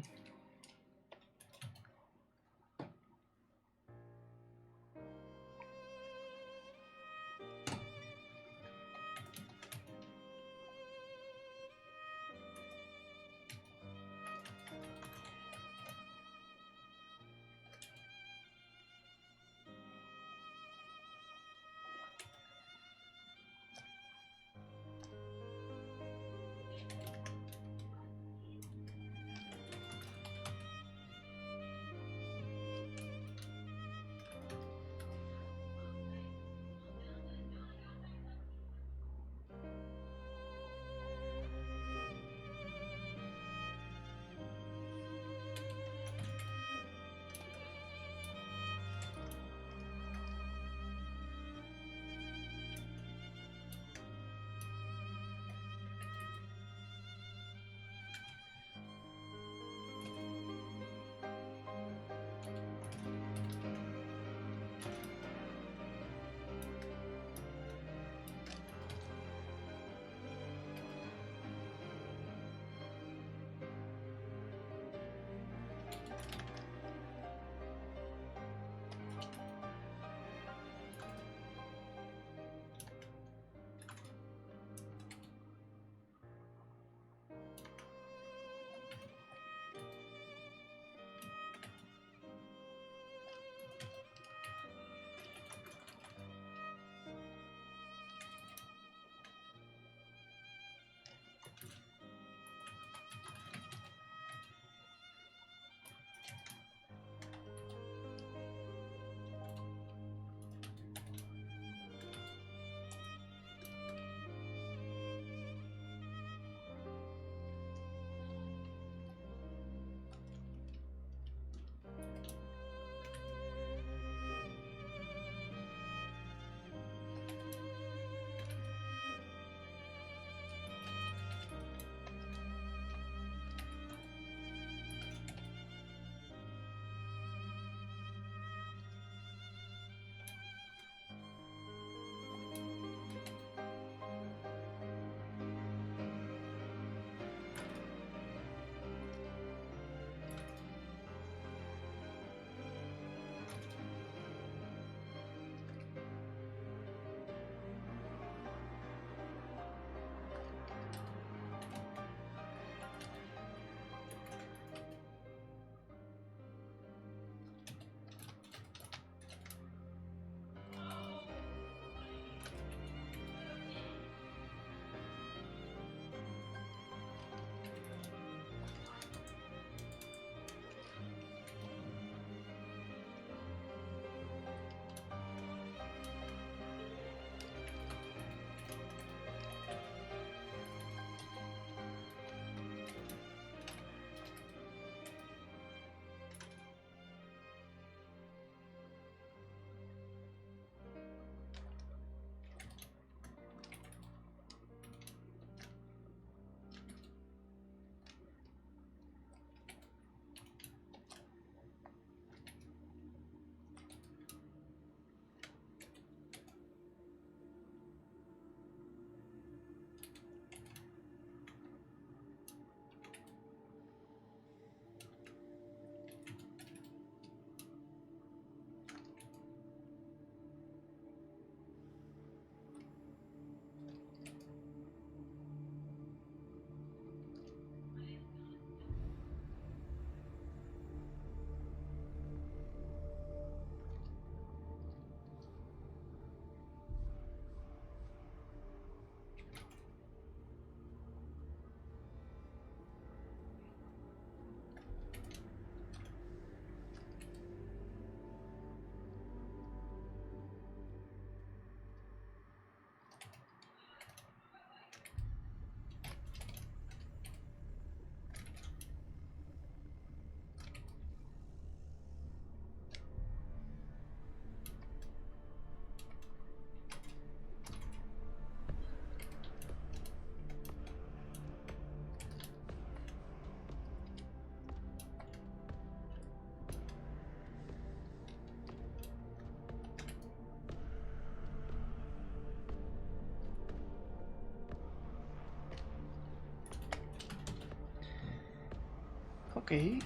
Okay.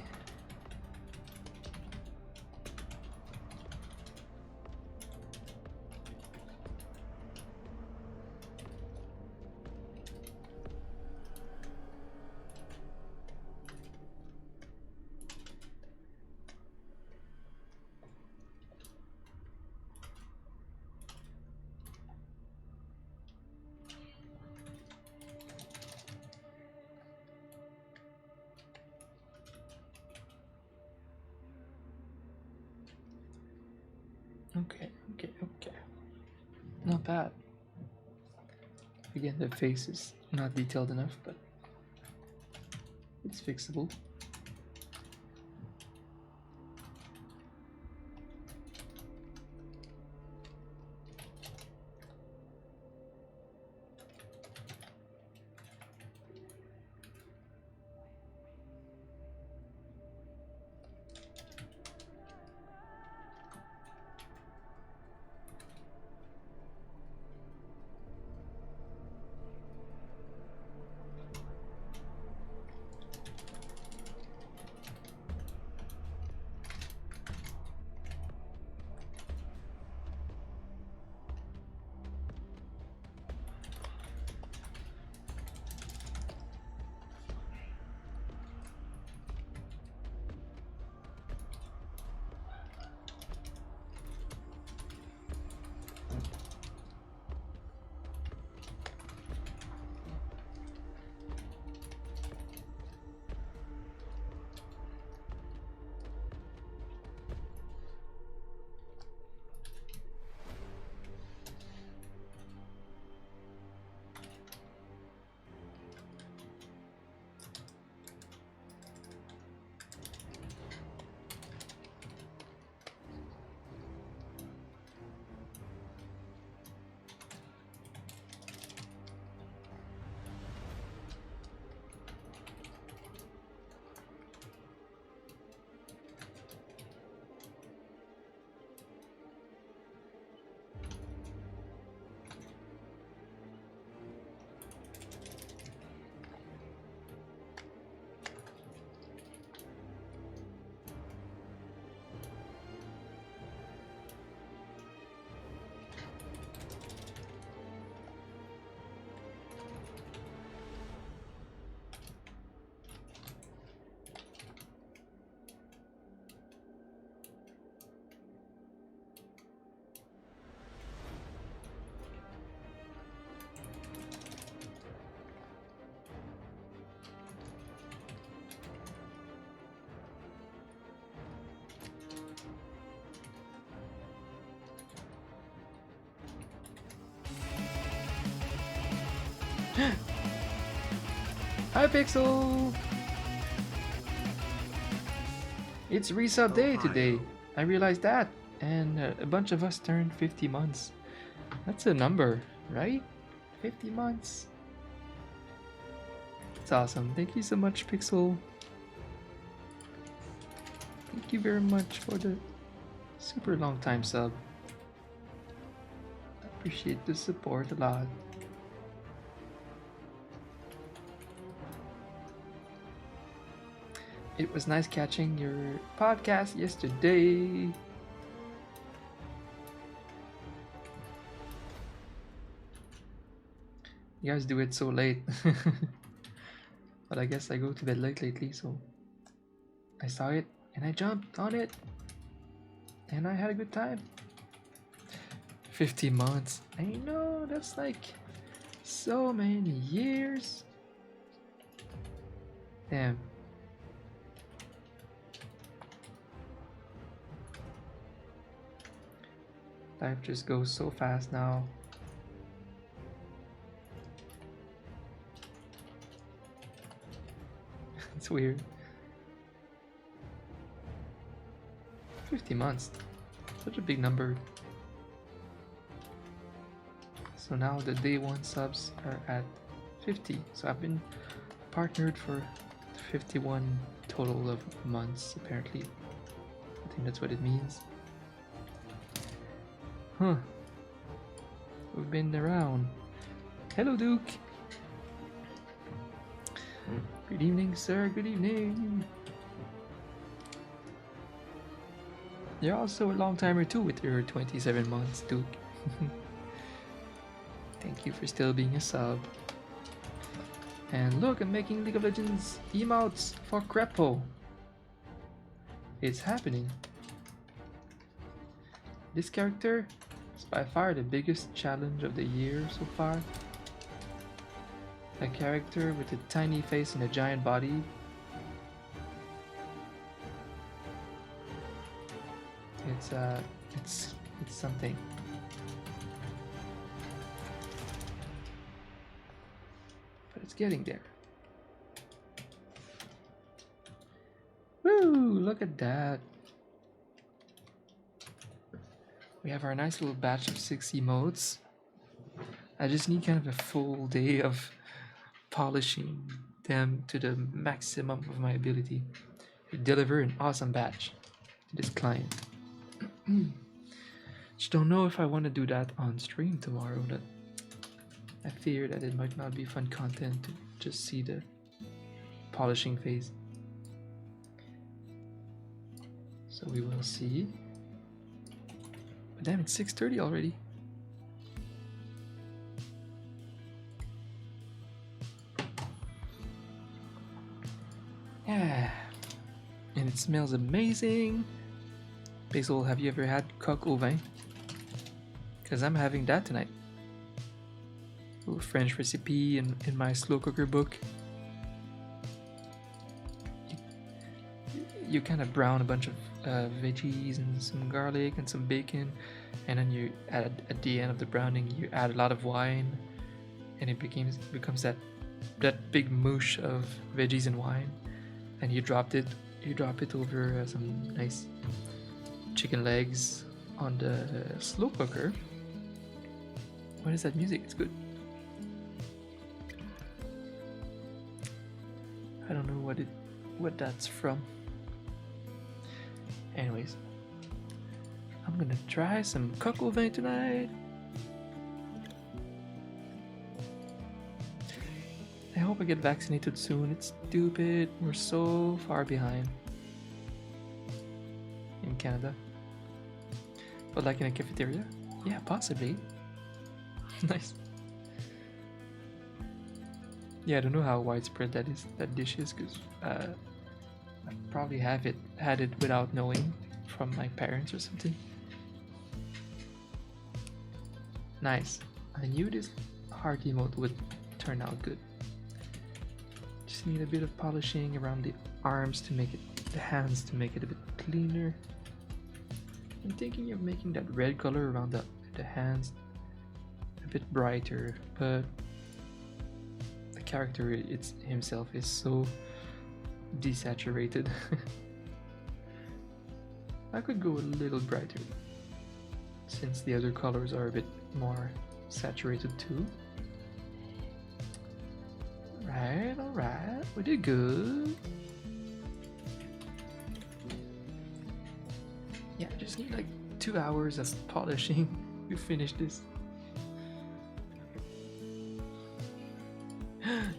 Okay, okay, okay. Not bad. Again, the face is not detailed enough, but it's fixable. Hi, Pixel! It's resub day today. Ohio. I realized that. And a bunch of us turned 50 months. That's a number, right? 50 months. It's awesome. Thank you so much, Pixel. Thank you very much for the super long time sub. I appreciate the support a lot. It was nice catching your podcast yesterday. You guys do it so late. But I guess I go to bed late lately, so I saw it and I jumped on it. And I had a good time. 50 months. I know, that's like so many years. Damn. Life just goes so fast now. It's weird. 50 months. Such a big number. So now the day one subs are at 50. So I've been partnered for 51 total of months, apparently. I think that's what it means. Huh. We've been around. Hello, Duke. Good evening, sir. Good evening. You're also a long timer too with your 27 months, Duke. Thank you for still being a sub. And look, I'm making League of Legends emotes for KREPO. It's happening. This character is by far the biggest challenge of the year so far. A character with a tiny face and a giant body. It's something. But it's getting there. Woo! Look at that. We have our nice little batch of 6 emotes. I just need kind of a full day of polishing them to the maximum of my ability to deliver an awesome batch to this client. Just don't know if I want to do that on stream tomorrow. That I fear that it might not be fun content to just see the polishing phase. So we will see. But damn, it's 6:30 already. Yeah. And it smells amazing. Basil, have you ever had coq au vin? Because I'm having that tonight. A little French recipe in my slow cooker book. You kind of brown a bunch of veggies and some garlic and some bacon, and then you add at the end of the browning you add a lot of wine, and it becomes that big moosh of veggies and wine, and you drop it over some nice chicken legs on the slow cooker. What is that music? It's good. I don't know what that's from. Anyways, I'm gonna try some coq au vin tonight. I hope I get vaccinated soon. It's stupid. We're so far behind in Canada. But like in a cafeteria? Yeah, possibly. Nice. Yeah, I don't know how widespread that dish is, because I probably had it without knowing from my parents or something. Nice. I knew this heart emote would turn out good. Just need a bit of polishing around the arms to make it, the hands to make it a bit cleaner. I'm thinking of making that red color around the hands a bit brighter, but the character himself is so desaturated. I could go a little brighter since the other colors are a bit more saturated too. Alright, we did good. Yeah, I just need like 2 hours of polishing to finish this.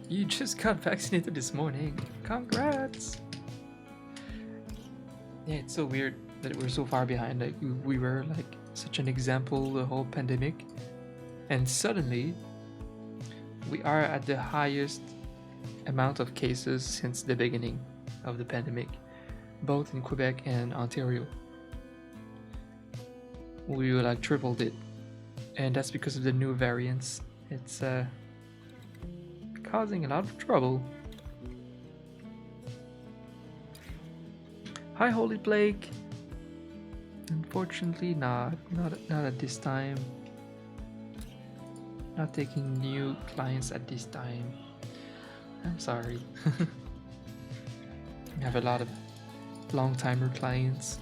You just got vaccinated this morning. Congrats! Yeah, it's so weird that we're so far behind. Like we were like such an example the whole pandemic, and suddenly we are at the highest amount of cases since the beginning of the pandemic, both in Quebec and Ontario. We like tripled it, and that's because of the new variants. It's causing a lot of trouble. Hi, Holy Plague. Unfortunately, not at this time. Not taking new clients at this time. I'm sorry. I have a lot of long-timer clients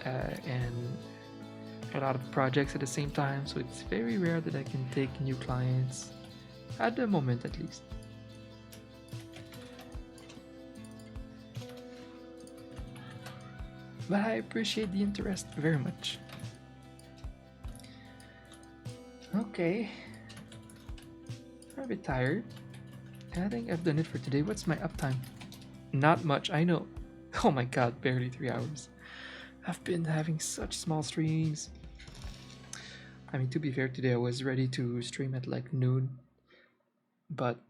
and a lot of projects at the same time, so it's very rare that I can take new clients at the moment, at least. But I appreciate the interest very much. Okay, I'm a bit tired. I think I've done it for today. What's my uptime? Not much, I know. Oh my god, barely 3 hours. I've been having such small streams. I mean, to be fair, today I was ready to stream at like noon, but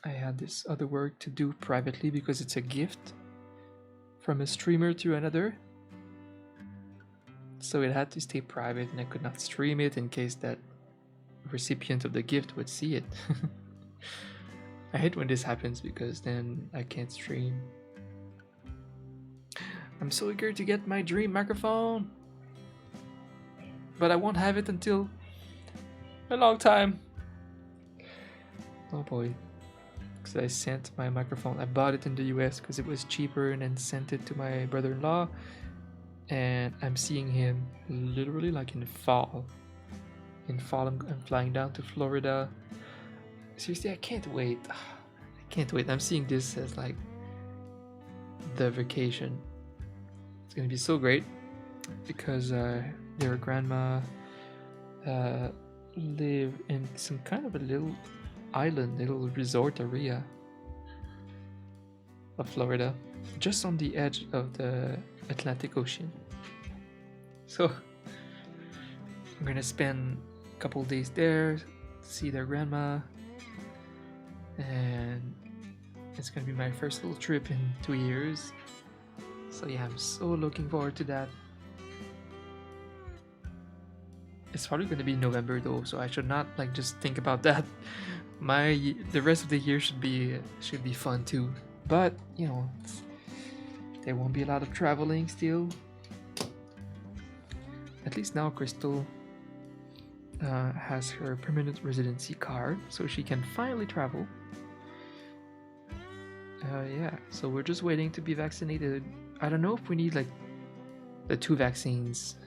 I had this other work to do privately because it's a gift from a streamer to another. So it had to stay private and I could not stream it in case that recipient of the gift would see it. I hate when this happens because then I can't stream. I'm so eager to get my dream microphone, but I won't have it until a long time. Oh boy. Because I sent my microphone, I bought it in the US because it was cheaper and then sent it to my brother-in-law. And I'm seeing him literally like in fall. In fall, I'm flying down to Florida. Seriously, I can't wait. I can't wait. I'm seeing this as like the vacation. It's gonna be so great because their grandma live in some kind of a little island, little resort area of Florida, just on the edge of the Atlantic Ocean. So I'm gonna spend a couple days there, see their grandma, and it's gonna be my first little trip in 2 years. So yeah, I'm so looking forward to that. It's probably gonna be November though, so I should not like just think about that. The rest of the year should be fun too. But you know, there won't be a lot of traveling still. At least now Crystal has her permanent residency card, so she can finally travel. Yeah, so we're just waiting to be vaccinated. I don't know if we need like the 2 vaccines,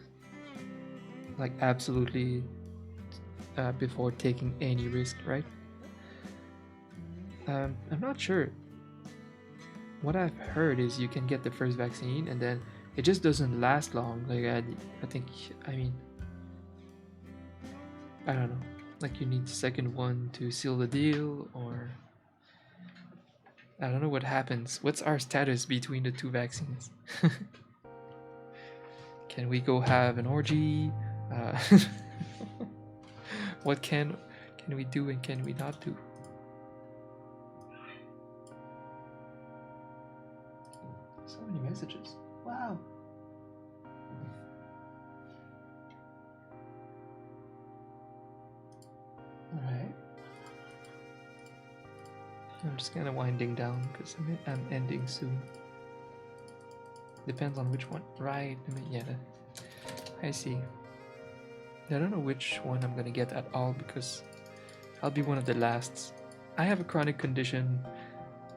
like absolutely before taking any risk, right? I'm not sure. What I've heard is you can get the first vaccine and then it just doesn't last long. Like I think, I mean, I don't know. Like you need the second one to seal the deal, or I don't know what happens. What's our status between the 2 vaccines? Can we go have an orgy? What can we do and can we not do? So many messages. Wow. All right. I'm just kind of winding down because I'm ending soon. Depends on which one. Right. I mean, yeah. I see. I don't know which one I'm gonna get at all because I'll be one of the lasts. I have a chronic condition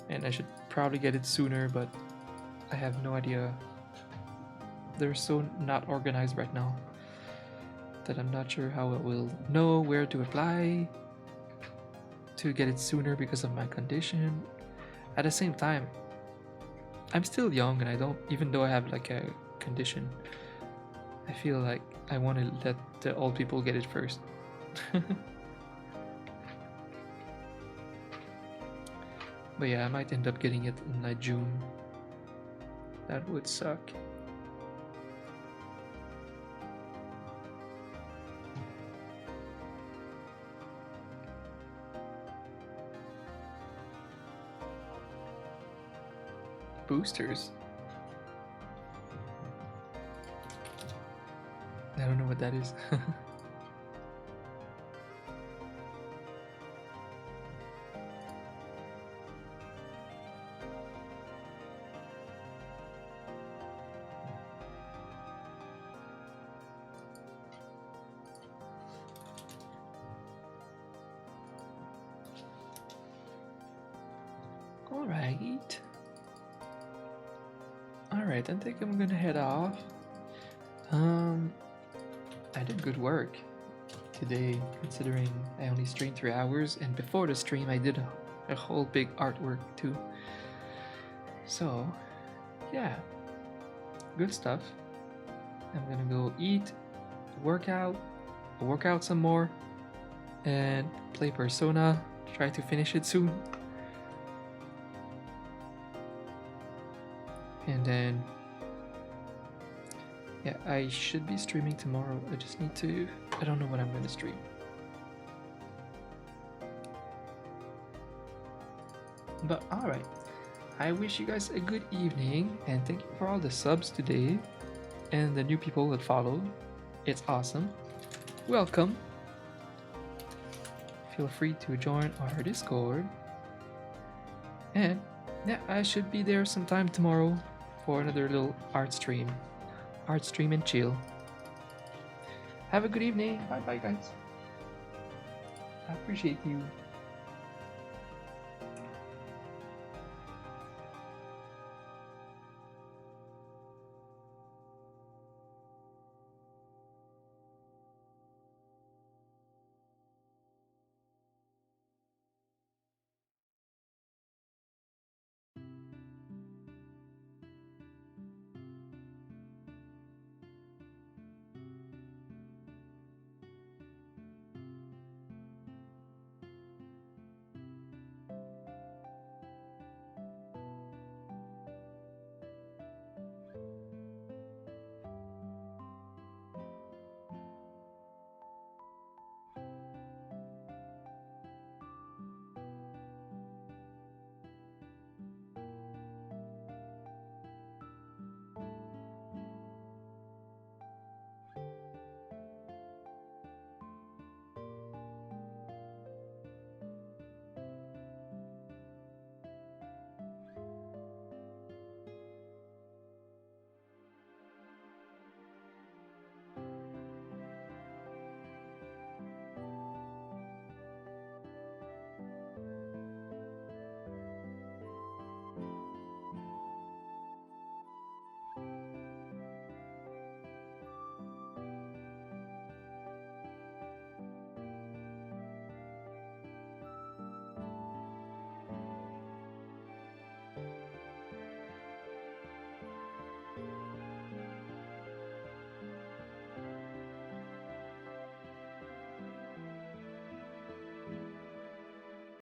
and I should probably get it sooner, but I have no idea. They're so not organized right now that I'm not sure how I will know where to apply to get it sooner because of my condition. At the same time, I'm still young and I don't, even though I have like a condition, I feel like I want to let the old people get it first. But yeah, I might end up getting it in like June. That would suck. Boosters? I don't know what that is. Alright. Alright, I think I'm gonna head off. I did good work today, considering I only streamed 3 hours, and before the stream I did a whole big artwork too. So, yeah, good stuff. I'm gonna go eat, work out some more, and play Persona, try to finish it soon. And then Yeah, I should be streaming tomorrow. I just need to. I don't know what I'm gonna stream. But alright. I wish you guys a good evening and thank you for all the subs today and the new people that followed. It's awesome. Welcome. Feel free to join our Discord. And yeah, I should be there sometime tomorrow for another little art stream. Art stream and chill. Have a good evening. Bye bye, guys. I appreciate you.